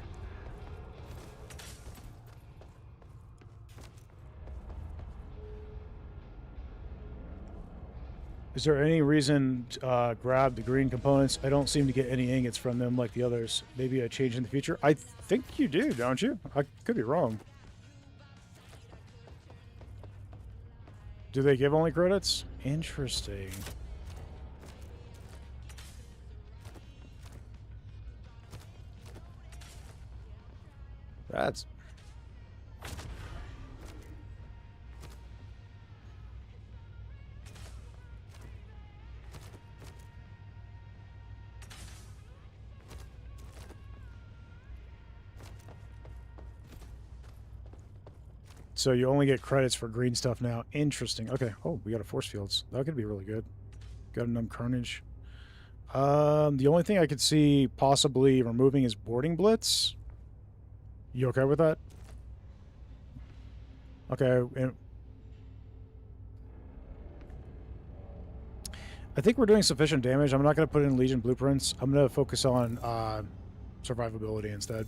Is there any reason to grab the green components? I don't seem to get any ingots from them like the others. Maybe a change in the future? I think you do, don't you? I could be wrong. Do they give only credits? Interesting. That's... So you only get credits for green stuff now. Interesting. Okay. Oh, we got a force fields. That could be really good. Got a numb carnage. The only thing I could see possibly removing is boarding blitz. You okay with that? Okay. And I think we're doing sufficient damage. I'm not going to put in Legion blueprints. I'm going to focus on survivability instead.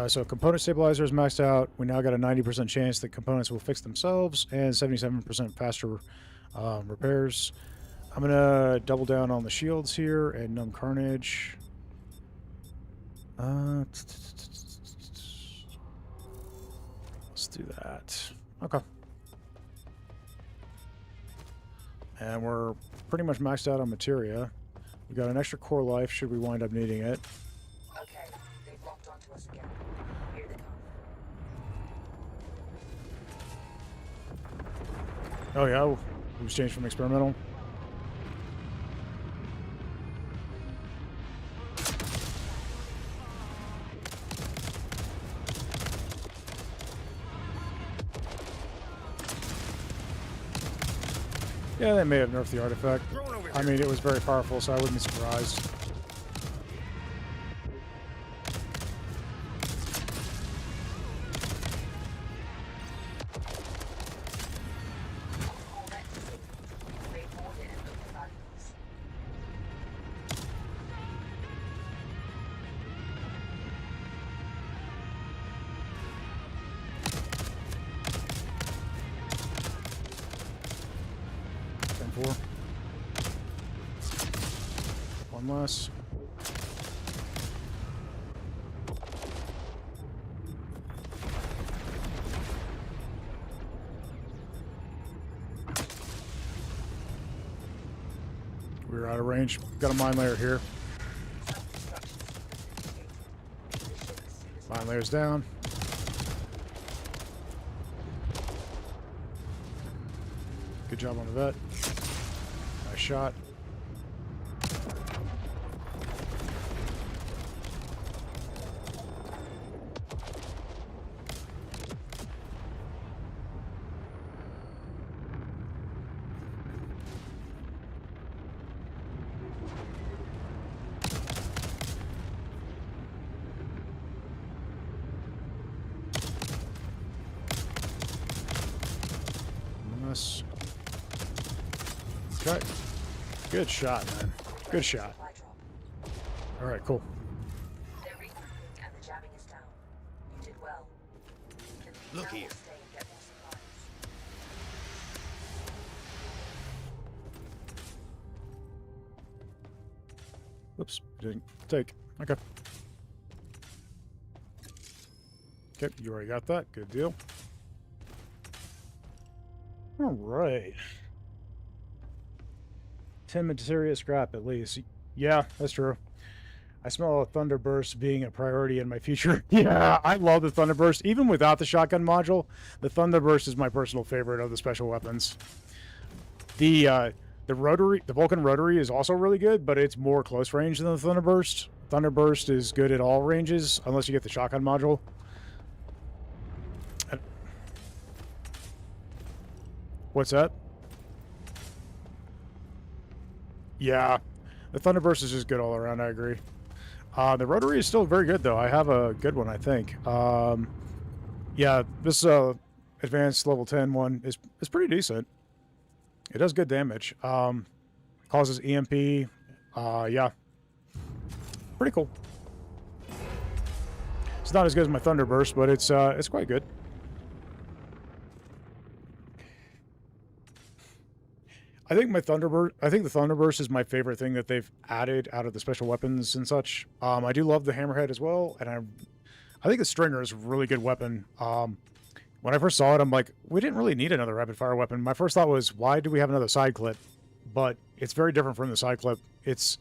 So component stabilizer is maxed out. We now got a 90% chance that components will fix themselves and 77% faster repairs. I'm going to double down on the shields here and numb carnage. Let's do that. Okay. And we're pretty much maxed out on materia. We got an extra core life should we wind up needing it. Okay, they've locked onto us again. Here they come. Oh yeah, it was changed from experimental. Yeah, they may have nerfed the artifact. Drone over I here. mean, it was very powerful, so I wouldn't be surprised. Corvette disabled. They boarded and looked at valuables. Four. One less. We're out of range. Got a mine layer here. Mine layer's down. Good job on the vet. Nice shot. Okay. Good shot, man. Good shot. Supply drop. All right, cool. They're regrouping and the jamming is down. You did well. The lead Look now will here. stay and get more supplies. Oops, didn't take. Okay. Okay, you already got that. Good deal. All right. 10 material scrap at least. Yeah, that's true. I smell a Thunderburst being a priority in my future. Yeah, I love the Thunderburst. Even without the shotgun module, the Thunderburst is my personal favorite of the special weapons. The rotary, the Vulcan rotary is also really good, but it's more close range than the Thunderburst. Thunderburst is good at all ranges, unless you get the shotgun module. What's that? Yeah, the Thunderburst is just good all around, I agree. The rotary is still very good, though. I have a good one, I think. Yeah, this advanced level 10 one is pretty decent. It does good damage. Causes EMP. Yeah. Pretty cool. It's not as good as my Thunderburst, but it's quite good. I think the Thunderburst is my favorite thing that they've added out of the special weapons and such. I do love the Hammerhead as well, and I think the Stringer is a really good weapon. When I first saw it, I'm like, we didn't really need another rapid fire weapon. My first thought was, why do we have another side clip? But it's very different from the side clip. It's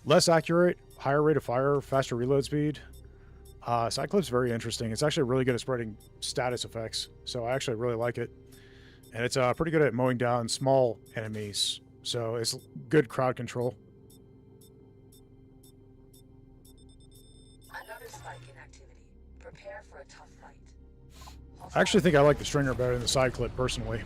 less accurate, higher rate of fire, faster reload speed. Side clip's very interesting. It's actually really good at spreading status effects, so I actually really like it. And it's pretty good at mowing down small enemies, so it's good crowd control. Another spike in activity. Prepare for a tough fight. I actually think I like the Stringer better than the side clip, personally.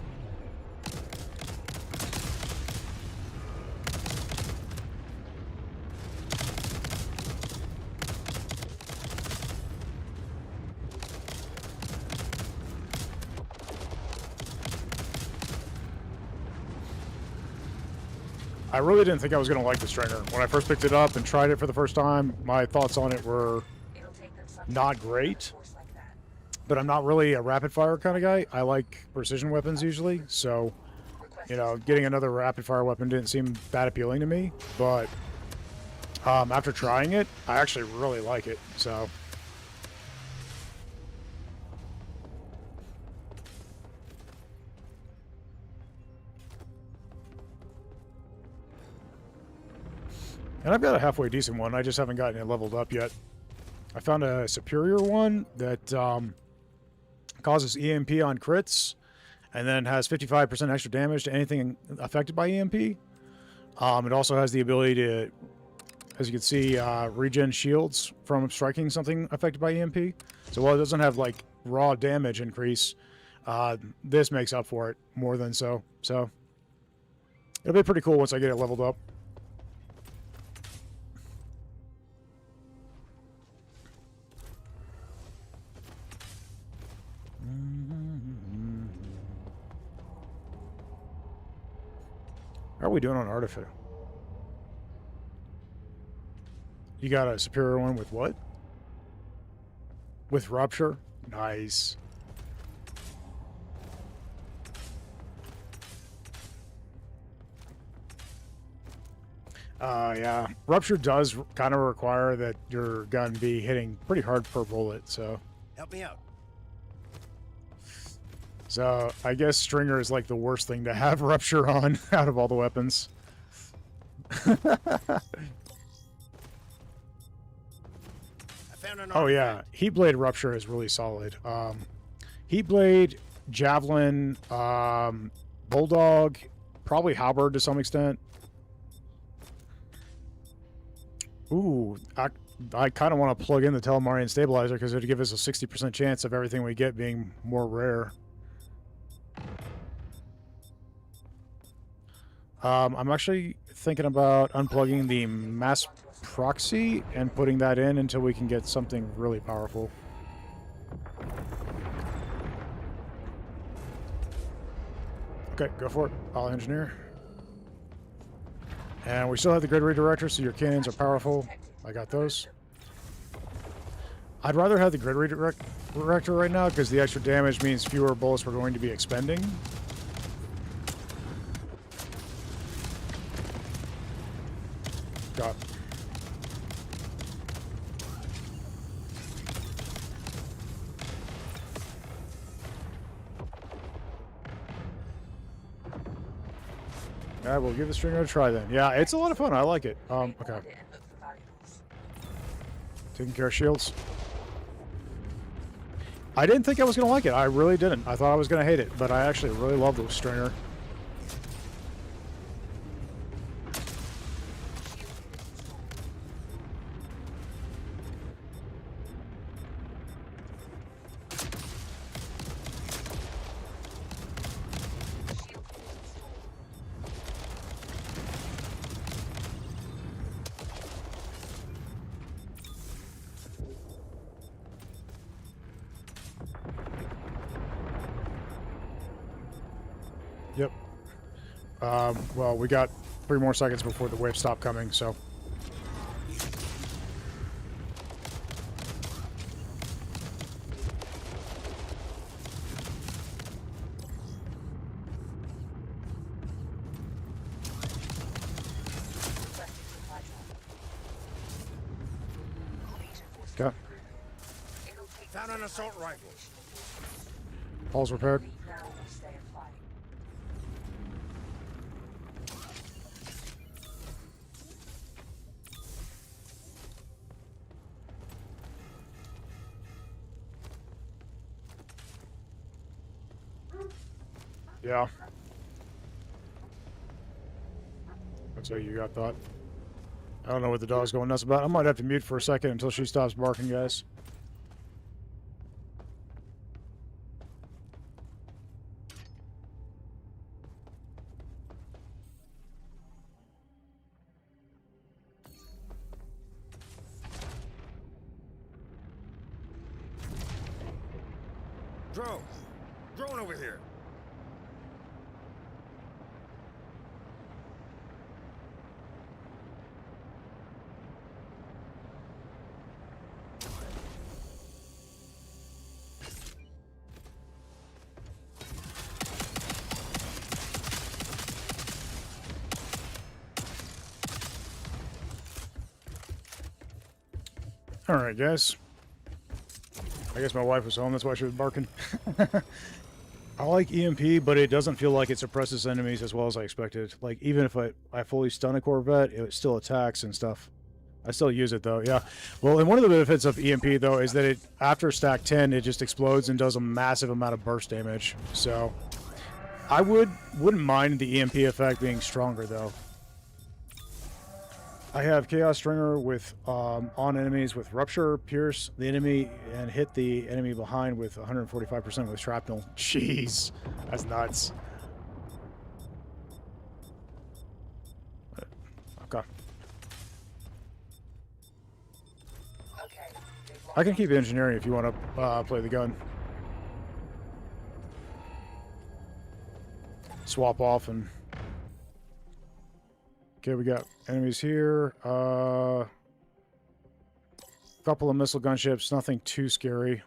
I really didn't think I was going to like the Stringer. When I first picked it up and tried it for the first time, my thoughts on it were It'll take them some not time to great. force like that. But I'm not really a rapid fire kind of guy. I like precision weapons usually, so, you know, getting another rapid fire weapon didn't seem that appealing to me. But after trying it, I actually really like it, so... And I've got a halfway decent one. I just haven't gotten it leveled up yet. I found a superior one that causes EMP on crits and then has 55% extra damage to anything affected by EMP. It also has the ability to, as you can see, regen shields from striking something affected by EMP. So while it doesn't have like raw damage increase, this makes up for it more than so. So it'll be pretty cool once I get it leveled up. How are we doing on artifact? You got a superior one with what? With rupture? Nice. Yeah. Rupture does kind of require that your gun be hitting pretty hard per bullet, so... Help me out. So, I guess Stringer is like the worst thing to have Rupture on out of all the weapons. I found an Oh yeah, artifact. Heatblade Rupture is really solid. Heatblade, Javelin, Bulldog, probably Halberd to some extent. Ooh, I kind of want to plug in the Telemarian Stabilizer because it would give us a 60% chance of everything we get being more rare. I'm actually thinking about unplugging the mass proxy and putting that in until we can get something really powerful. Okay, go for it. I'll engineer. And we still have the grid redirector, so your cannons are powerful. I got those. I'd rather have the grid redirector right now because the extra damage means fewer bullets we're going to be expending. Got. Yeah, we'll give the stringer a try then. Yeah, it's a lot of fun. I like it. Okay. Taking care of shields. I didn't think I was going to like it. I really didn't. I thought I was going to hate it, but I actually really love the stringer. Yep. Well, we got 3 more seconds before the waves stop coming, so. Okay. Found an assault rifle. All's repaired. Yeah. Looks like you got that. I don't know what the dog's going nuts about. I might have to mute for a second until she stops barking, guys. Drone! Drone over here! Alright, guys. I guess my wife was home, that's why she was barking. I like EMP, but it doesn't feel like it suppresses enemies as well as I expected. Like, even if I fully stun a Corvette, it still attacks and stuff. I still use it, though, yeah. Well, and one of the benefits of EMP, though, is that it after stack 10, it just explodes and does a massive amount of burst damage. So, I wouldn't mind the EMP effect being stronger, though. I have Chaos Stringer with on enemies with Rupture, Pierce the enemy, and hit the enemy behind with 145% with Shrapnel. Jeez, that's nuts. Okay. I can keep engineering if you want to play the gun. Swap off and... Okay, we got enemies here. Couple of missile gunships, nothing too scary.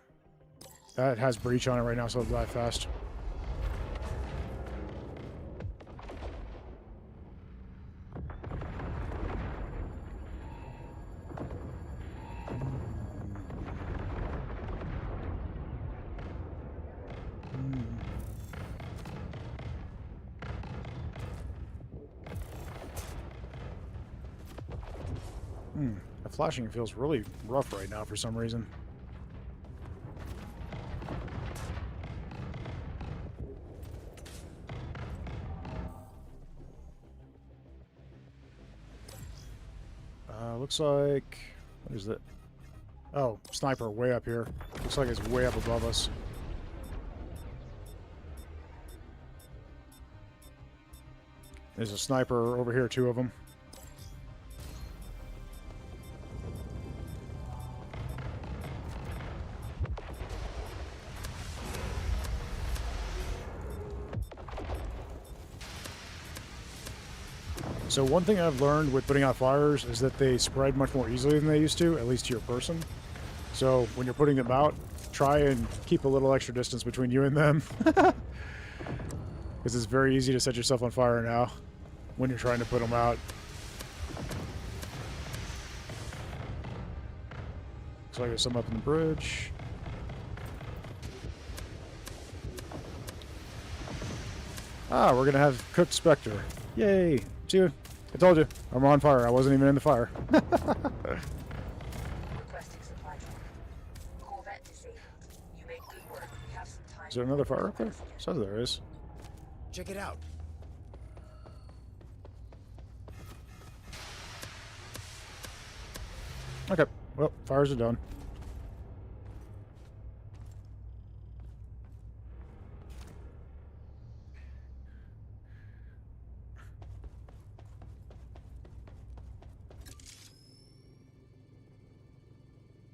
That has breach on it right now, so it'll die fast. The flashing feels really rough right now for some reason. Looks like... What is that? Oh, sniper way up here. Looks like it's way up above us. There's a sniper over here, 2 of them. So one thing I've learned with putting out fires is that they spread much more easily than they used to, at least to your person. So when you're putting them out, try and keep a little extra distance between you and them. Because it's very easy to set yourself on fire now when you're trying to put them out. Looks like there's some up in the bridge. Ah, we're going to have cooked Spectre. Yay. See you. I told you. I'm on fire. I wasn't even in the fire. Requesting supply drop. Corvette disabled. You made good work. We have some time. Is there another fire up there? So there is. Check it out. Okay. Well, fires are done.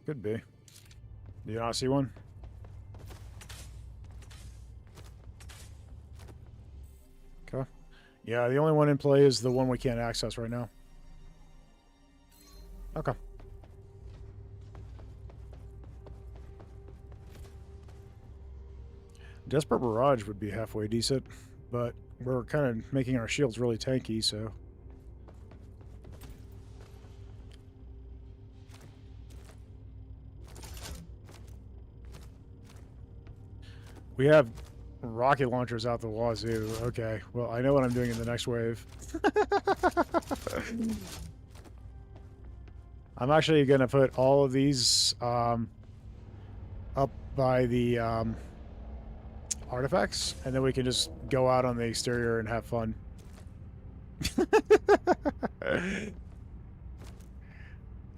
Could be. Do you not see one? Okay. Yeah, the only one in play is the one we can't access right now. Okay. Desperate Barrage would be halfway decent, but we're kind of making our shields really tanky, so... We have rocket launchers out the wazoo. Okay, well, I know what I'm doing in the next wave. I'm actually going to put all of these up by the artifacts, and then we can just go out on the exterior and have fun.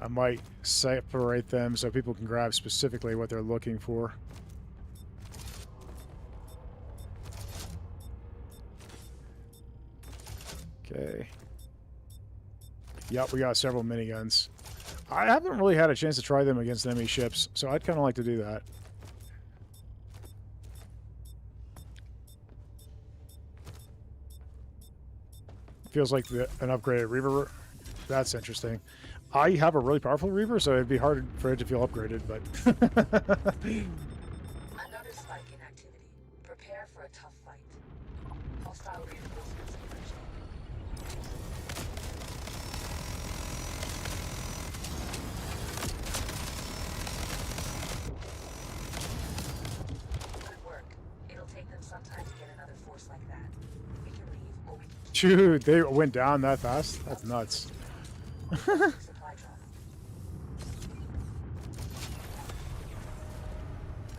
I might separate them so people can grab specifically what they're looking for. Okay. Yep, we got several miniguns. I haven't really had a chance to try them against enemy ships, so I'd kind of like to do that. Feels like an upgraded Reaver. That's interesting. I have a really powerful Reaver, so it'd be hard for it to feel upgraded, but... Another spike in activity. Prepare for a tough fight. Hostile reinforcements emerging. Good work. It'll take them some time to get another force like that. We can leave, or we can keep Dude, they went down that fast? That's nuts. supply drop.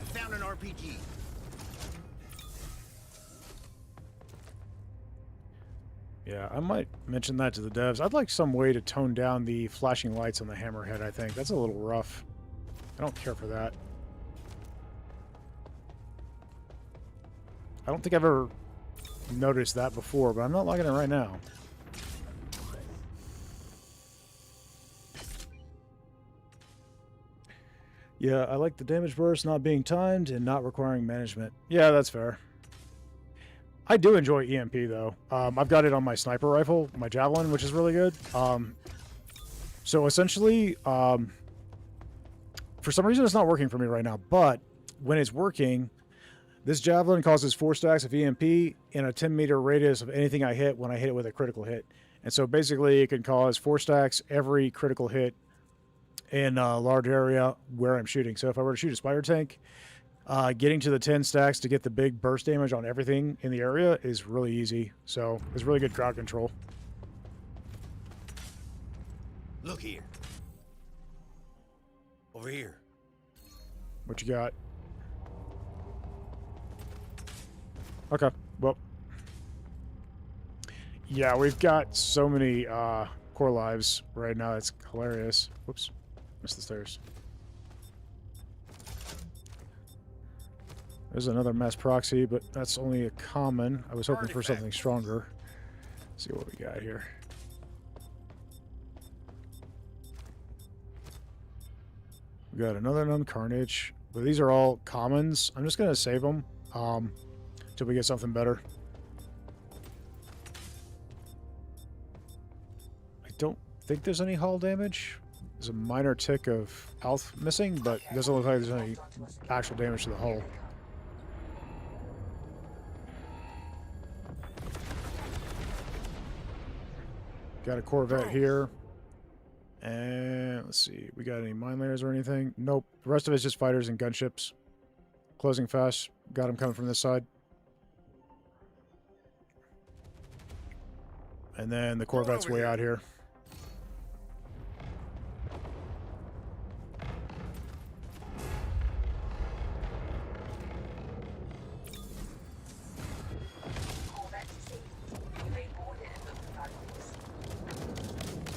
I found an RPG. Yeah, I might mention that to the devs. I'd like some way to tone down the flashing lights on the hammerhead, I think. That's a little rough. I don't care for that. I don't think I've ever noticed that before, but I'm not liking it right now. Yeah, I like the damage burst not being timed and not requiring management. Yeah, that's fair. I do enjoy EMP, though. I've got it on my sniper rifle, my Javelin, which is really good. So essentially, for some reason it's not working for me right now, but when it's working, this Javelin causes 4 stacks of EMP in a 10-meter radius of anything I hit when I hit it with a critical hit. And so basically it can cause 4 stacks every critical hit in a large area where I'm shooting. So if I were to shoot a spider tank, getting to the 10 stacks to get the big burst damage on everything in the area is really easy. So it's really good crowd control. Look here. Over here. What you got? Okay, well. Yeah, we've got so many core lives right now. It's hilarious. Whoops. Missed the stairs. There's another mass proxy, but that's only a common. I was hoping for something stronger. Let's see what we got here. We got another Nun Carnage. But these are all commons. I'm just going to save them till we get something better. think there's any hull damage. There's a minor tick of health missing, but it doesn't look like there's any actual damage to the hull. Got a Corvette here. And let's see, we got any mine layers or anything? Nope. The rest of it's just fighters and gunships. Closing fast. Got them coming from this side. And then the Corvette's way out here.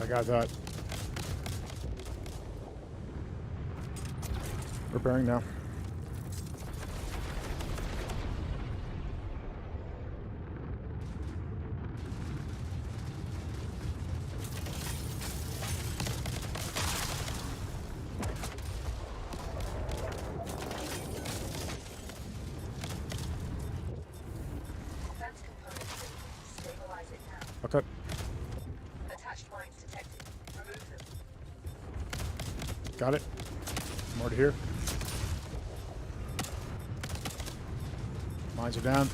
I got that. Repairing now. Okay. Attached mines detected. Remove them. Got it. More to here. Mines are down.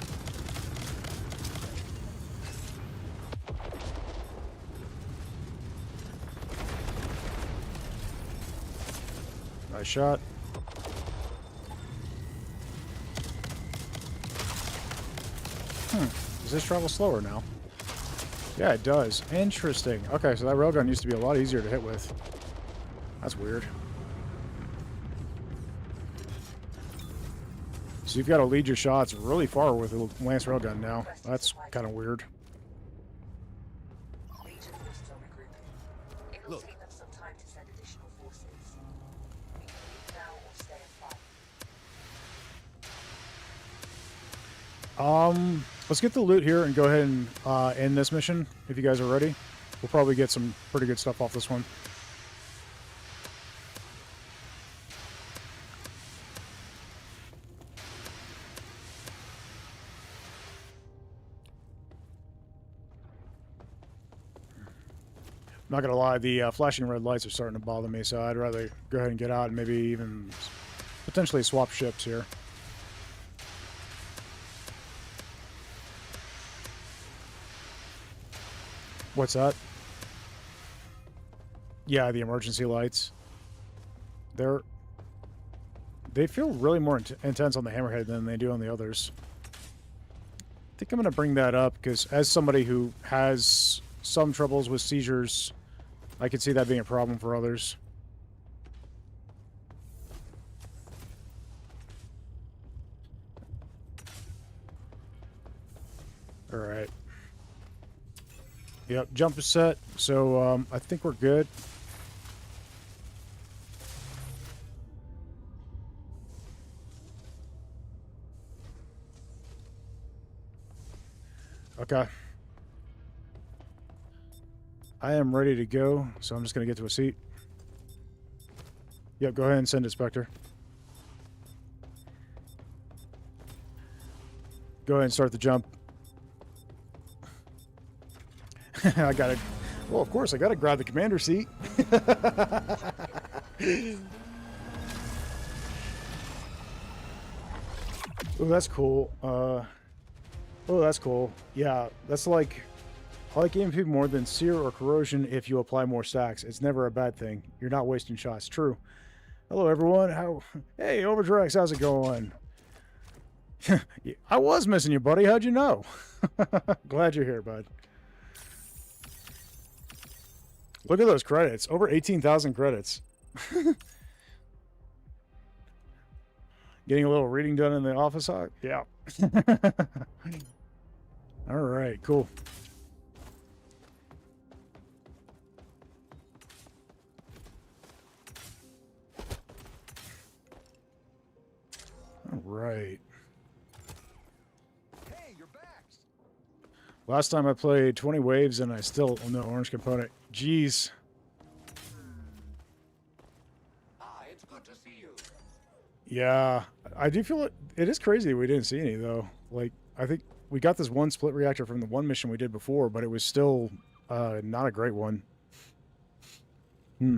Nice shot. Does this travel slower now? Yeah, it does. Interesting. Okay, so that railgun used to be a lot easier to hit with. That's weird. So you've got to lead your shots really far with a Lance railgun now. That's kind of weird. Legion forces are regrouping. It will take them some time to send additional forces. We can leave now or stay and fight. Let's get the loot here and go ahead and end this mission, if you guys are ready. We'll probably get some pretty good stuff off this one. Not gonna lie, the flashing red lights are starting to bother me, so I'd rather go ahead and get out and maybe even potentially swap ships here. What's that? Yeah, the emergency lights. They feel really more intense on the Hammerhead than they do on the others. I think I'm going to bring that up because as somebody who has some troubles with seizures, I could see that being a problem for others. All right. Yep, jump is set, so I think we're good. Okay. I am ready to go, so I'm just going to get to a seat. Yep, go ahead and send it, Spectre. Go ahead and start the jump. I gotta... Well, of course, I gotta grab the commander seat. Oh, that's cool. Oh, that's cool. Yeah, that's like... I like EMP more than sear or corrosion if you apply more stacks. It's never a bad thing. You're not wasting shots. True. Hello, everyone. Hey, Overdrex, how's it going? I was missing you, buddy. How'd you know? Glad you're here, bud. Look at those credits. Over 18,000 credits. Getting a little reading done in the office? Yeah. All right, cool. All right. Hey, you're back. Last time I played 20 waves and I still no orange component. Jeez. It's good to see you. Yeah, I do feel it is crazy we didn't see any though. Like I think we got this one split reactor from the one mission we did before, but it was still not a great one. Hmm.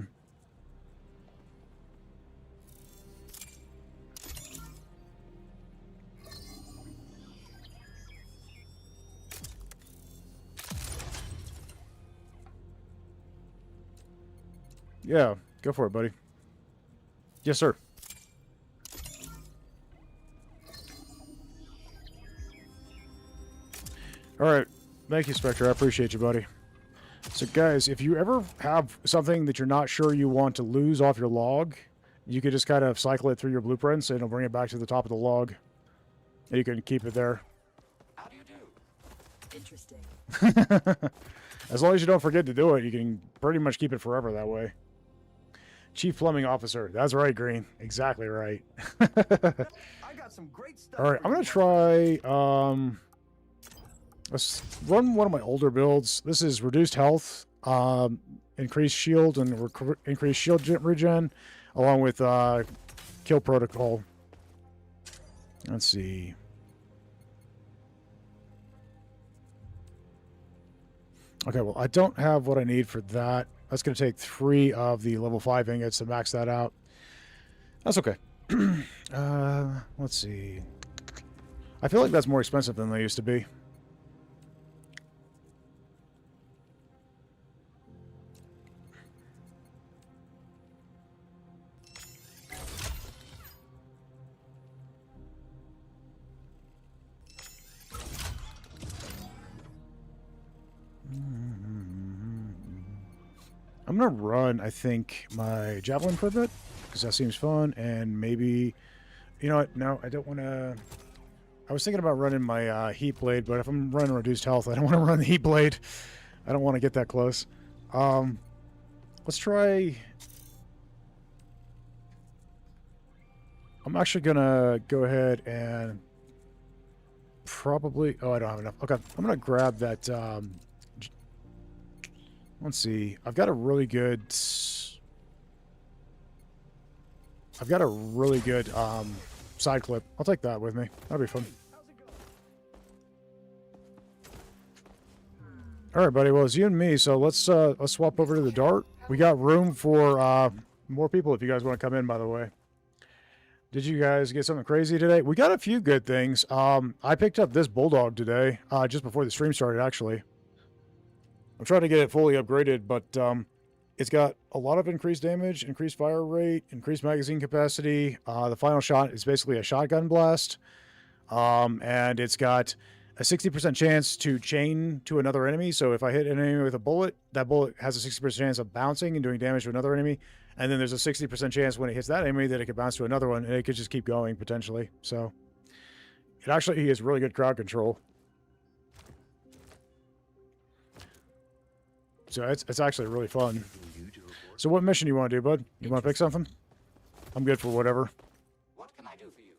Yeah, go for it, buddy. Yes, sir. All right. Thank you, Spectre. I appreciate you, buddy. So, guys, if you ever have something that you're not sure you want to lose off your log, you could just kind of cycle it through your blueprints, and it'll bring it back to the top of the log. And you can keep it there. How do you do? Interesting. As long as you don't forget to do it, you can pretty much keep it forever that way. Chief Plumbing Officer. That's right, Green. Exactly right. I got some great stuff. All right, for I'm going you. to try... let's run one of my older builds. This is reduced health, increased shield, and increased shield regen, along with kill protocol. Let's see. Okay, well, I don't have what I need for that. That's going to take 3 of the level 5 ingots to max that out. That's okay. Let's see. I feel like that's more expensive than they used to be. I'm going to run, I think, my Javelin for a bit, because that seems fun, and maybe... You know what? No, I don't want to... I was thinking about running my Heat Blade, but if I'm running Reduced Health, I don't want to run the Heat Blade. I don't want to get that close. Let's try... I'm actually going to go ahead and... Probably... Oh, I don't have enough. Okay, I'm going to grab that... Let's see. I've got a really good... side clip. I'll take that with me. That'll be fun. All right, buddy. Well, it's you and me, so let's swap over to the dart. We got room for more people if you guys want to come in, by the way. Did you guys get something crazy today? We got a few good things. I picked up this bulldog today, just before the stream started, actually. I'm trying to get it fully upgraded, but it's got a lot of increased damage, increased fire rate, increased magazine capacity. The final shot is basically a shotgun blast. And it's got a 60% chance to chain to another enemy. So if I hit an enemy with a bullet, that bullet has a 60% chance of bouncing and doing damage to another enemy. And then there's a 60% chance when it hits that enemy that it could bounce to another one, and it could just keep going, potentially. So it actually is really good crowd control. So it's actually really fun. So what mission do you want to do, bud? You want to pick something? I'm good for whatever. What can I do for you?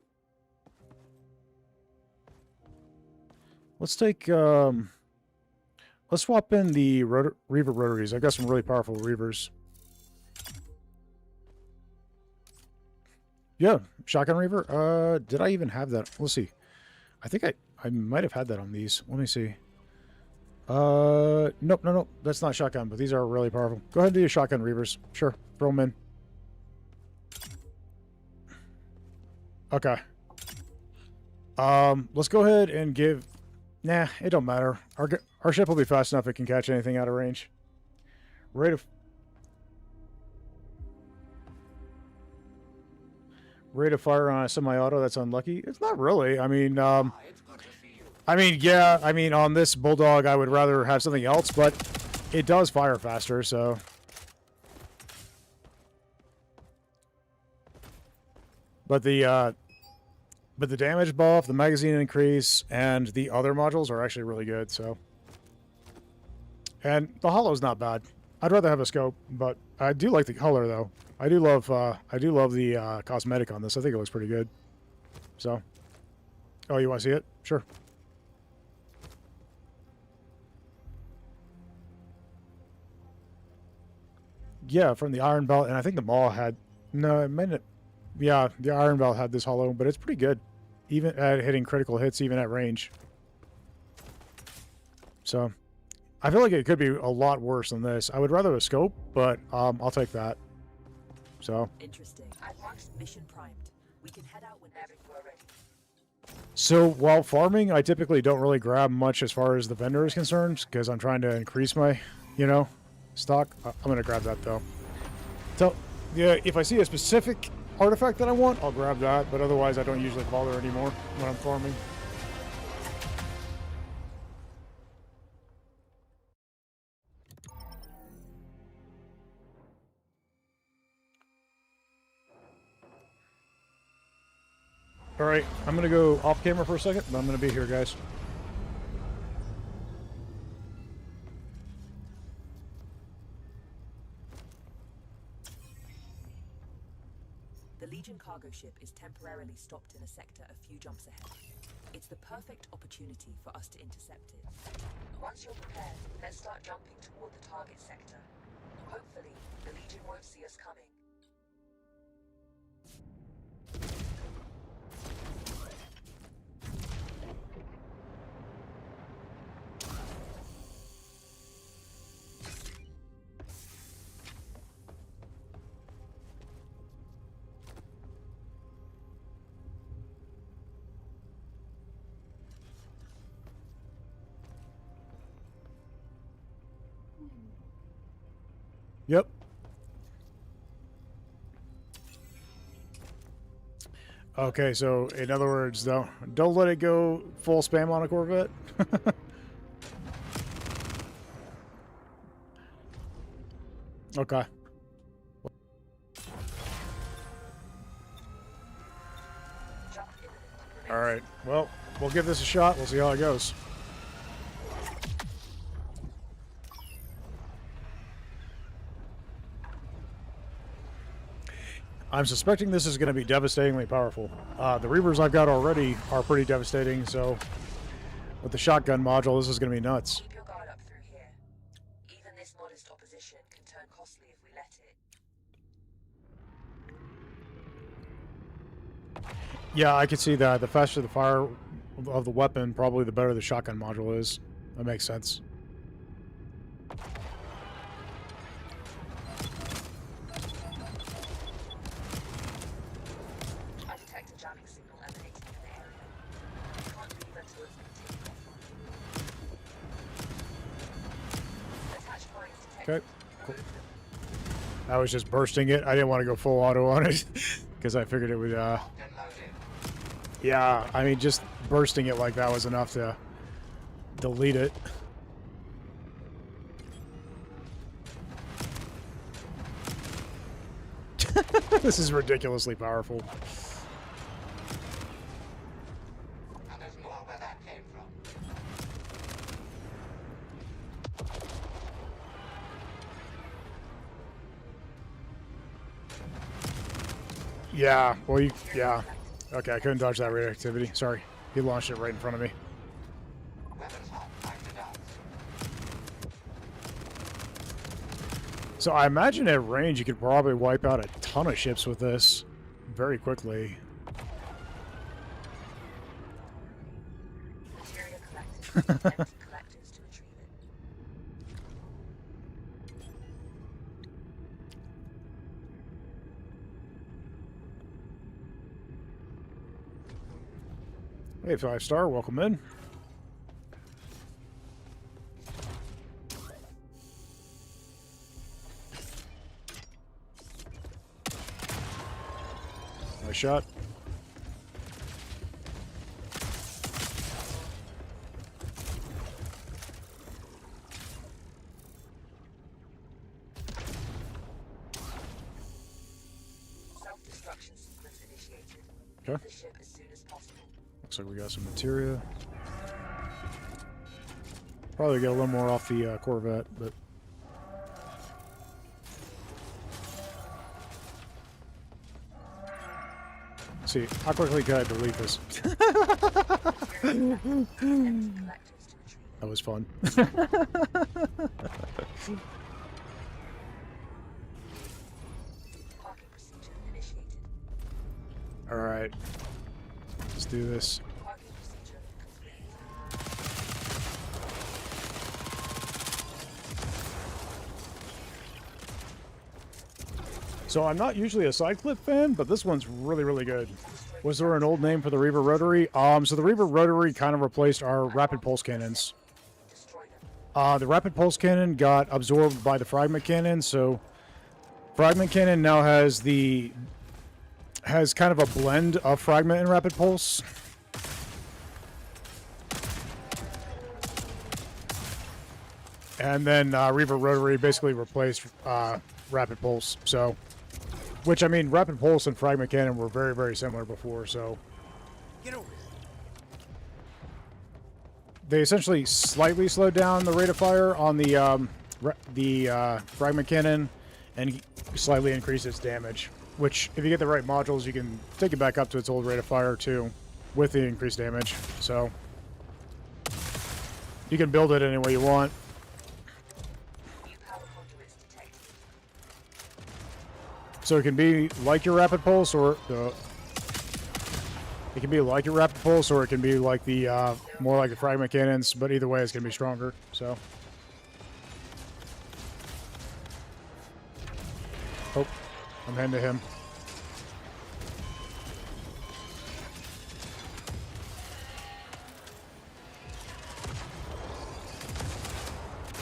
Let's take, let's swap in the Reaver rotaries. I've got some really powerful Reavers. Yeah, Shotgun Reaver. Did I even have that? Let's see. I think I might have had that on these. Let me see. Nope, no, that's not shotgun, but these are really powerful. Go ahead and do your shotgun Reavers. Sure, throw them in. Okay. Let's go ahead and give... Nah, it don't matter. Our ship will be fast enough it can catch anything out of range. Rate of fire on a semi-auto, that's unlucky. It's not really. I mean, It's good to see you. yeah, on this Bulldog, I would rather have something else, but it does fire faster, so... But the damage buff, the magazine increase, and the other modules are actually really good, so... And the holo's not bad. I'd rather have a scope, but I do like the color, though. I do love the cosmetic on this. I think it looks pretty good. So... Oh, you want to see it? Sure. Yeah, from the Iron Belt, and I think the Maul had... No, it might not... Yeah, the Iron Belt had this holo, but it's pretty good. Even at hitting critical hits, even at range. So, I feel like it could be a lot worse than this. I would rather a scope, but I'll take that. So. Interesting. I've marked mission primed. We can head out whenever you are ready. So while farming, I typically don't really grab much as far as the vendor is concerned because I'm trying to increase my, stock. I'm gonna grab that though. So, yeah, if I see a specific artifact that I want, I'll grab that. But otherwise, I don't usually bother anymore when I'm farming. All right, I'm gonna go off camera for a second, but I'm gonna be here, guys. The Legion cargo ship is temporarily stopped in a sector a few jumps ahead. It's the perfect opportunity for us to intercept it. Once you're prepared, let's start jumping toward the target sector. Hopefully, the Legion won't see us coming. Yep. Okay, so in other words, though, don't let it go full spam on a Corvette. Okay. All right. Well, we'll give this a shot. We'll see how it goes. I'm suspecting this is going to be devastatingly powerful. The Reavers I've got already are pretty devastating, so with the shotgun module, this is going to be nuts. Keep your guard up through here. Even this modest opposition can turn costly if we let it. Yeah, I can see that. The faster the fire of the weapon, probably the better the shotgun module is. That makes sense. I detect a jamming signal emanating from the area. We can't leave until it's been taken offline. Attached mines detected. Okay. Cool. I was just bursting it. I didn't want to go full auto on it because I figured it would, yeah, I mean, just bursting it like that was enough to delete it. This is ridiculously powerful. And there's more where that came from. Yeah, well, yeah. Okay, I couldn't dodge that radioactivity. Sorry. He launched it right in front of me. Weapons hot, time to dance. So I imagine at range you could probably wipe out a ton of ships with this very quickly. Material collected. Empty collectors to retrieve it. Hey, 5-star, welcome in. Nice shot. Self-destruction sequence initiated. Okay. Leave the ship as soon as possible. Looks like we got some materia. Probably get a little more off the Corvette, but... See, how quickly can I delete this? Empty collectors to retrieve it. That was fun. Parking procedure initiated. Alright. Let's do this. Parking procedure complete. So I'm not usually a side clip fan, but this one's really, really good. Was there an old name for the Reaver Rotary? So the Reaver Rotary kind of replaced our rapid pulse cannons. The rapid pulse cannon got absorbed by the fragment cannon, so fragment cannon now has kind of a blend of fragment and rapid pulse. And then Reaver Rotary basically replaced rapid pulse. So, which I mean, rapid pulse and fragment cannon were very, very similar before. So, Get over here. they essentially slightly slowed down the rate of fire on the fragment cannon, and slightly increased its damage. Which, if you get the right modules, you can take it back up to its old rate of fire too, with the increased damage. So, you can build it any way you want. So it can be like your rapid pulse, or it can be like your rapid pulse, or it can be like the more like the fragment cannons. But either way, it's gonna be stronger. So, oh, I'm heading to him.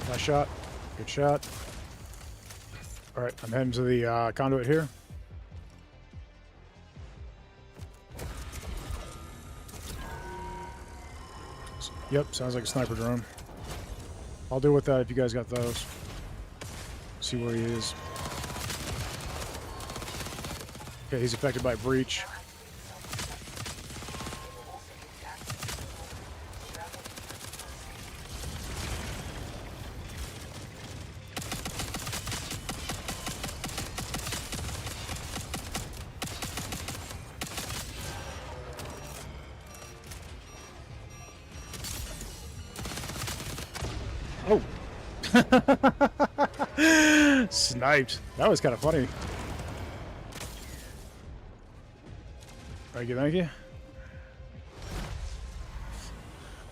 Nice shot. Good shot. All right, I'm heading to the conduit here. Yep, sounds like a sniper drone. I'll deal with that if you guys got those. See where he is. Okay, he's affected by breach. Oh. Sniped. That was kind of funny. Thank you, thank you.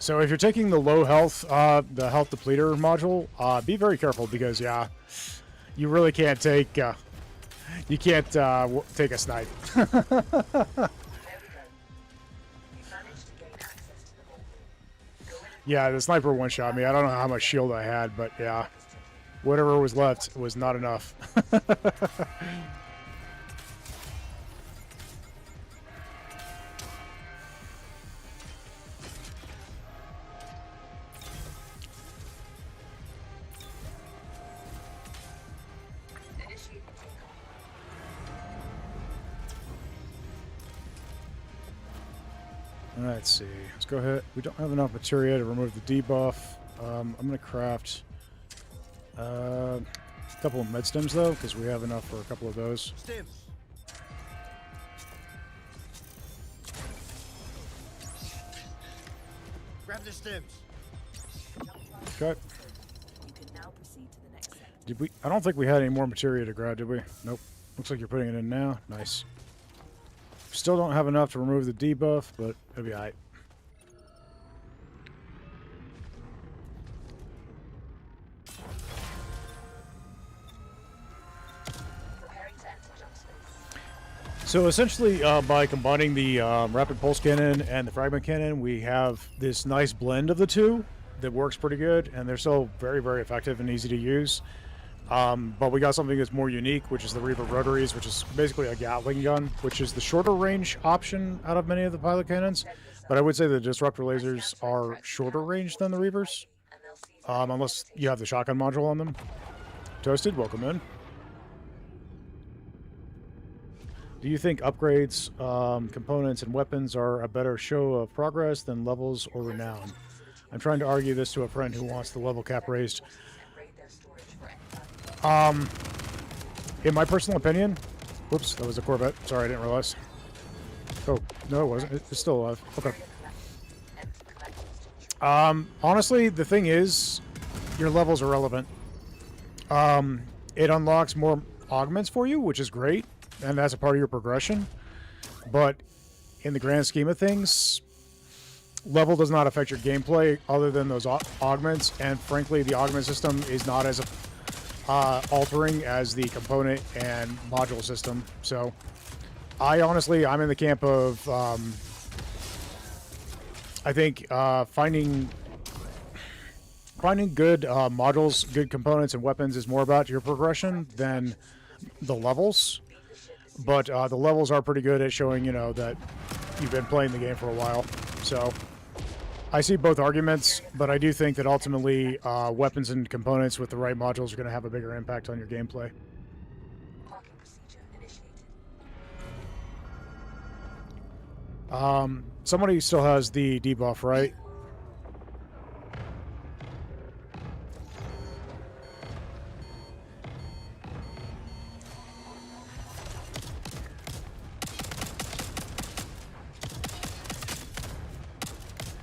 So if you're taking the low health, the health depleter module, be very careful because, yeah, you really can't take, you can't take a snipe. Yeah, the sniper one-shot me. I don't know how much shield I had, but yeah. Whatever was left was not enough. Let's see. Let's go ahead. We don't have enough materia to remove the debuff. I'm going to craft a couple of med stems, though, because we have enough for a couple of those. Stems. Grab the stems. Okay. You can now proceed to the next sector. Did we? I don't think we had any more materia to grab, did we? Nope. Looks like you're putting it in now. Nice. Still don't have enough to remove the debuff, but it'll be alright. So essentially, by combining the rapid pulse cannon and the fragment cannon, we have this nice blend of the two that works pretty good, and they're still very, very effective and easy to use. But we got something that's more unique, which is the Reaver Rotaries, which is basically a Gatling gun, which is the shorter range option out of many of the pilot cannons. But I would say the disruptor lasers are shorter range than the Reavers, unless you have the shotgun module on them. Toasted, welcome in. Do you think upgrades, components, and weapons are a better show of progress than levels or renown? I'm trying to argue this to a friend who wants the level cap raised. In my personal opinion, whoops, that was a Corvette. Sorry, I didn't realize. Oh, no, it wasn't. It's still alive. Okay. Honestly, the thing is, your levels are relevant. It unlocks more augments for you, which is great, and that's a part of your progression. But in the grand scheme of things, level does not affect your gameplay other than those augments, and frankly, the augment system is not as altering as the component and module system. So I'm in the camp of I think finding good modules, good components, and weapons is more about your progression than the levels. But the levels are pretty good at showing, you know, that you've been playing the game for a while. So I see both arguments, but I do think that ultimately weapons and components with the right modules are going to have a bigger impact on your gameplay. Parking procedure initiated. Somebody still has the debuff, right?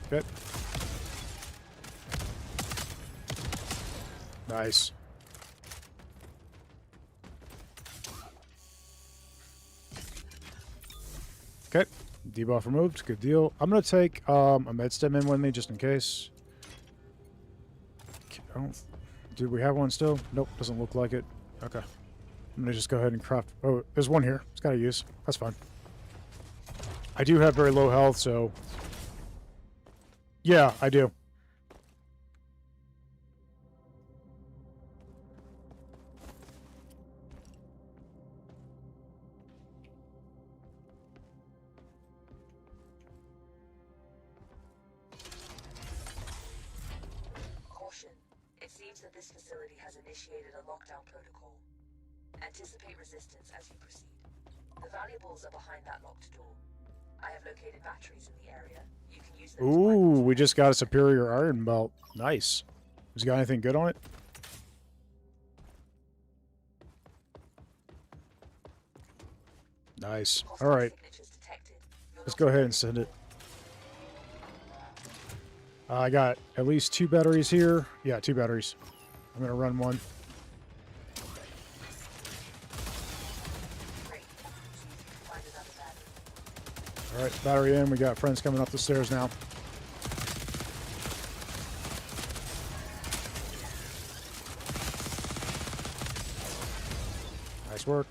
Good. Nice. Okay. Debuff removed. Good deal. I'm going to take a med stem in with me just in case. Do we have one still? Nope. Doesn't look like it. Okay. I'm going to just go ahead and craft. Oh, there's one here. It's got to use. That's fine. I do have very low health, so... Yeah, I do. Caution. It seems that this facility has initiated a lockdown protocol. Anticipate resistance as you proceed. The valuables are behind that locked door. I have located batteries in the area. You can use them to Ooh, we just got a superior iron belt. Nice. Has it got anything good on it? Nice. All right. signatures detected. Let's go ahead and send it. I got at least 2 batteries here. Yeah, 2 batteries. I'm going to run one. Great. See if you can find another battery. All right, battery in. We got friends coming up the stairs now. Nice work.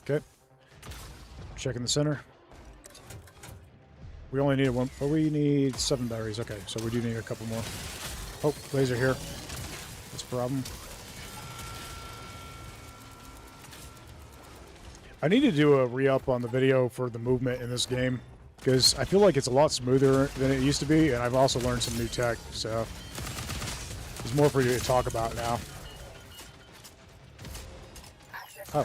Okay. Checking the center. We only need one, but we need 7 batteries. Okay, so we do need a couple more. Oh, laser here. That's a problem. I need to do a re-up on the video for the movement in this game, because I feel like it's a lot smoother than it used to be, and I've also learned some new tech, so there's more for you to talk about now. Oh,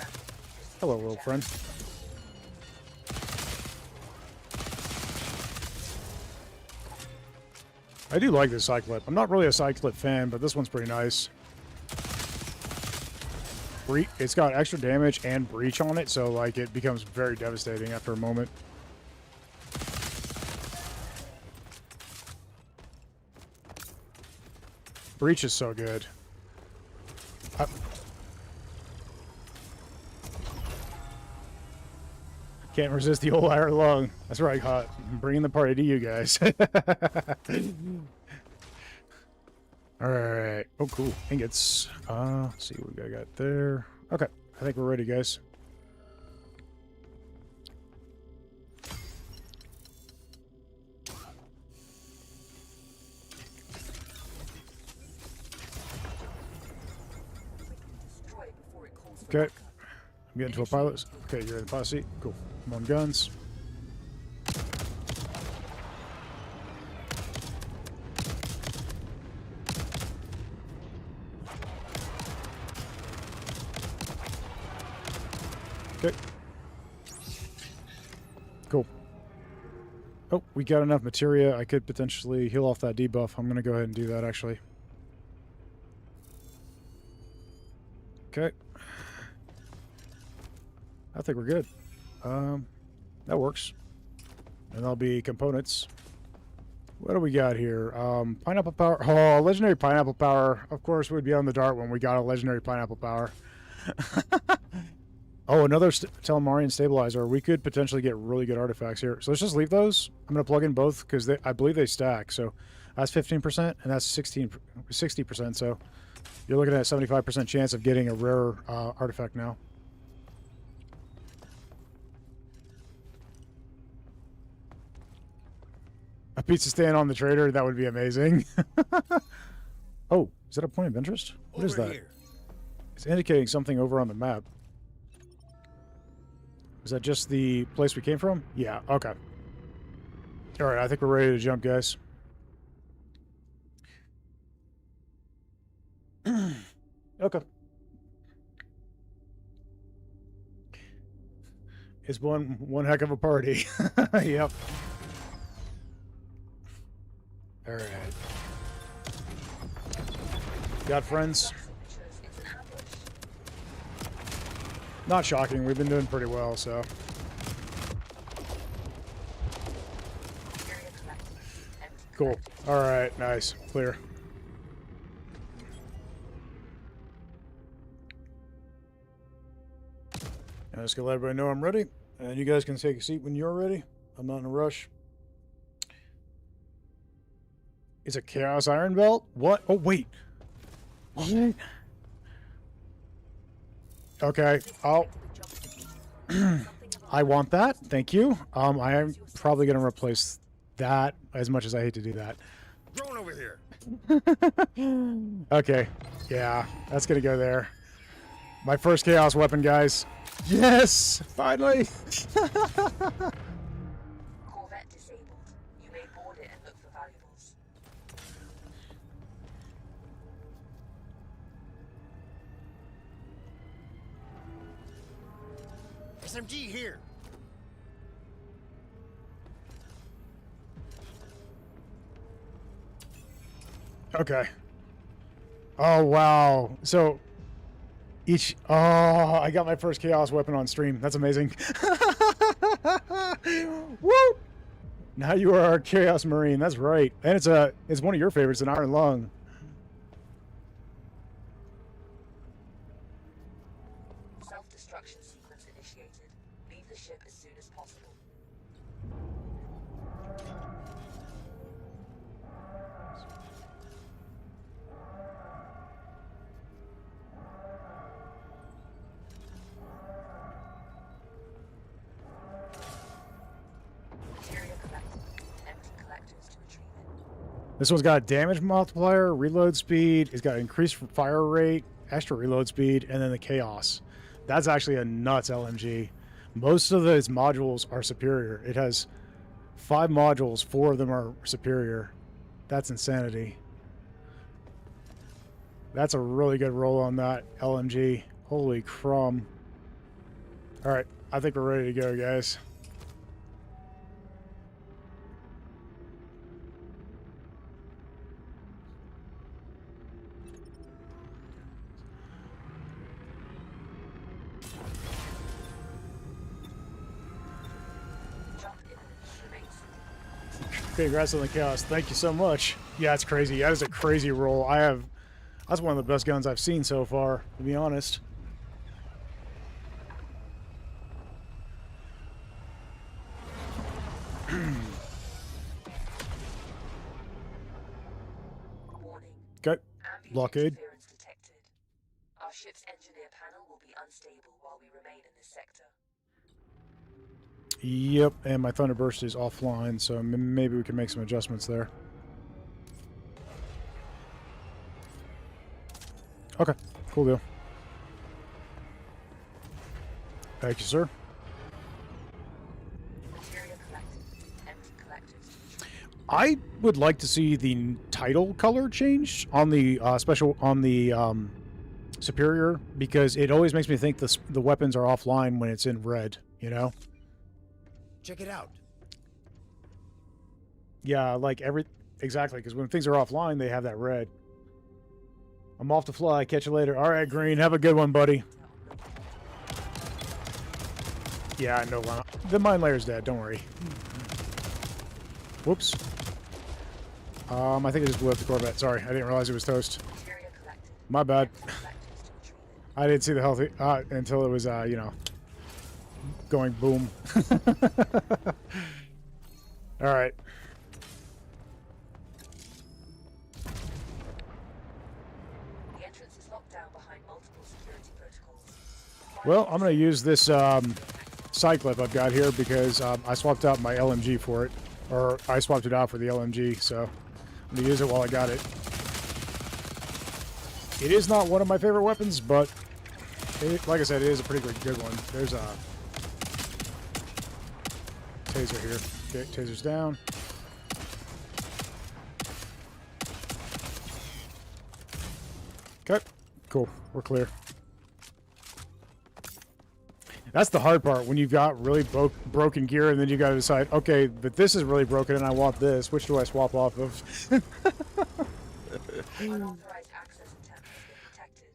hello, old friend. I do like this Cyclip. I'm not really a Cyclip fan, but this one's pretty nice. It's got extra damage and breach on it, so like it becomes very devastating after a moment. Breach is so good. Can't resist the old iron lung. That's right, Hot. I'm bringing the party to you guys. Alright. Oh, cool. Ingots. Let's see what we got there. Okay. I think we're ready, guys. Destroy it before it calls for Okay. backup. I'm getting to a pilot. Okay, you're in the pilot seat. Cool. I'm on guns. Okay. Cool. Oh, we got enough materia. I could potentially heal off that debuff. I'm going to go ahead and do that, actually. Okay. I think we're good. That works. And that'll be components. What do we got here? Pineapple power. Oh, legendary pineapple power. Of course, we'd be on the dart when we got a legendary pineapple power. Oh, another Telemarian stabilizer. We could potentially get really good artifacts here. So let's just leave those. I'm going to plug in both because I believe they stack. So That's 15%, and that's 60%. So you're looking at a 75% chance of getting a rare artifact now. A pizza stand on the trader, that would be amazing. Oh, is that a point of interest? What is Over that? here. It's indicating something over on the map. Is that just the place we came from? Yeah, okay. Alright, I think we're ready to jump, guys. Okay. It's one heck of a party. Yep. Alright. Got friends? Not shocking. We've been doing pretty well, so. Cool. Alright, nice. Clear. I'm just gonna let everybody know I'm ready. And you guys can take a seat when you're ready. I'm not in a rush. It's a Chaos Iron Belt? What? Oh, wait. What? Okay. Oh. I want that. Thank you. I am probably going to replace that, as much as I hate to do that. Drone over here. Okay. Yeah, that's going to go there. My first Chaos weapon, guys. Yes! Finally! Corvette disabled. You may board it and look for valuables. SMG here. Okay. Oh, wow. So, each... Oh, I got my first Chaos weapon on stream. That's amazing. Woo! Now you are our Chaos Marine. That's right. And it's one of your favorites, an Iron Lung. Self-destruction sequence initiated. Leave the ship as soon as possible. Material collected. Empty collectors to retrieve it. This one's got a damage multiplier, reload speed, it's got increased fire rate, extra reload speed, and then the chaos. That's actually a nuts LMG. Most of its modules are superior. It has 5 modules, 4 of them are superior. That's insanity. That's a really good roll on that LMG. Holy crumb. Alright, I think we're ready to go, guys. Jump imminent. Remain seated. Congrats on the chaos. Thank you so much. Yeah, it's crazy. That is a crazy roll. That's one of the best guns I've seen so far, to be honest. Warning. Okay. Ambient Blockade. interference detected. Our ship's engineer panel will be unstable while we remain in this sector. Yep, and my Thunderburst is offline, so maybe we can make some adjustments there. Okay, cool deal. Thank you, sir. Material collected. Empty collectors to retrieve. I would like to see the title color changed on the superior, because it always makes me think the weapons are offline when it's in red, you know? Check it out. Yeah, exactly, because when things are offline, they have that red. I'm off to fly. Catch you later. All right, Green. Have a good one, buddy. Yeah, I know. The mine layer's dead. Don't worry. Whoops. I think I just blew up the Corvette. Sorry, I didn't realize it was toast. Material collected. My bad. Empty collectors to retrieve it. I didn't see the healthy until it was, you know, going boom. All right. Well, I'm going to use this Cyclip I've got here because I swapped out my LMG for it. Or I swapped it out for the LMG, so I'm going to use it while I got it. It is not one of my favorite weapons, but like I said, it is a pretty good one. There's a taser here. Okay, taser's down. Okay, cool. We're clear. That's the hard part when you've got really broken gear and then you got to decide, okay, but this is really broken and I want this. Which do I swap off of? Unauthorized access attempt has been detected.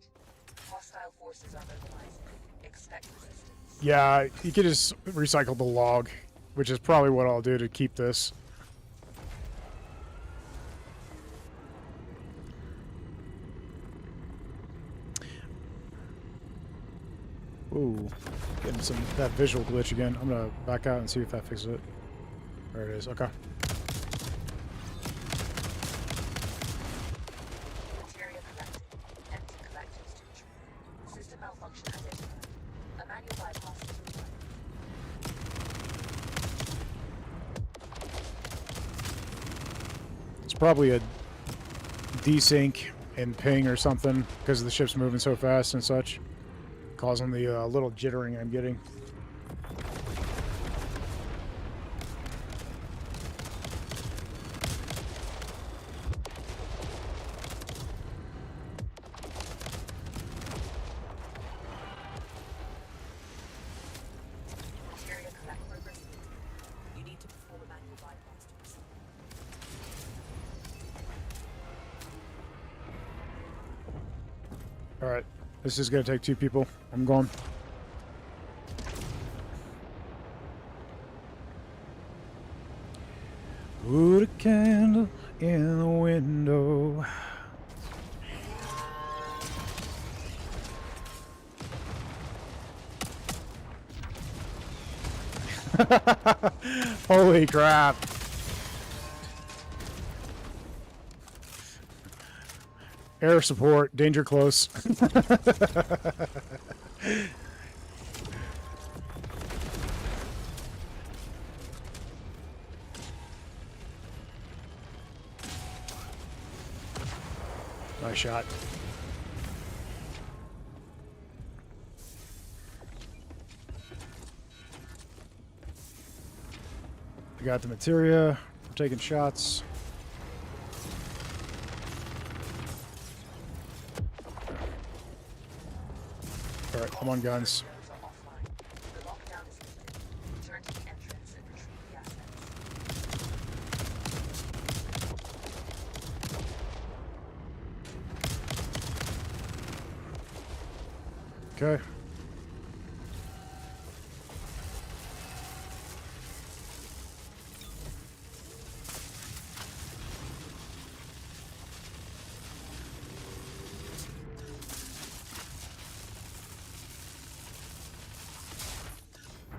Hostile forces are mobilizing. Expect resistance. Yeah, you can just recycle the log, which is probably what I'll do to keep this. Ooh, getting that visual glitch again. I'm gonna back out and see if that fixes it. There it is. Okay. Material collected. Empty collectors to retrieve. System malfunction identified. A manual bypass is required. It's probably a desync and ping or something because the ship's moving so fast and such, causing the little jittering I'm getting. Material collect progress needed. You need to perform a manual bypass to proceed. Alright, this is gonna take 2 people. I'm going. Put a candle in the window. Holy crap. Air support, danger close. Nice shot. We got the materia. We're taking shots. Alright, I'm on guns. Drones are offline. The lockdown is lifted. Return to the entrance and retrieve the assets. Okay.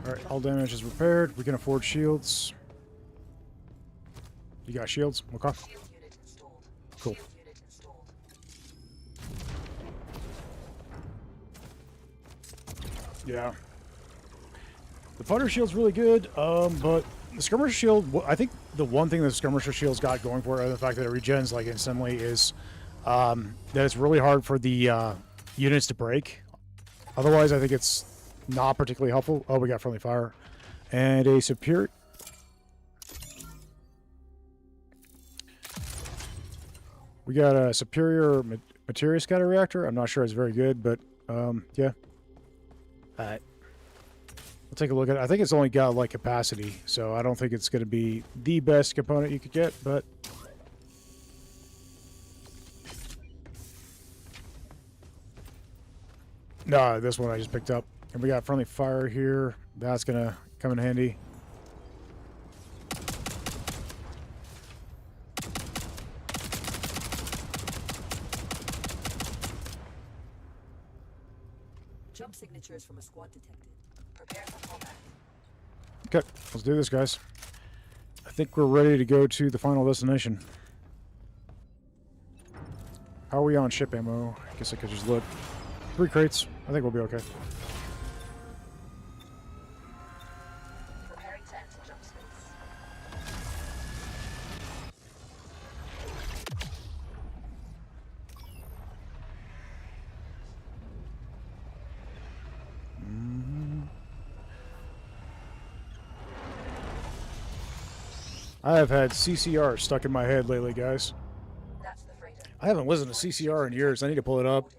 Alright, all damage is repaired. We can afford shields. You got shields? Okay. Shield unit installed. Cool. Shield unit installed. Yeah. The putter shield's really good, but the skirmisher shield, I think the one thing the skirmisher shield's got going for it, other than the fact that it regens like instantly, is that it's really hard for the units to break. Otherwise, I think it's not particularly helpful. Oh, we got friendly fire. And a superior... We got a superior materia scatter reactor. I'm not sure it's very good, but yeah. Alright. We'll take a look at it. I think it's only got like capacity, so I don't think it's going to be the best component you could get, but... No, this one I just picked up. And we got friendly fire here. That's going to come in handy. Jump signatures from a squad detected. Prepare for combat. Okay, let's do this, guys. I think we're ready to go to the final destination. How are we on ship ammo? I guess I could just look. 3 crates. I think we'll be okay. to enter jump space. I have had CCR stuck in my head lately, guys. That's the freighter. I haven't listened to CCR in years. I need to pull it up.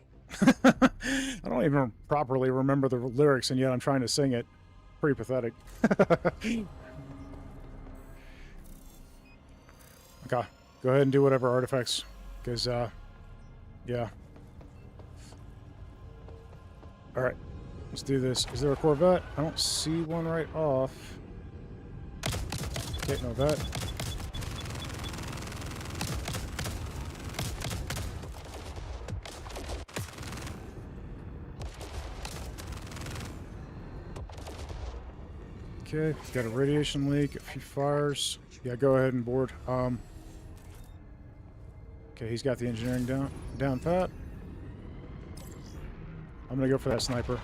I don't even properly remember the lyrics, and yet I'm trying to sing it. Pretty pathetic. Okay. Go ahead and do whatever artifacts. Because, yeah. Alright. Let's do this. Is there a Corvette? I don't see one right off. Okay, no vet. Okay, got a radiation leak, a few fires. Yeah, go ahead and board. Okay, he's got the engineering down pat. I'm gonna go for that sniper.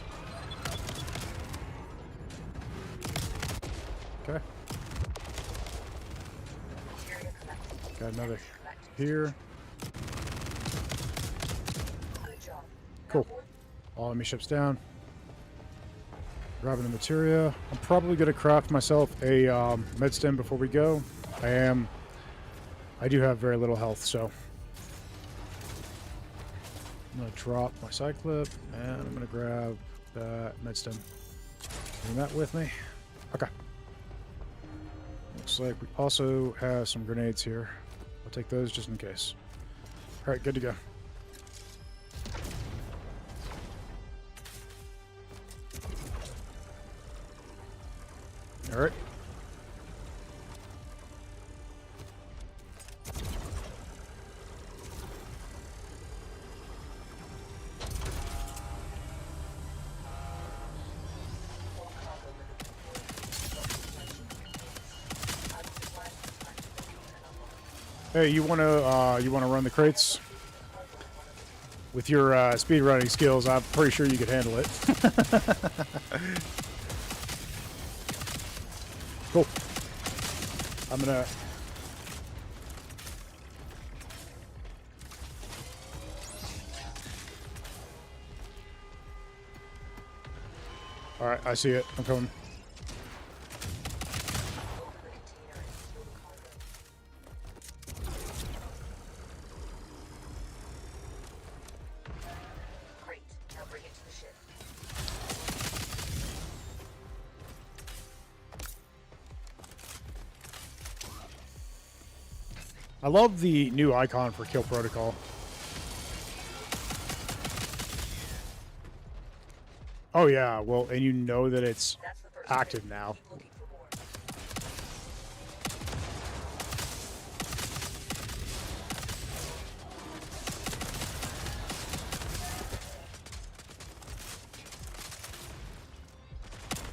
Okay. Got another here. Cool. All enemy ships down. Grabbing the materia. I'm probably going to craft myself a med stem before we go. I do have very little health, so I'm going to drop my cyclip and I'm going to grab that med stem. Bring that with me. Okay. Looks like we also have some grenades here. I'll take those just in case. All right, good to go. All right. Hey, you wanna run the crates? With your speed running skills, I'm pretty sure you could handle it. Cool. I'm gonna... Alright, I see it. I'm coming. Great. Now bring it to the ship. I love the new icon for Kill Protocol. Oh yeah, well, and you know that it's That's the first active ship. now. Keep looking for more.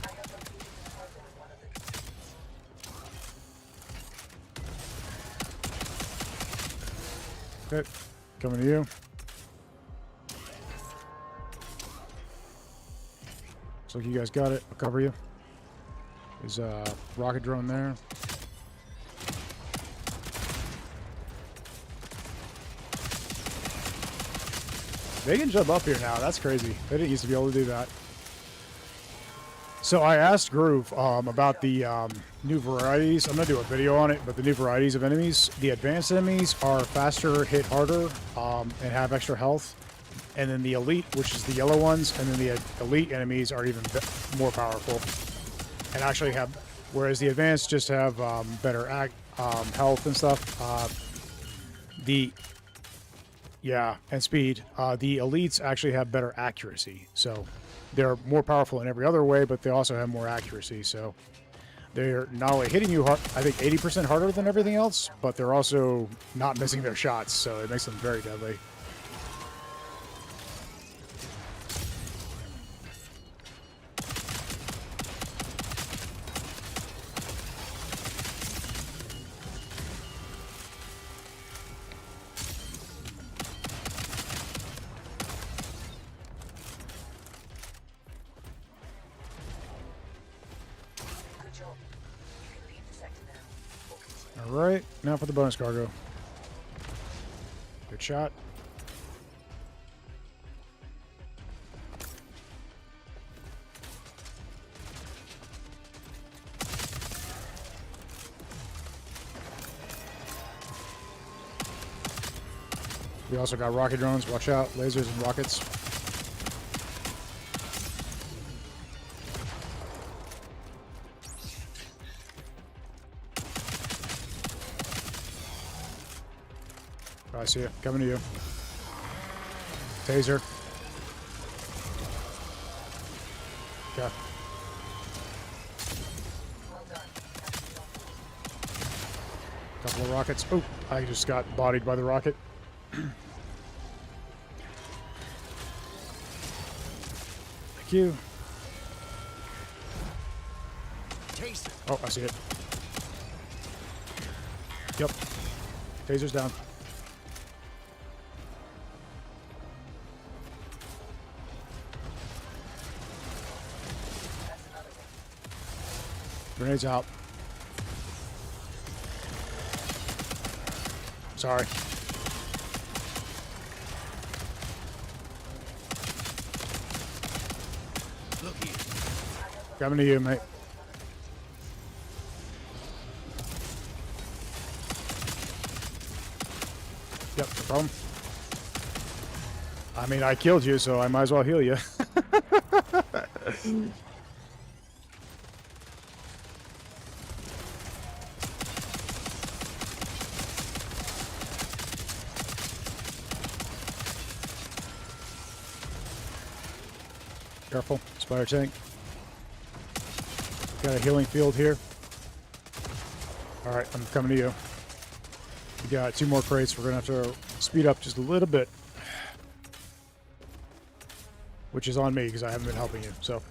I have located the cargo in one of the containers. Okay, coming to you. Looks like you guys got it. I'll cover you. There's a rocket drone there. They can jump up here now. That's crazy. They didn't used to be able to do that. So I asked Groove about the new varieties. I'm going to do a video on it, but the new varieties of enemies. The advanced enemies are faster, hit harder, and have extra health. And then the elite, which is the yellow ones, and then the elite enemies are even more powerful. And actually have, whereas the advanced just have better health and stuff. And speed. The elites actually have better accuracy. So they're more powerful in every other way, but they also have more accuracy. So they're not only hitting you hard, I think 80% harder than everything else, but they're also not missing their shots. So it makes them very deadly. Good job. Alright, now for the bonus cargo. Good shot. We also got rocket drones. Watch out. Lasers and rockets. I see you. Coming to you. Taser. Okay. Couple of rockets. Oh, I just got bodied by the rocket. Thank you. Taste it. Oh, I see it. Yep. Taser's down. Grenades out. Sorry. Look here. Coming to you, mate. Yep, no problem. I mean, I killed you, so I might as well heal you. Careful, spider tank. Got a healing field here. Alright, I'm coming to you. We got 2 more crates. We're going to have to speed up just a little bit. Which is on me because I haven't been helping you, so.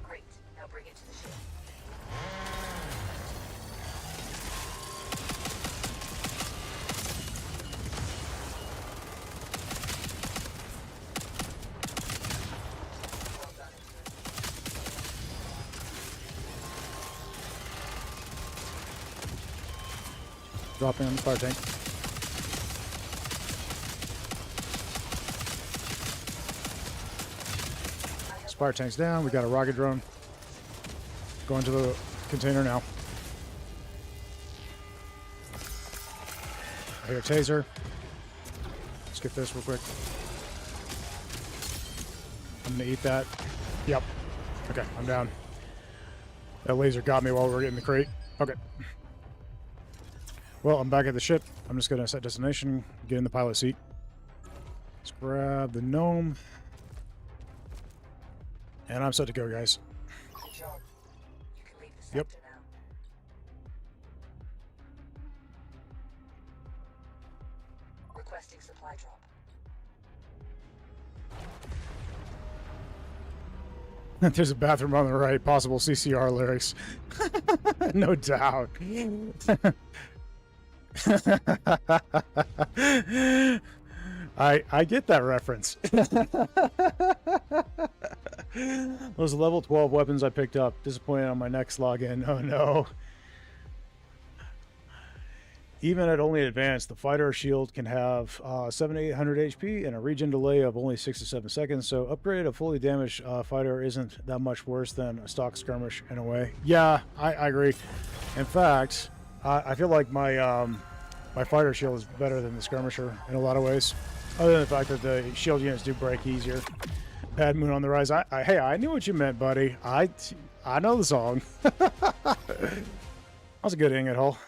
Great. Now bring it to the ship. Well done, Infinite. Dropping on the fire tank. Fire tank's down. We got a rocket drone. Going to the container now. I hear a taser. Let's get this real quick. I'm gonna eat that. Yep. Okay, I'm down. That laser got me while we were getting the crate. Okay. Well, I'm back at the ship. I'm just gonna set destination, get in the pilot seat. Let's grab the gnome. And I'm set to go, guys. Good job. You can leave the Yep. sector now. Requesting supply drop. There's a bathroom on the right. Possible CCR lyrics. No doubt. I get that reference. Those level 12 weapons I picked up. Disappointed on my next login. Oh no. Even at only advanced, the fighter shield can have 700 to 800 HP and a regen delay of only 6 to 7 seconds. So upgrade a fully damaged fighter isn't that much worse than a stock skirmish in a way. Yeah, I agree. In fact, I feel like my my fighter shield is better than the skirmisher in a lot of ways. Other than the fact that the shield units do break easier. Bad Moon on the Rise. Hey, I knew what you meant, buddy. I know the song. That was a good ingot hole.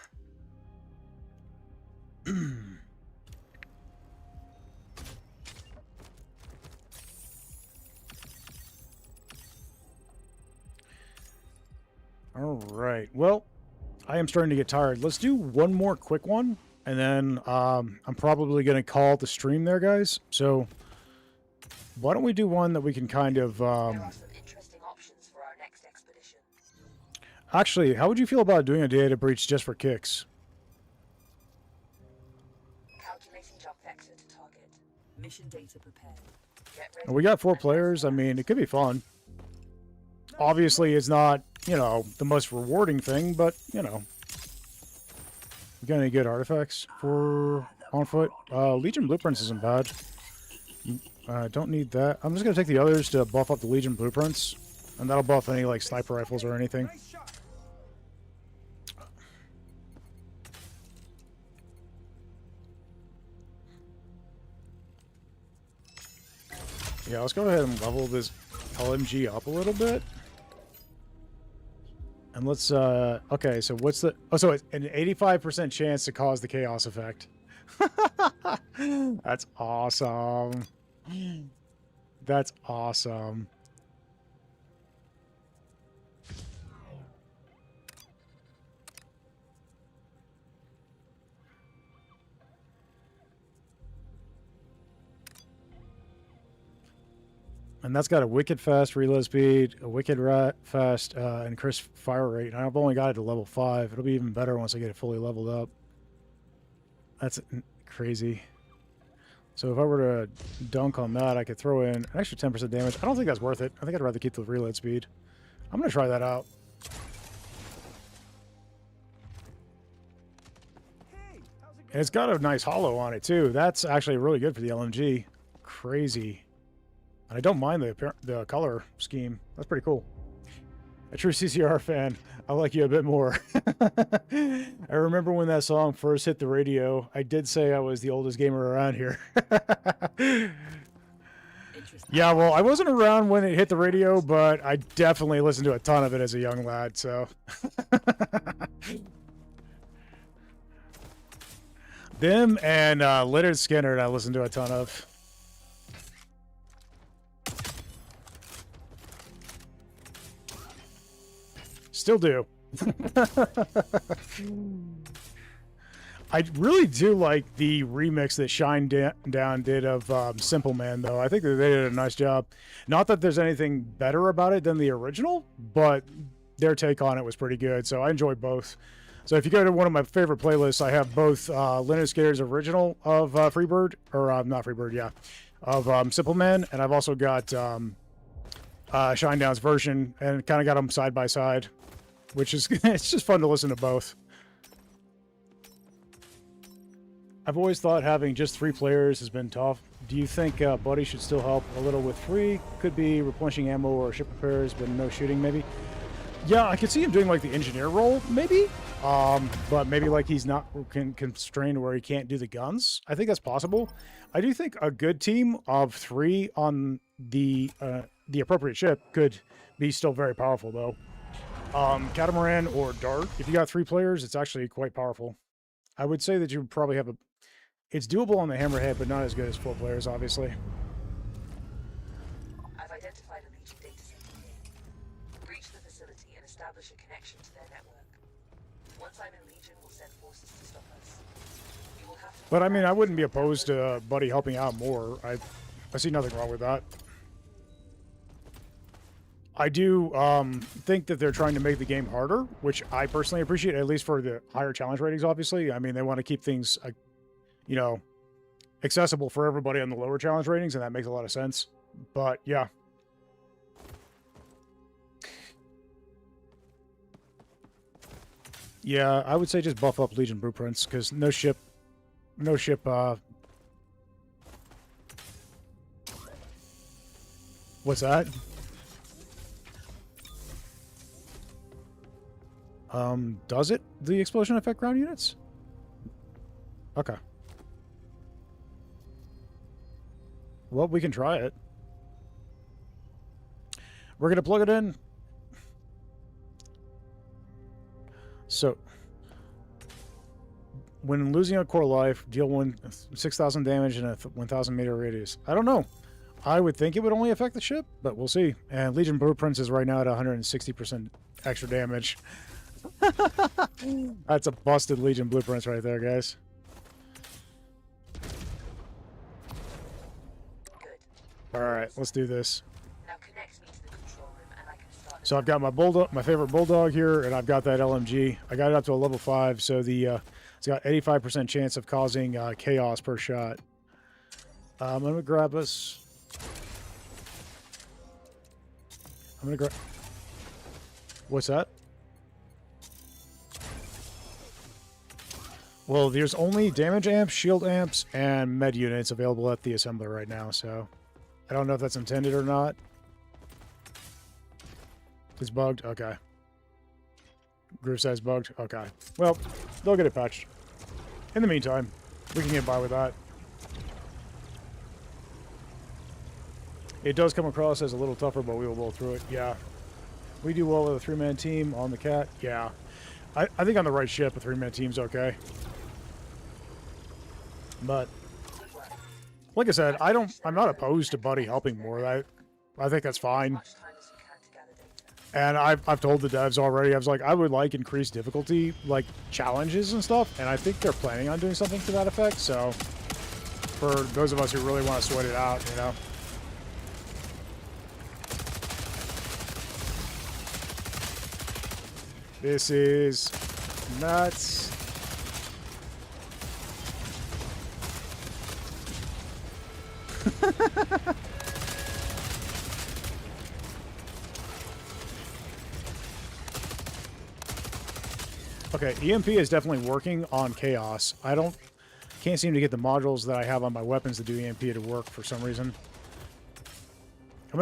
All right. Well, I am starting to get tired. Let's do one more quick one, and then I'm probably going to call it the stream there, guys. So why don't we do one that we can kind of... There are some interesting options for our next expedition. Actually, how would you feel about doing a data breach just for kicks? Calculating jump vector to target. Mission data prepared. Get ready. And we got 4 players. I mean, it could be fun. Obviously, it's not you know, the most rewarding thing, but, you know. You got any good artifacts for on foot? Legion Blueprints isn't bad. Don't need that. I'm just going to take the others to buff up the Legion Blueprints. And that'll buff any, like, sniper rifles or anything. Yeah, let's go ahead and level this LMG up a little bit. And let's, okay, so what's the, oh, so it's an 85% chance to cause the chaos effect. That's awesome. That's awesome. And that's got a wicked fast reload speed, a wicked fast and crisp fire rate. And I've only got it to level 5. It'll be even better once I get it fully leveled up. That's crazy. So if I were to dunk on that, I could throw in an extra 10% damage. I don't think that's worth it. I think I'd rather keep the reload speed. I'm going to try that out. And it's got a nice hollow on it, too. That's actually really good for the LMG. Crazy. And I don't mind the color scheme. That's pretty cool. A true CCR fan. I like you a bit more. I remember when that song first hit the radio, I did say I was the oldest gamer around here. Yeah, well, I wasn't around when it hit the radio, but I definitely listened to a ton of it as a young lad, so. Them and Leonard Skinner I listened to a ton of. Still do. I really do like the remix that Shine Down did of Simple Man, though. I think that they did a nice job. Not that there's anything better about it than the original, but their take on it was pretty good, so I enjoy both. So if you go to one of my favorite playlists, I have both Leonard Skinner's original of Freebird, or not Freebird, yeah, of Simple Man, and I've also got Shine Down's version, and kind of got them side by side, which is, it's just fun to listen to both. I've always thought having just 3 players has been tough. Do you think Buddy should still help a little with 3? Could be replenishing ammo or ship repairs, but no shooting, maybe? Yeah, I could see him doing, like, the engineer role, maybe? But maybe, like, he's not constrained where he can't do the guns. I think that's possible. I do think a good team of 3 on the appropriate ship could be still very powerful, though. Catamaran or Dart, if you got 3 players, it's actually quite powerful. I would say that you would probably have a... It's doable on the Hammerhead, but not as good as 4 players, obviously. I've identified a Legion data center here. Breach the facility and establish a connection to their network. Once I'm in Legion, we'll send forces to stop us. You will have to... But I mean, I wouldn't be opposed to Buddy helping out more. I see nothing wrong with that. I do think that they're trying to make the game harder, which I personally appreciate, at least for the higher challenge ratings, obviously. I mean, they want to keep things, you know, accessible for everybody on the lower challenge ratings, and that makes a lot of sense. But, yeah. Yeah, I would say just buff up Legion Blueprints, because no ship, what's that? Does it, the explosion affect ground units? Okay. Well, we can try it. We're going to plug it in. So, when losing a core life, deal 6,000 damage in a 1,000 meter radius. I don't know. I would think it would only affect the ship, but we'll see. And Legion Blueprints is right now at 160% extra damage. That's a busted Legion Blueprints right there, guys. Good. Alright, let's do this. Now connect me to the control room and I can start... So I've got my bulldog, my favorite bulldog here, and I've got that LMG. I got it up to a level 5, so the it's got 85% chance of causing chaos per shot. I'm gonna grab us. I'm gonna grab. What's that? Well, there's only damage amps, shield amps, and med units available at the assembler right now, so I don't know if that's intended or not. It's bugged? Okay. Groove size bugged? Okay. Well, they'll get it patched. In the meantime, we can get by with that. It does come across as a little tougher, but we will blow through it. Yeah. We do well with a 3-man team on the cat. Yeah. I think on the right ship, a 3-man team's okay. But like I said, I'm not opposed to Buddy helping more. I think that's fine. And I've told the devs already, I was like, I would like increased difficulty, like challenges and stuff, and I think they're planning on doing something to that effect, so for those of us who really want to sweat it out, you know. This is nuts. Okay, EMP is definitely working on Chaos. Can't seem to get the modules that I have on my weapons to do EMP to work for some reason. I'm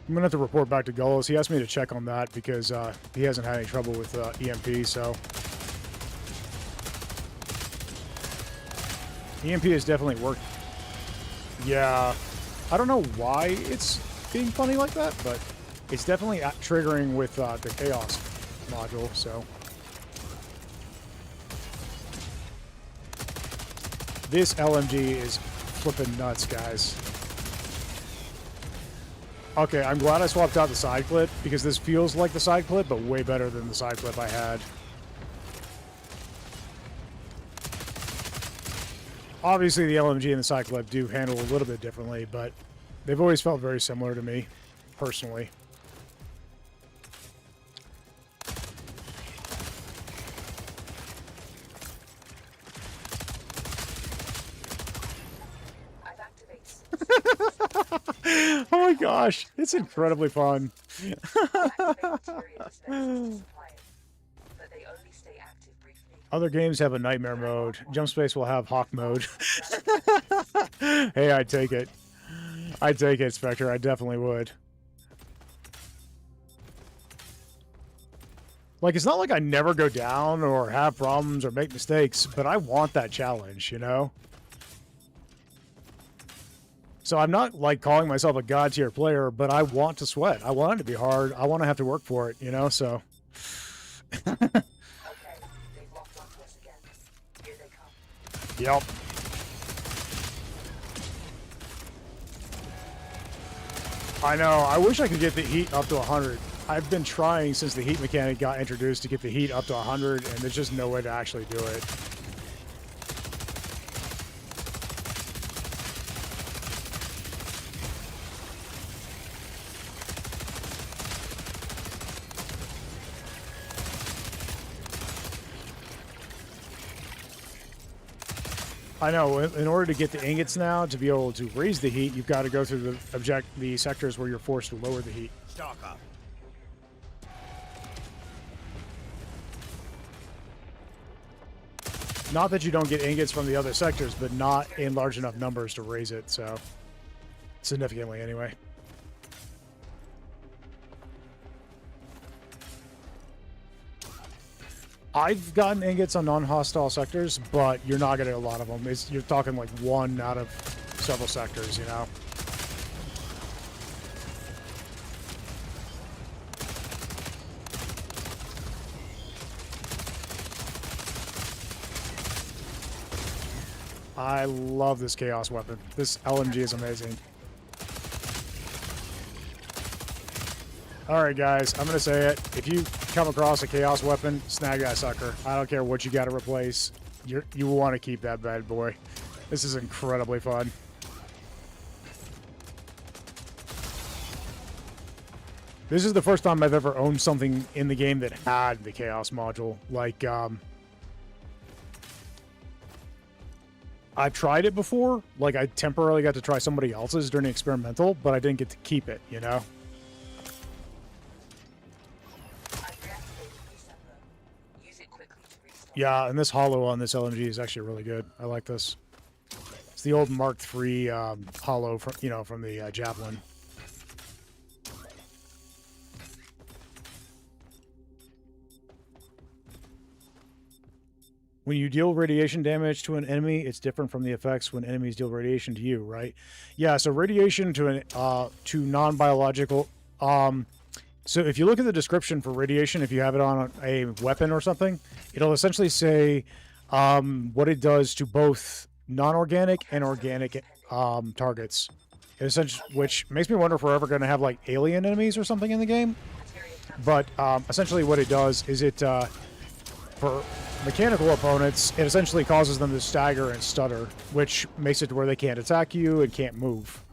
gonna have to report back to Gullis. He asked me to check on that because he hasn't had any trouble with EMP, so EMP has definitely worked. Yeah, I don't know why it's being funny like that, but it's definitely triggering with the Chaos module, so. This LMG is flipping nuts, guys. Okay, I'm glad I swapped out the side clip, because this feels like the side clip, but way better than the side clip I had. Obviously, the LMG and the side clip do handle a little bit differently, but they've always felt very similar to me, personally. Oh my gosh, it's incredibly fun. Other games have a nightmare mode. Jump Space will have Hawk mode. Hey, I'd take it. I'd take it, Spectre. I definitely would. Like, it's not like I never go down or have problems or make mistakes, but I want that challenge, you know? So I'm not, like, calling myself a god-tier player, but I want to sweat. I want it to be hard. I want to have to work for it, you know? So... Yep. I know. I wish I could get the heat up to 100. I've been trying since the heat mechanic got introduced to get the heat up to 100, and there's just no way to actually do it. I know, in order to get the ingots now, to be able to raise the heat, you've got to go through the sectors where you're forced to lower the heat. Stock up. Not that you don't get ingots from the other sectors, but not in large enough numbers to raise it, so... significantly, anyway. I've gotten ingots on non-hostile sectors, but you're not getting a lot of them. You're talking like one out of several sectors, you know? I love this Chaos weapon. This LMG is amazing. Alright guys, I'm gonna say it. If you come across a Chaos weapon, snag that sucker. I don't care what you gotta replace. You want to keep that bad boy. This is incredibly fun. This is the first time I've ever owned something in the game that had the Chaos module. Like, I've tried it before. Like, I temporarily got to try somebody else's during the experimental, but I didn't get to keep it, you know? Yeah, and this hollow on this LMG is actually really good. I like this. It's the old Mark III hollow from from the Javelin. When you deal radiation damage to an enemy, it's different from the effects when enemies deal radiation to you, right? Yeah, so radiation to an to non-biological. So if you look at the description for radiation, if you have it on a weapon or something, it'll essentially say what it does to both non-organic and organic targets. Which makes me wonder if we're ever going to have like alien enemies or something in the game. But essentially what it does is it, for mechanical opponents, it essentially causes them to stagger and stutter, which makes it to where they can't attack you and can't move.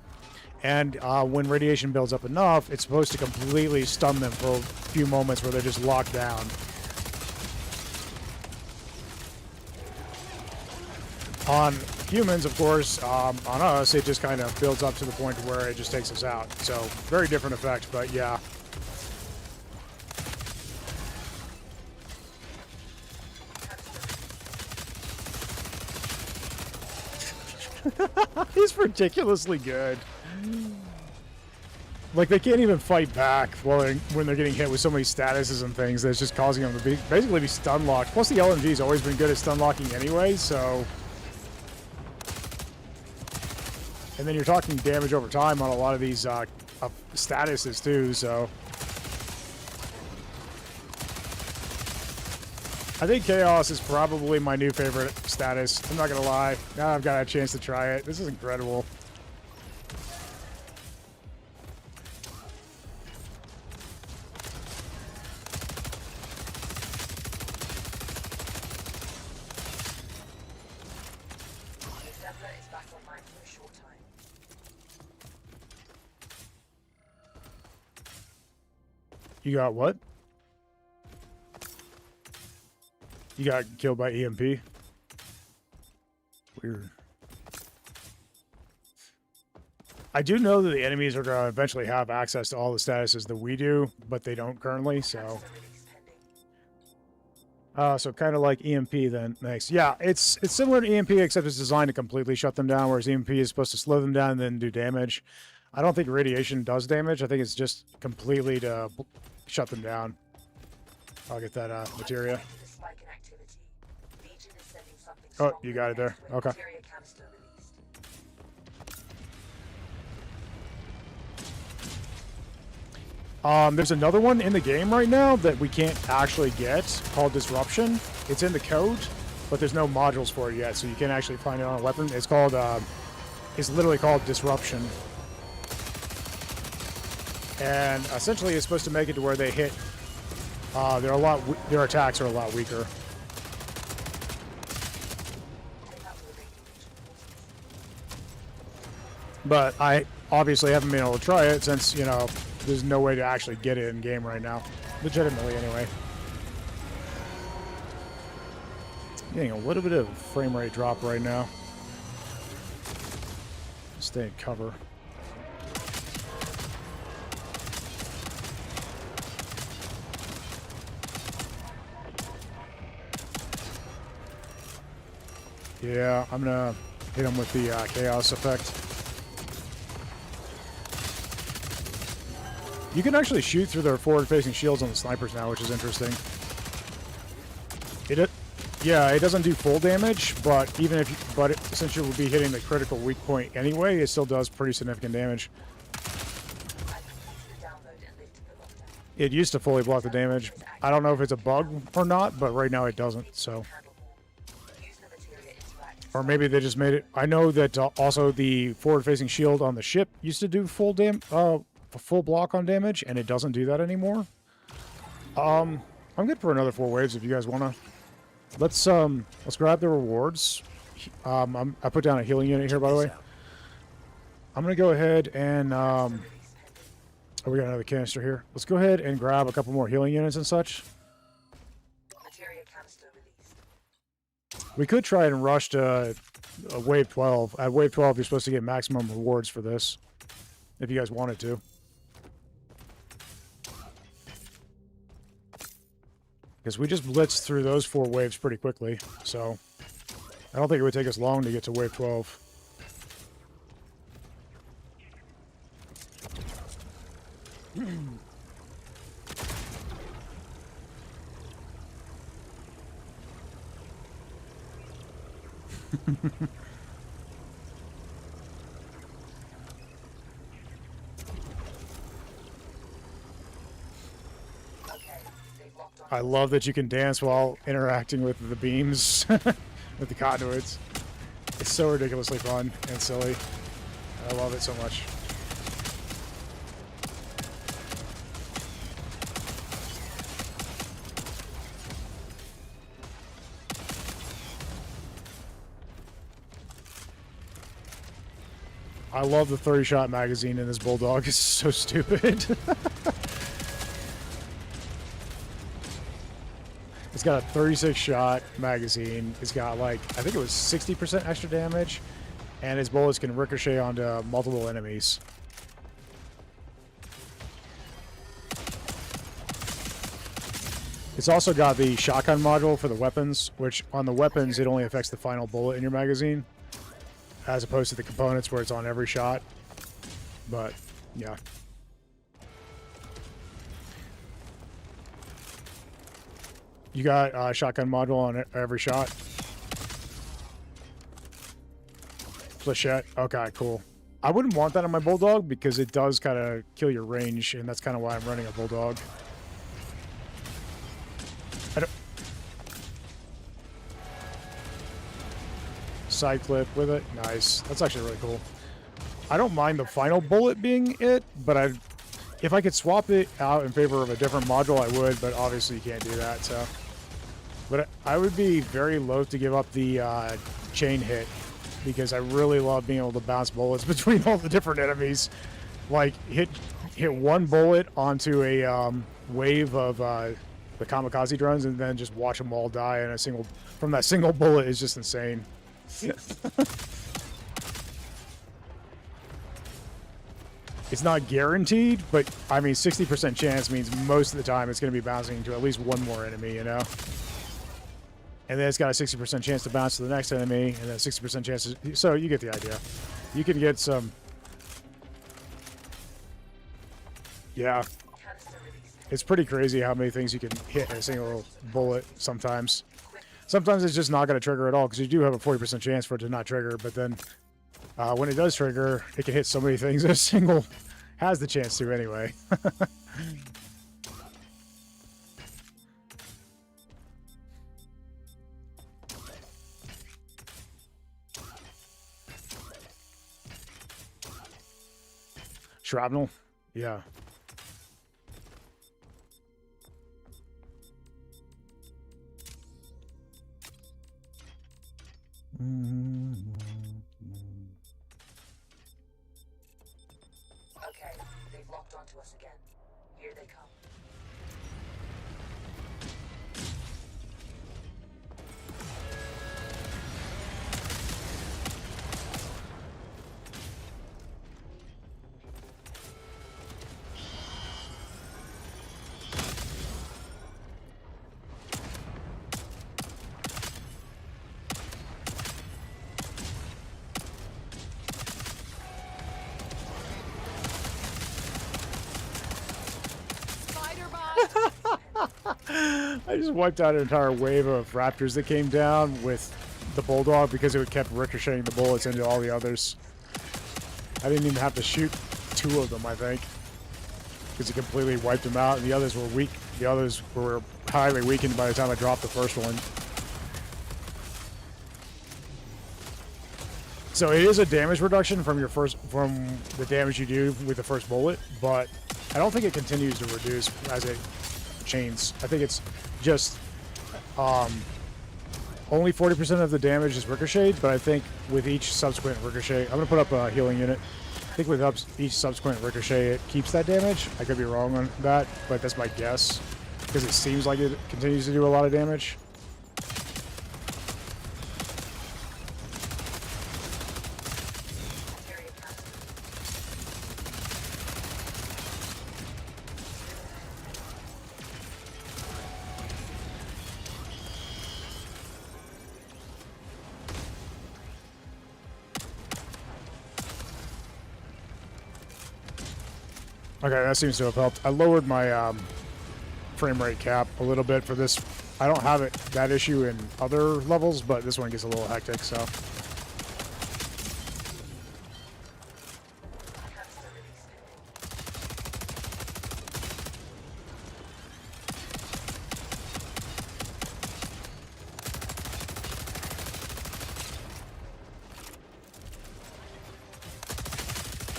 And when radiation builds up enough, it's supposed to completely stun them for a few moments where they're just locked down. On humans, of course, on us, it just kind of builds up to the point where it just takes us out. So, very different effect, but yeah. He's ridiculously good. Like, they can't even fight back when they're getting hit with so many statuses and things that's just causing them to basically be stun locked. Plus, the LMG's always been good at stun locking anyway, so... And then you're talking damage over time on a lot of these statuses, too, so... I think Chaos is probably my new favorite status. I'm not gonna lie. Now I've got a chance to try it. This is incredible. You got what? You got killed by EMP? Weird. I do know that the enemies are going to eventually have access to all the statuses that we do, but they don't currently, so... So kind of like EMP then. Nice. Yeah, it's similar to EMP, except it's designed to completely shut them down, whereas EMP is supposed to slow them down and then do damage. I don't think radiation does damage. I think it's just completely to shut them down. I'll get that materia. Oh, you got it there. Okay. There's another one in the game right now that we can't actually get called Disruption. It's in the code, but there's no modules for it yet, so you can't actually find it on a weapon. It's called, it's literally called Disruption. And essentially it's supposed to make it to where they hit, their attacks are a lot weaker. But I obviously haven't been able to try it since, you know, there's no way to actually get it in game right now. Legitimately, anyway. Getting a little bit of frame rate drop right now. Stay in cover. Yeah, I'm gonna hit him with the chaos effect. You can actually shoot through their forward-facing shields on the snipers now, which is interesting. Yeah, it doesn't do full damage, but since you will be hitting the critical weak point anyway, it still does pretty significant damage. It used to fully block the damage. I don't know if it's a bug or not, but right now it doesn't, so... Or maybe they just made it... I know that also the forward-facing shield on the ship used to do full block on damage, and it doesn't do that anymore. I'm good for another 4 waves if you guys want to. Let's grab the rewards. I put down a healing unit here, by the way. I'm gonna go ahead and oh, we got another canister here. Let's go ahead and grab a couple more healing units and such. We could try and rush to wave 12. At wave 12, you're supposed to get maximum rewards for this, if you guys wanted to. Because we just blitzed through those 4 waves pretty quickly, so I don't think it would take us long to get to wave 12. I love that you can dance while interacting with the beams, with the conduits. It's so ridiculously fun and silly. I love it so much. I love the 30-shot magazine in this Bulldog. It's so stupid. It's got a 36-shot magazine. It's got, like, I think it was 60% extra damage, and its bullets can ricochet onto multiple enemies. It's also got the shotgun module for the weapons, which on the weapons, it only affects the final bullet in your magazine, as opposed to the components where it's on every shot. But, yeah. You got a shotgun module on every shot? Flechette? Okay, cool. I wouldn't want that on my Bulldog because it does kind of kill your range, and that's kind of why I'm running a Bulldog. Side clip with it. Nice. That's actually really cool. I don't mind the final bullet being it, but if I could swap it out in favor of a different module, I would, but obviously you can't do that, so. But I would be very loath to give up the chain hit because I really love being able to bounce bullets between all the different enemies. Like, hit one bullet onto a wave of the kamikaze drones and then just watch them all die in a single... From that single bullet is just insane. It's not guaranteed, but, I mean, 60% chance means most of the time it's going to be bouncing to at least one more enemy, you know? And then it's got a 60% chance to bounce to the next enemy, and then 60% chance to... So, you get the idea. You can get some... Yeah. It's pretty crazy how many things you can hit in a single bullet sometimes. Sometimes it's just not going to trigger at all, because you do have a 40% chance for it to not trigger, but then when it does trigger, it can hit so many things that a single has the chance to anyway. Shrapnel? Yeah. Okay, they've locked onto us again. Here they come. I just wiped out an entire wave of raptors that came down with the Bulldog because it kept ricocheting the bullets into all the others. I didn't even have to shoot 2 of them, I think, because it completely wiped them out, and the others were weak. The others were highly weakened by the time I dropped the first one. So it is a damage reduction from the damage you do with the first bullet, but I don't think it continues to reduce as it chains. I think it's just only 40% of the damage is ricocheted, but I think with each subsequent ricochet, I'm going to put up a healing unit. I think with each subsequent ricochet, it keeps that damage. I could be wrong on that, but that's my guess, because it seems like it continues to do a lot of damage. Okay, that seems to have helped. I lowered my frame rate cap a little bit for this. I don't have that issue in other levels, but this one gets a little hectic, so.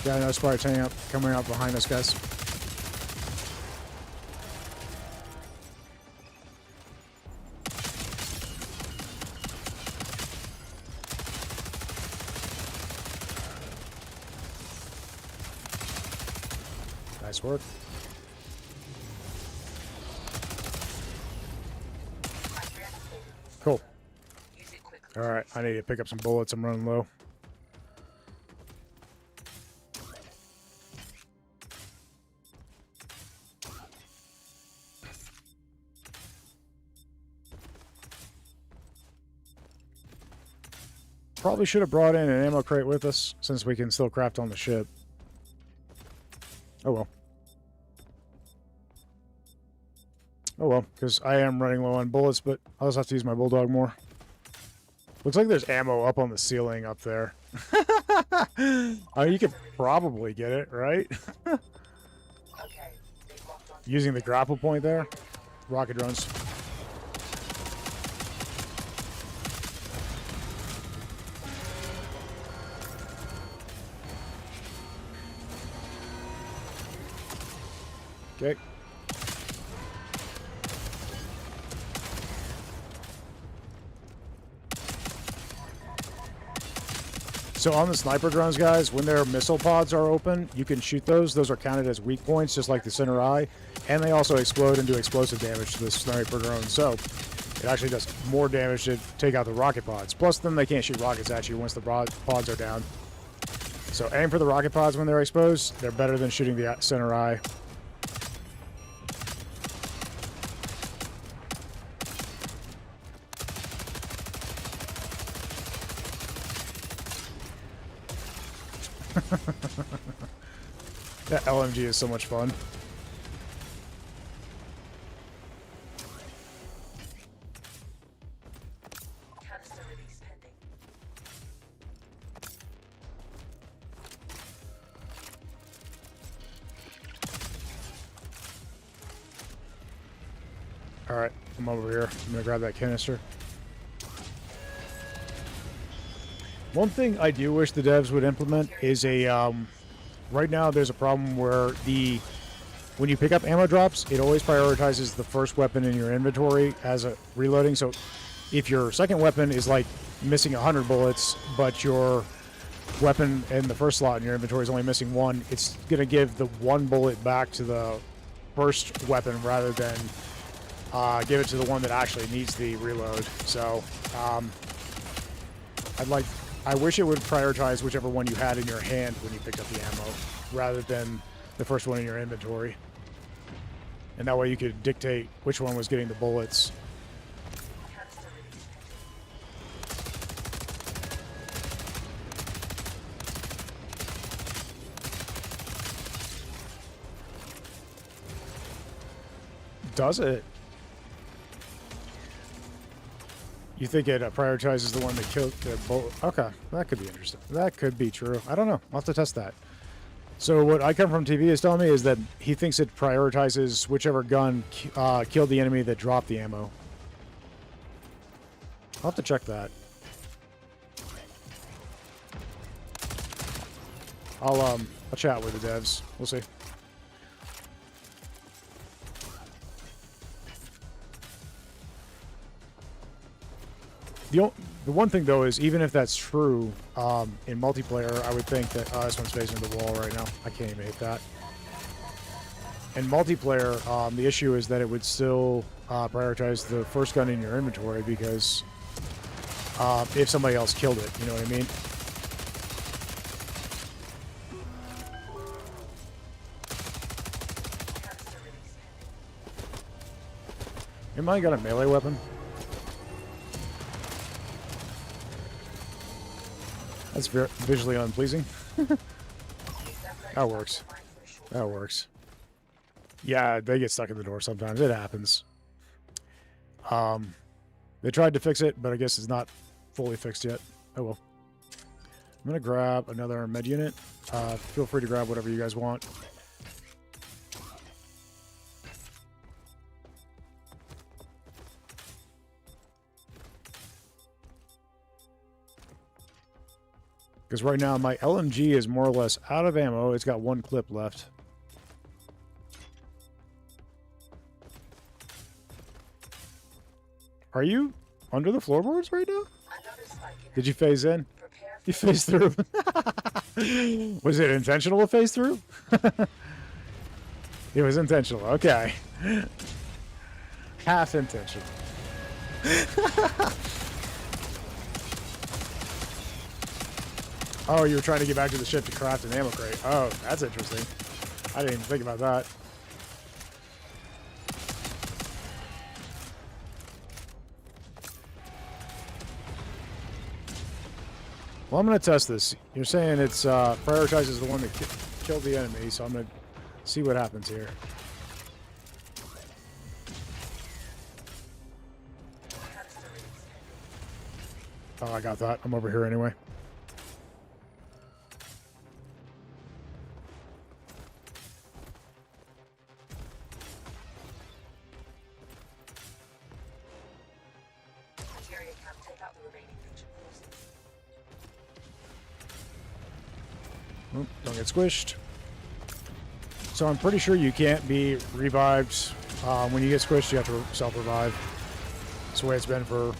Yeah, no Sparks coming up behind us, guys. Nice work. Cool. All right, I need to pick up some bullets. I'm running low. Probably should have brought in an ammo crate with us, since we can still craft on the ship. Oh well. Oh well, because I am running low on bullets, but I'll just have to use my bulldog more. Looks like there's ammo up on the ceiling up there. I mean, you could probably get it, right? Using the grapple point there. Rocket drones. Okay. So on the sniper drones, guys, when their missile pods are open, you can shoot those. Those are counted as weak points, just like the center eye. And they also explode and do explosive damage to the sniper drone. So it actually does more damage to take out the rocket pods. Plus, then they can't shoot rockets at you once the pods are down. So aim for the rocket pods when they're exposed. They're better than shooting the center eye. That LMG is so much fun. Canister release pending. Alright, I'm over here. I'm gonna grab that canister. One thing I do wish the devs would implement is a, right now there's a problem where when you pick up ammo drops, it always prioritizes the first weapon in your inventory as a reloading. So if your second weapon is like missing 100 bullets, but your weapon in the first slot in your inventory is only missing one, it's going to give the one bullet back to the first weapon rather than give it to the one that actually needs the reload. So I wish it would prioritize whichever one you had in your hand when you picked up the ammo, rather than the first one in your inventory. And that way you could dictate which one was getting the bullets. Does it? You think it prioritizes the one that killed the bullet? Okay, that could be interesting. That could be true. I don't know. I'll have to test that. So what I come from TV is telling me is that he thinks it prioritizes whichever gun killed the enemy that dropped the ammo. I'll have to check that. I'll chat with the devs. We'll see. The one thing, though, is even if that's true, in multiplayer, I would think that... this one's facing the wall right now. I can't even hit that. In multiplayer, the issue is that it would still prioritize the first gun in your inventory because if somebody else killed it, you know what I mean? Anybody got a melee weapon? That's visually unpleasing. That works. That works. Yeah, they get stuck in the door sometimes. It happens. They tried to fix it, but I guess it's not fully fixed yet. Oh well. I'm gonna grab another med unit. Feel free to grab whatever you guys want. Because right now my LMG is more or less out of ammo. It's got one clip left. Are you under the floorboards right now? Did you phase in? You phased through. Was it intentional to phase through? It was intentional. Okay. Half intentional. Oh, you were trying to get back to the ship to craft an ammo crate. Oh, that's interesting. I didn't even think about that. Well, I'm going to test this. You're saying it's prioritizes the one that killed the enemy, so I'm going to see what happens here. Oh, I got that. I'm over here anyway. Don't get squished. So I'm pretty sure you can't be revived. When you get squished, you have to self-revive. That's the way it's been for...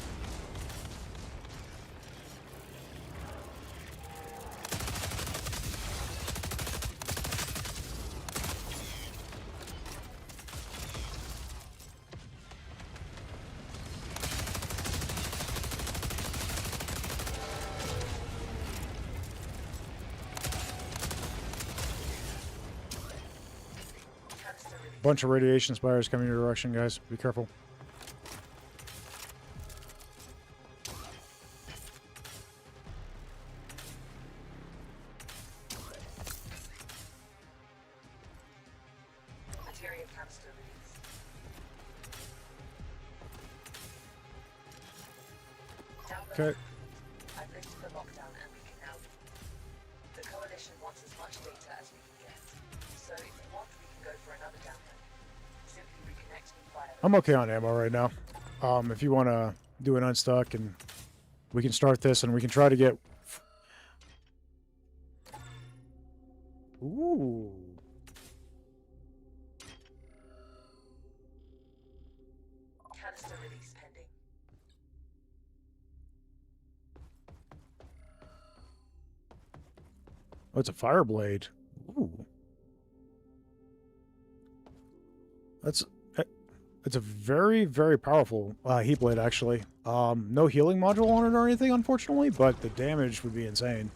bunch of radiation spires coming your direction, guys. Be careful. Okay. I've lifted the lockdown and we can now leave. The Coalition wants as much data as we can get. So if you want, we can go for another download. Simply reconnect me via... I'm okay on ammo right now. If you want to do an unstuck, and we can start this, and we can try to get... Ooh. Canister release pending. Oh, it's a fire blade. Ooh. It's a very, very powerful heat blade, actually. No healing module on it or anything, unfortunately, but the damage would be insane.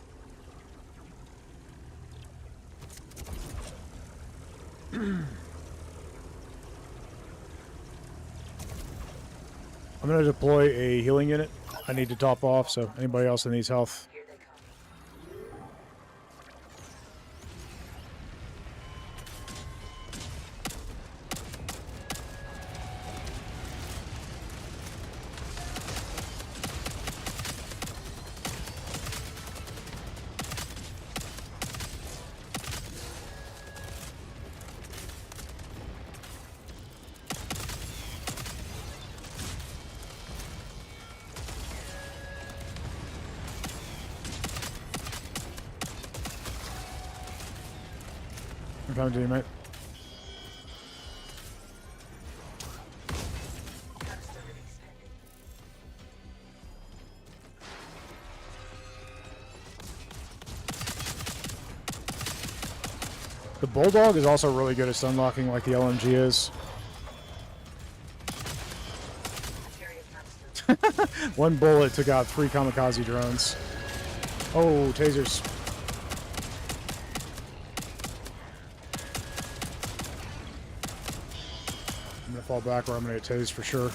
I'm going to deploy a healing unit. I need to top off, so anybody else that needs health. Here they come. I'm coming to you, mate. Canister release pending. The Bulldog is also really good at stun locking like the LMG is. Materia canister. One bullet took out 3 kamikaze drones. Oh, tasers. I'm gonna fall back or I'm gonna get tased for sure.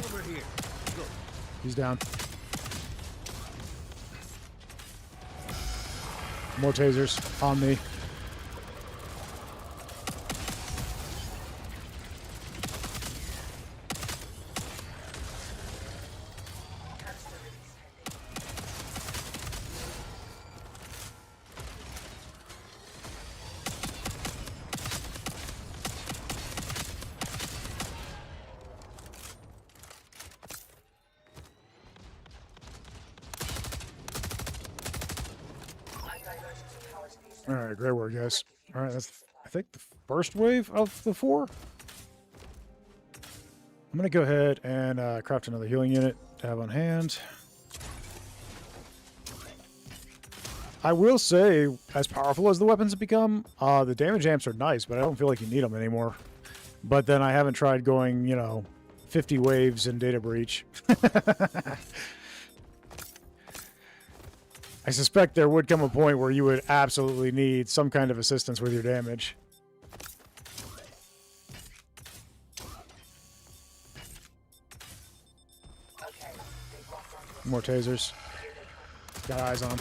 Over here. Go. He's down. More tasers on me. All right, great work, guys. All right, that's I think the first wave of the 4. I'm gonna go ahead and craft another healing unit to have on hand. I will say, as powerful as the weapons have become, the damage amps are nice, but I don't feel like you need them anymore. But then I haven't tried going, 50 waves in Data Breach. I suspect there would come a point where you would absolutely need some kind of assistance with your damage. More tasers. Got eyes on 'em.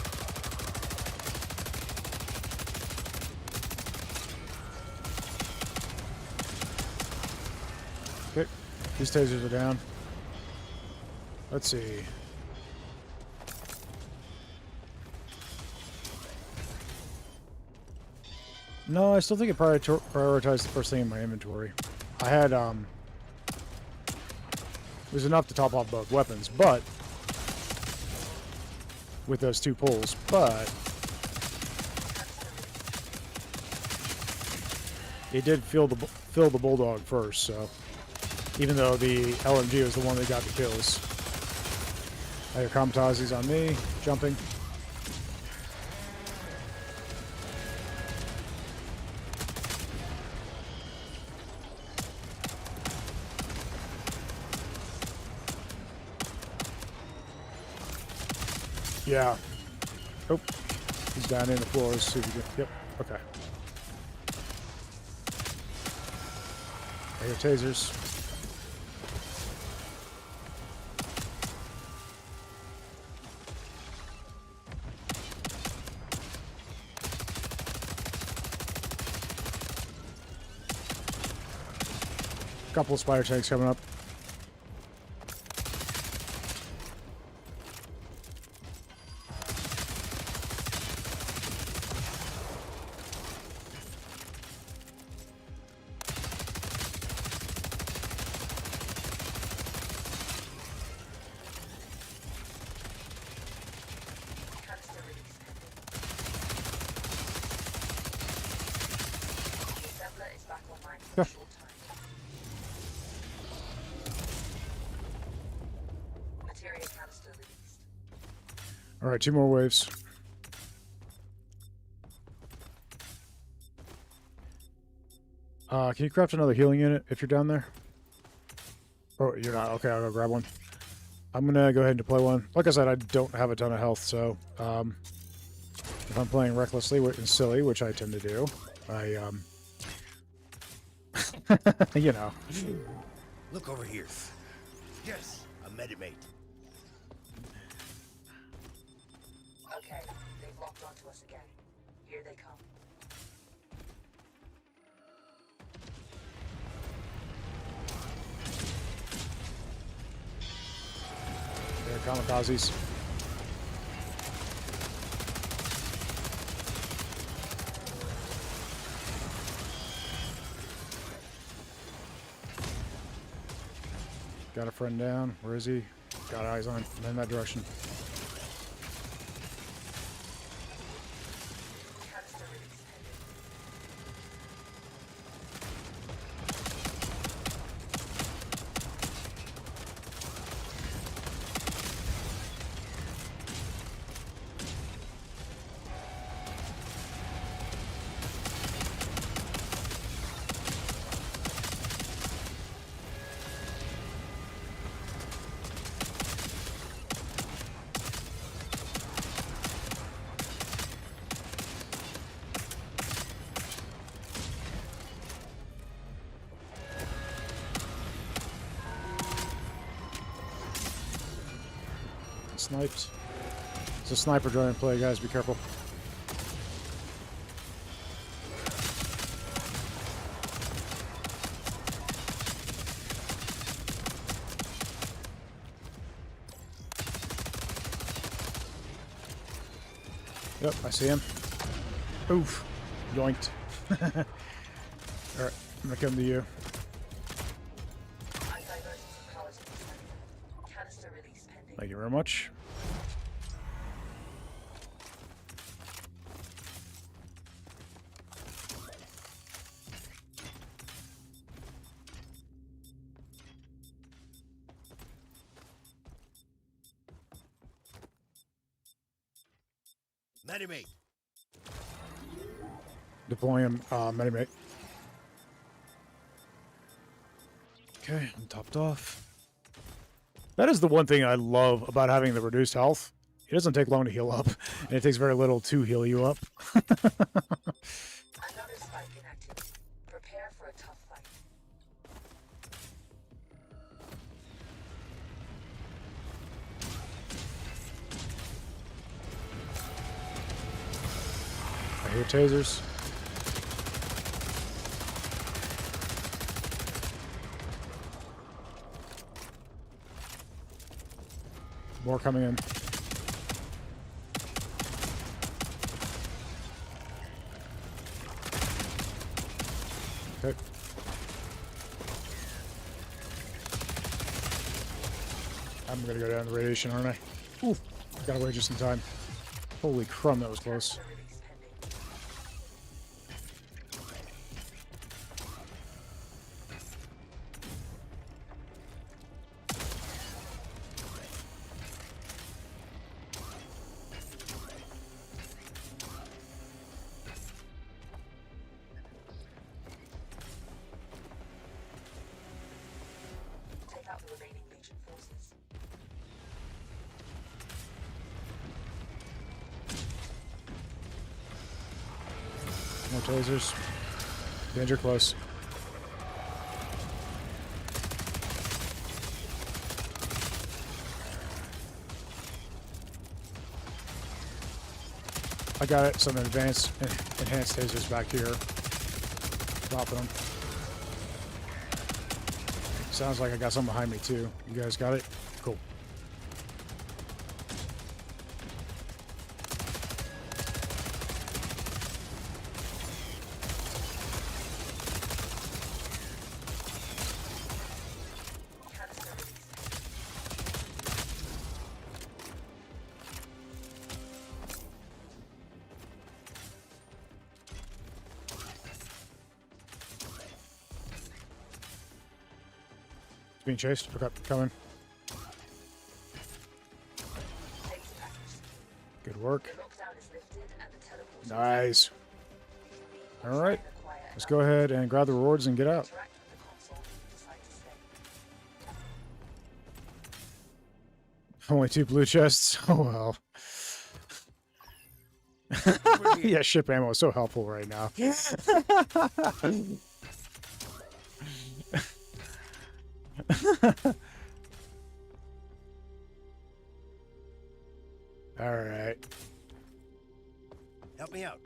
Okay, these tasers are down. Let's see. No, I still think it prioritized the first thing in my inventory. I had, there's enough to top off both weapons, but with those 2 pulls, but it did fill the Bulldog first, so even though the LMG was the one that got the kills. I hear kamikazes on me, jumping. Yeah. Oh, he's down in the floors. See if you can. Yep. Okay. I hear tasers. Couple of spider tanks coming up. Yeah. All right, 2 more waves. Can you craft another healing unit if you're down there? Oh, you're not. Okay, I'll go grab one. I'm gonna go ahead and deploy one. Like I said, I don't have a ton of health, so if I'm playing recklessly and silly, which I tend to do, I Look over here. Yes, a medimate. Okay, they've locked onto us again. Here they come. They're kamikazes. Got a friend down. Where is he? Got eyes on him. I'm in that direction. Sniped. It's a sniper drone in play, guys. Be careful. Yep, I see him. Oof. Yoinked. Alright, I'm gonna come to you. Thank you very much. Medimate. Deploying Medimate. Okay, I'm topped off. That is the one thing I love about having the reduced health. It doesn't take long to heal up, and it takes very little to heal you up. Another spike in activity. Prepare for a tough fight. I hear tasers. More coming in. Okay. I'm gonna go down the radiation, aren't I? Ooh, got away just in time. Holy crumb, that was close. Release pending. Take out the remaining Legion forces. More tasers. Danger close. I got it. Some enhanced tasers back here. Dropping them. Sounds like I got some behind me too. You guys got it? Cool. Canister release. It's being chased. Okay, coming. Data package. Good work. The lockdown is lifted and the teleporter. Nice. Leave All right. and acquire Let's another. go ahead and grab the rewards and get out. Interact with the console if you decide to stay. Only 2 blue chests. Oh well. Yeah, ship ammo is so helpful right now. All right. Help me out.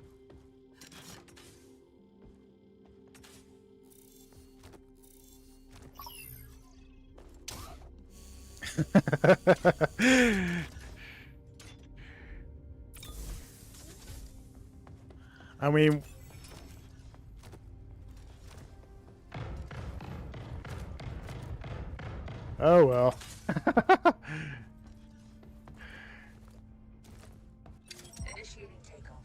I mean, oh well. Initiating takeoff.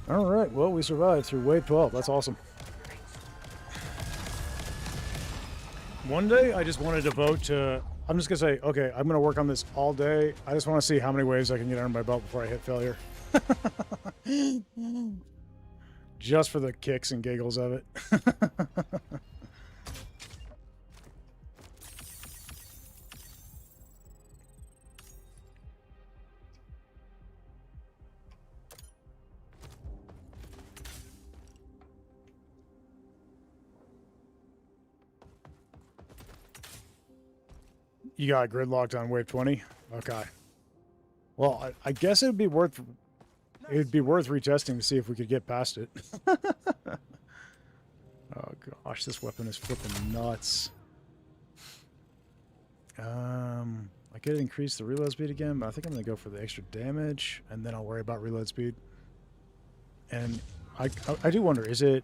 All right. Well, we survived through wave 12. That's awesome. One day, I just want to devote to. I'm just gonna say, okay, I'm gonna work on this all day. I just want to see how many waves I can get under my belt before I hit failure. Just for the kicks and giggles of it. You got gridlocked on wave 20? Okay. Well, I guess it'd be worth retesting to see if we could get past it. Oh gosh, this weapon is flipping nuts. I could increase the reload speed again, but I think I'm gonna go for the extra damage, and then I'll worry about reload speed. And I do wonder, is it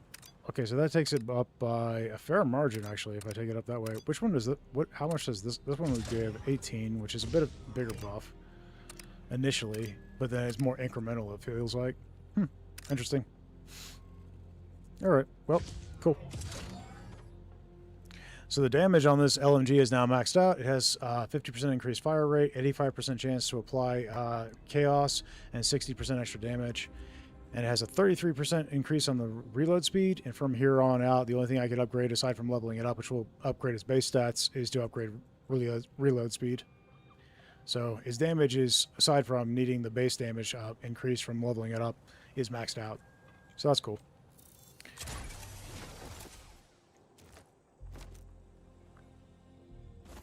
okay? So that takes it up by a fair margin, actually. If I take it up that way, which one does it? What? How much does this? This one would give 18, which is a bit of a bigger buff initially, but then it's more incremental. It feels like. Interesting. All right. Well, cool. So the damage on this LMG is now maxed out. It has 50% increased fire rate, 85% chance to apply chaos, and 60% extra damage. And it has a 33% increase on the reload speed. And from here on out, the only thing I could upgrade aside from leveling it up, which will upgrade its base stats, is to upgrade reload speed. So his damage is, aside from needing the base damage increase from leveling it up, is maxed out. So that's cool.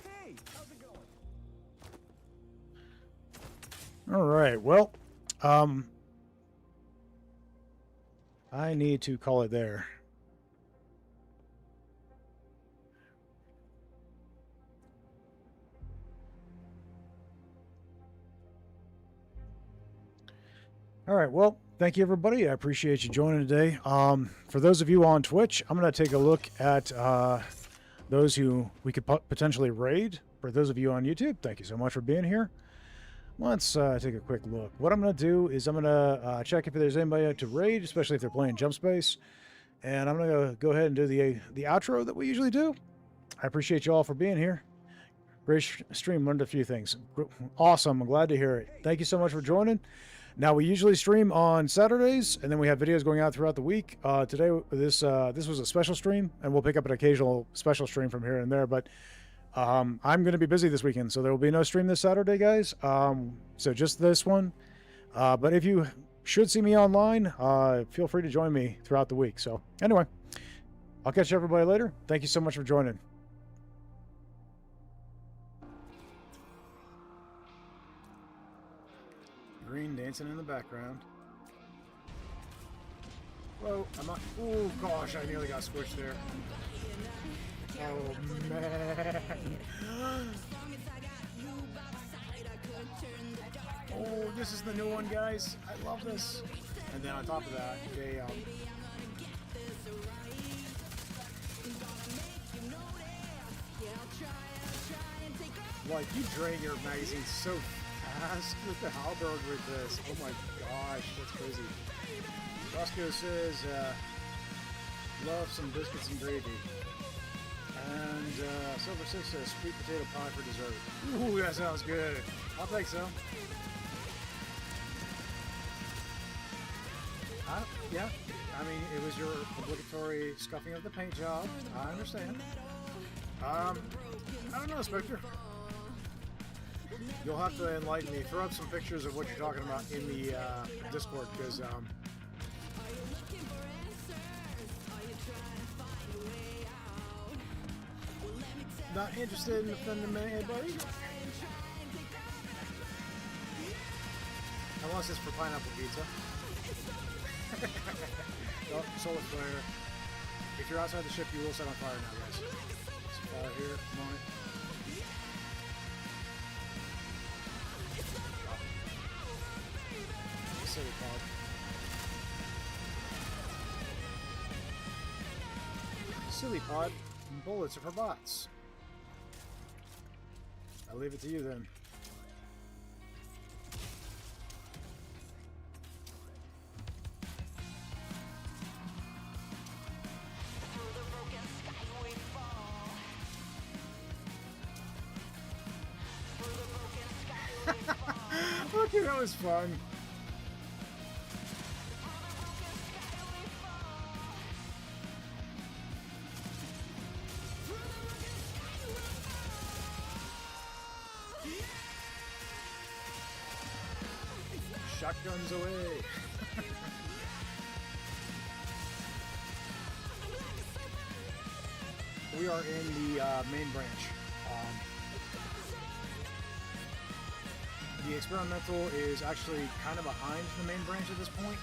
Hey, how's it going? All right. Well, I need to call it there. All right, well, thank you, everybody. I appreciate you joining today. For those of you on Twitch, I'm going to take a look at those who we could potentially raid. For those of you on YouTube, thank you so much for being here. Let's take a quick look. What I'm going to do is I'm going to check if there's anybody to raid, especially if they're playing Jump Space. And I'm going to go ahead and do the outro that we usually do. I appreciate you all for being here. Great stream, learned a few things. Awesome, I'm glad to hear it. Thank you so much for joining. Now, we usually stream on Saturdays, and then we have videos going out throughout the week. Today, this was a special stream, and we'll pick up an occasional special stream from here and there. But I'm going to be busy this weekend, so there will be no stream this Saturday, guys. So just this one. But if you should see me online, feel free to join me throughout the week. So anyway, I'll catch everybody later. Thank you so much for joining. Green dancing in the background. Whoa, I'm not. Oh gosh, I nearly got squished there. Oh man. Oh, this is the new one, guys. I love this. And then on top of that, they like, you drain your magazine so fast with the halberd with this. Oh my gosh, that's crazy. Roscoe says, love some biscuits and gravy. And Silver Six says, sweet potato pie for dessert. Ooh, that sounds good. I'll take some. Yeah, I mean, it was your obligatory scuffing of the paint job. I understand. I don't know, Spectre. You'll have to enlighten me. Throw up some pictures of what you're talking about in the Discord, because not interested in offending anybody. Unless it's for pineapple pizza. Oh, solar flare. If you're outside the ship, you will set on fire now, guys. Some fire here. Come on. Silly pod. Silly pod. Bullets are for bots. I'll leave it to you then. Okay, that was fun. Shotguns away. We are in the main branch. The experimental is actually kind of behind the main branch at this point.